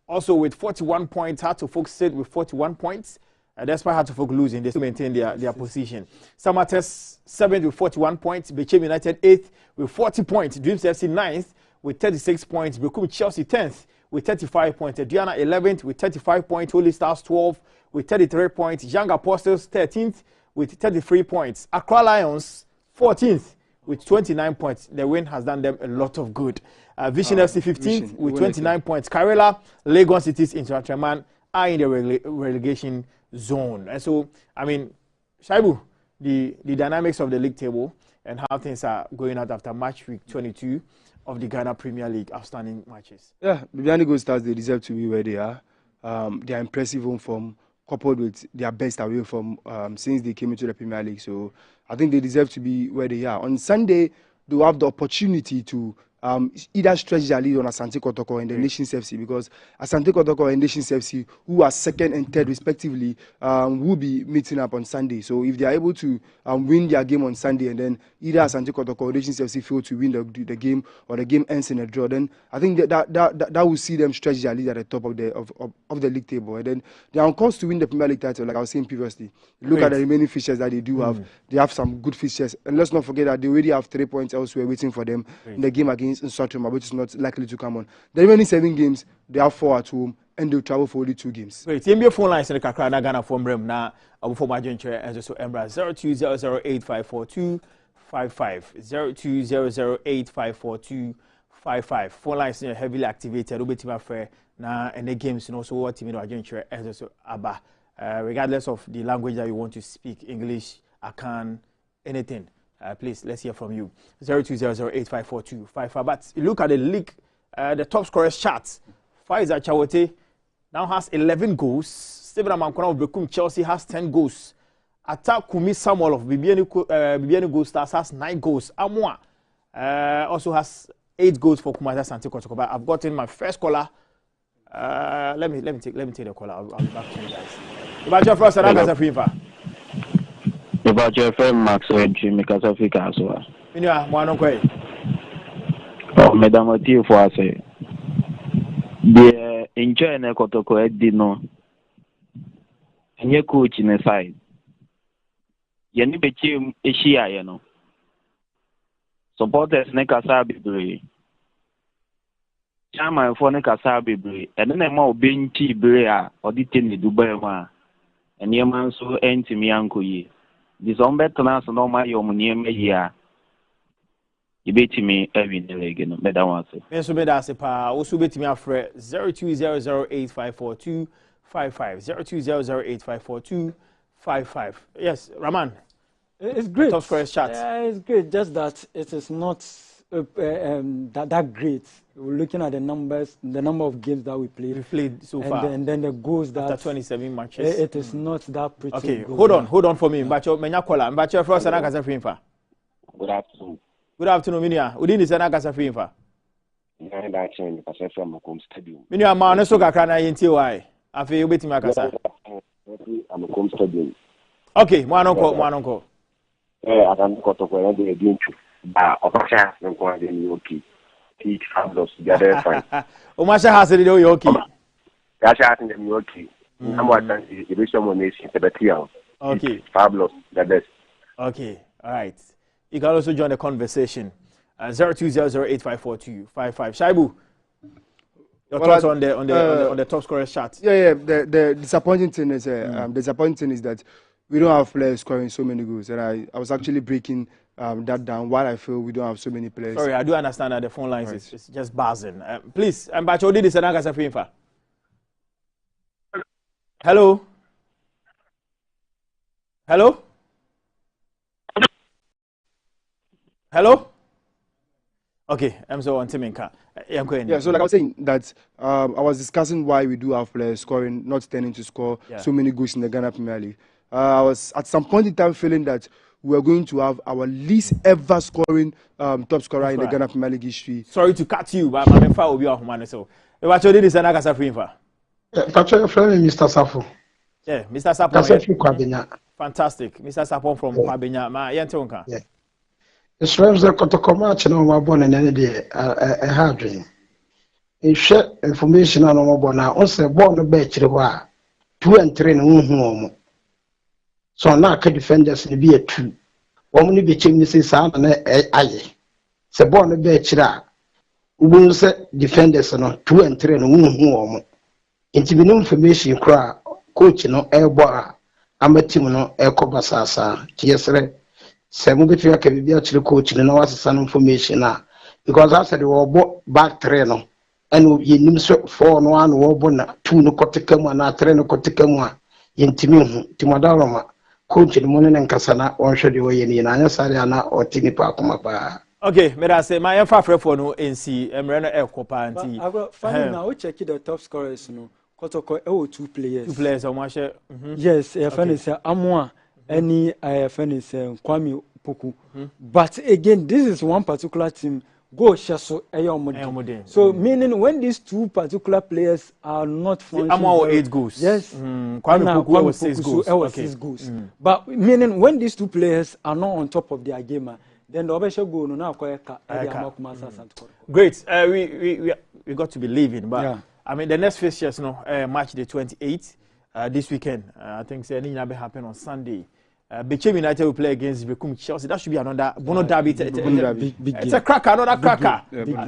also with 41 points. Heart of Folk stayed with 41 points. Despite Heart of Folk losing, they still maintain their position. Samatters seventh with 41 points. Bechem United eighth with 40 points. Dreams FC ninth with 36 points. Bekum Chelsea 10th with 35 points. Diana 11th with 35 points. Holy Stars 12th with 33 points. Young Apostles 13th with 33 points. Accra Lions 14th with 29 points. The win has done them a lot of good. Vision FC 15th with 29 points. Karela, Lagos Cities, Inter-Traman are in the relegation zone. And so, I mean, Shaibu, the dynamics of the league table and how things are going out after match week 22 of the Ghana Premier League outstanding matches. Yeah, Bibiani Gold Stars, they deserve to be where they are. They are impressive home form, coupled with their best away form since they came into the Premier League. So I think they deserve to be where they are. On Sunday, they will have the opportunity to either stretch their lead on ASANTE KOTOKO and the Nations FC, because ASANTE KOTOKO and Nations FC, who are second and third respectively, will be meeting up on Sunday. So if they are able to win their game on Sunday, and then either ASANTE KOTOKO or Nations FC fail to win the game, or the game ends in a draw, then I think that will see them stretch their lead at the top of the league table. And then they are on course to win the Premier League title, like I was saying previously. Look at the remaining fixtures that they do have. They have some good fixtures, and let's not forget that they already have 3 points elsewhere waiting for them in the game against Instructor, which is not likely to come on. The remaining 7 games, they have 4 at home, and they'll travel for only 2 games. Great. The NBA phone lines in the Kakra Ghana phone room now. Before my joint chair, and so Embra 0200854255 0200854255. Phone lines are heavily activated. Obetima fair now, and the games also what team our joint chair, and so Abba. Regardless of the language that you want to speak, English, Akan, anything. Please, let's hear from you. 0200854255. But look at the league, the top scorers chart. Faiza Chawote now has 11 goals. Stephen Amankwana of Bekum Chelsea has 10 goals. Atta Kumi Samuel of Bibiani Gold Stars has 9 goals. Amwa also has 8 goals for Kumasi Asante Kotoko. But I've gotten my first caller. Let me take the caller. I'll be back to you guys. About your first about your friend Maxwell Dream because of Africa as well. Oh, Madam Oti for us. The enjoy na Kotoko Edino. And your coach in the side. Yeni bechi Asia, you know. Supporters ne kasa bibre. Chama for ne kasa bibre. And then I'm more binti brea or the tin Dubai ma. And your man so anti me uncle ye. This unbetter no my near here. You bet me every day again. Better one. Yes, we better say pa. Also bet me after 0200854255 0200854255. Yes, Raman. It's great. Top scorer chat. Yeah, it's great. Just that it is not that great. We're looking at the numbers, the number of games that we played so far, and then the goals that after 27 matches. It is not that pretty. Okay, hold on for me. Mbacho menya kola. Mbacho first na kasa free infa. Good afternoon. Good afternoon, Minia. Udi ni sana kasa free infa. Nine that change kasa from Macomb Stadium. Minia ma no so kakra na yenti why. Afi you betimi akasa. Macomb Stadium. Okay, mo anonko. ASANTE KOTOKO and the Dinchu. Ba official no kwa dey okay. Teach fabulous together fine. O ma sha has dey okay. Ya sha has dey okay. I'm what the division one nation Sebastian. Okay. Fabulous the best. Okay. All right. You can also join the conversation. 0200854255. Shaibu, your thoughts on the top scorer chart? Yeah. The disappointing thing is that we don't have players scoring so many goals, and I was actually breaking that down. Why I feel we don't have so many players. Sorry, I do understand that the phone lines is just buzzing. Please, Mbacho did this and Hello. Hello? Okay, I'm so on Timinka. Yeah, so like I was saying that I was discussing why we do have players scoring, not tending to score so many goals in the Ghana Premier League. I was at some point in time feeling that we are going to have our least ever scoring top scorer in the Ghana Premier League history. Sorry to cut you, but my friend will be off man. So, if I told you this, I'm not going to Patrick, friend, Mr. Safo. Yeah, Mr. Sapo. Fantastic. Mr. Sapo from Kwabenya. Ma, yentonka. Yeah. It's friends that KOTOKO match no more born in any day. A hard dream. If share information on more born now, also born the batch the war 2 and 3 home. So now can defenders be a 2. Woman be chimney say sound and aye. Se born the batch that won't say defenders no 2 and 3 home. Into the information cry coach no air bar. I'm a team no air cover sasa. Yes, Some bit you can be actually coaching no was some information now. Because I said we were back trainer and you name 4 no 1 wobona 2 no kotekam na 3 no kotekam yintimi timadaloma coach the morning and kasana on show the way ni na sare na otini pa kuma pa. Okay, me da say my enfafre for no NC emre no ekopa anti. Funny now we check the top scorers no KOTOKO 2 players. 2 players o ma share. Yes, funny say Amoa any IFN is Kwame Poku. But again, this is one particular team. Go Shaso Eyomode. So meaning when these 2 particular players are not functioning. I'm 8 goals. Yes. Kwame Poku was 6 goals. Okay. 6 goals. But meaning when these 2 players are not on top of their game, then the Obesha go no now Great. We got to be leaving, but yeah. I mean the next fixtures match the 28th this weekend. I think it's going to happen on Sunday. Bechem United will play against Bekum Chelsea. That should be another Bono Derby. It's a cracker, another cracker.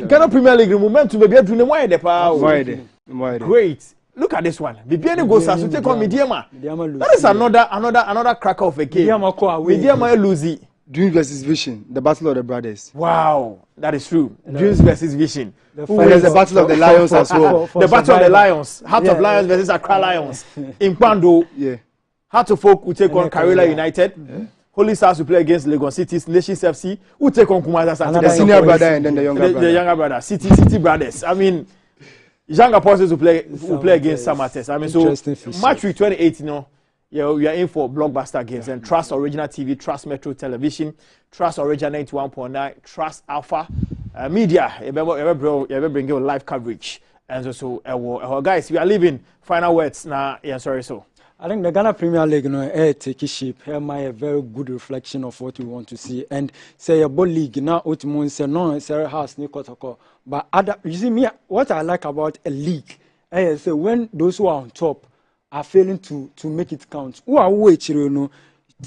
Ghana Premier League momentum be doing the wide power. Great. Look at this one. Bibiani goes as to take on Midiama. That is another cracker of a game. Midiama lose. Dreams versus Vision, the battle of the brothers. Wow, that is true. Dreams versus Vision. There's the battle of the Lions as well. The battle of the Lions. Heart of Lions versus Accra Lions. In Pando. Yeah. Heart of Folk will take on Karela United. Yeah. Holy Stars will play against Lagos City's Nations FC. Who take on Kumasi Asante? The senior brother and then the younger brother. The younger brother. City brothers. I mean, young apostles will play against Samates. I mean, so match week 28, we are in for blockbuster games. And Trust Original TV, Trust Metro Television, Trust Original 91.9, Trust Alpha Media. You ever bring you live coverage. And so, guys, we are leaving. Final words now. Yeah, sorry, so. I think the Ghana Premier League, take shape. Here, a very good reflection of what we want to see. And say a ball league now, Utmon say no, Sarah has KOTOKO. But other, you see me, what I like about a league, I say when those who are on top are failing to make it count, who are waiting,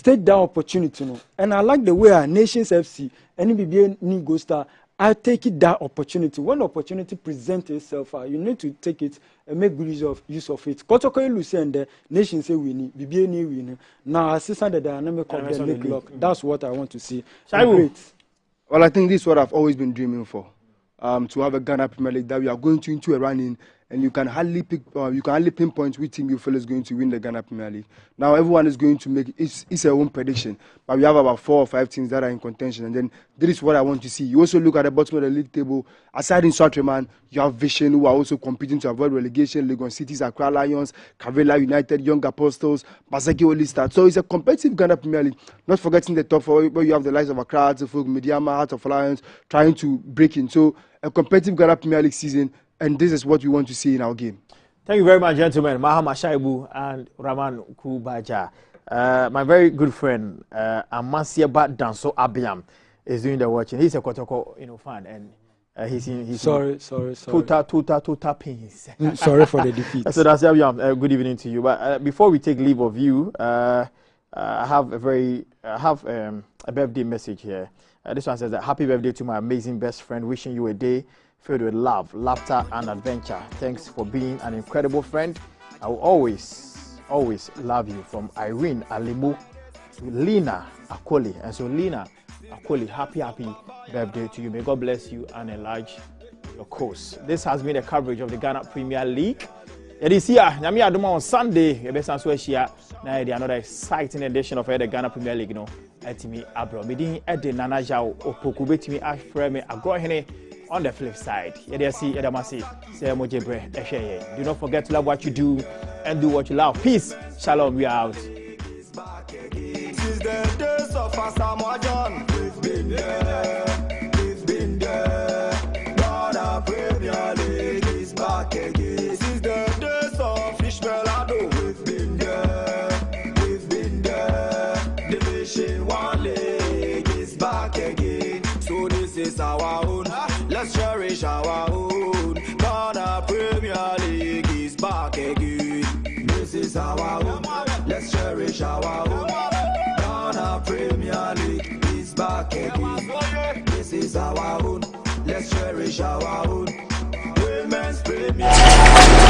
take that opportunity, And I like the way our Nations FC, any BBA Nigo Star, I take it that opportunity. When opportunity presents itself, you need to take it and make good use of it. Kotoko Lucy and the nation say we need BBA win. Now assistant the dynamic of the league lock. That's what I want to see. Well, I think this is what I've always been dreaming for. To have a Ghana Premier League that we are going to into a run-in, and you can hardly pinpoint which team you feel is going to win the Ghana Premier League. Now everyone is going to make it's their own prediction, but we have about 4 or 5 teams that are in contention, and then this is what I want to see. You also look at the bottom of the league table. Aside in Sotreman, you have Vision, who are also competing to avoid relegation. Legon Cities, Accra Lions, Kavela United, Young Apostles, Basaki Oli Stars. So it's a competitive Ghana Premier League. Not forgetting the top 4, where you have the likes of Accra, Artifuk, Mediama, Heart of Lions trying to break in. So a competitive Ghana Premier League season, and this is what we want to see in our game. Thank you very much, gentlemen. Mahama Shaibu and Raman Kubaja. My very good friend, Amasiaba Danso Abiam, is doing the watching. He's a Kotoko fan, and he's sorry. Total pains. Sorry for the defeat. So that's Abiam. Good evening to you. But before we take leave of you, I have a birthday message here. This one says that happy birthday to my amazing best friend. Wishing you a day filled with love, laughter, and adventure. Thanks for being an incredible friend. I will always love you. From Irene Alimu to Lina Akoli. And so Lina Akoli, happy birthday to you. May God bless you and enlarge your course. This has been the coverage of the Ghana Premier League. It is here. Nyami Aduma on Sunday. Another exciting edition of the Ghana Premier League. Etimi Abro. Midin Ede Nanajao Opoku betimi Afreme Agrohene. On the flip side, do not forget to love what you do and do what you love. Peace. Shalom. We are out. Since the days of Asamoah, we've been there. Ghana Premier League is back again. Since the days of Ishmaelado, we've been there. Division 1 League is back again. So this is our own. Let's cherish our own. Ghana Premier League is back again. This is our own. Let's cherish our own. Ghana Premier League is back again. This is our own. Let's cherish our own. Women's Premier League.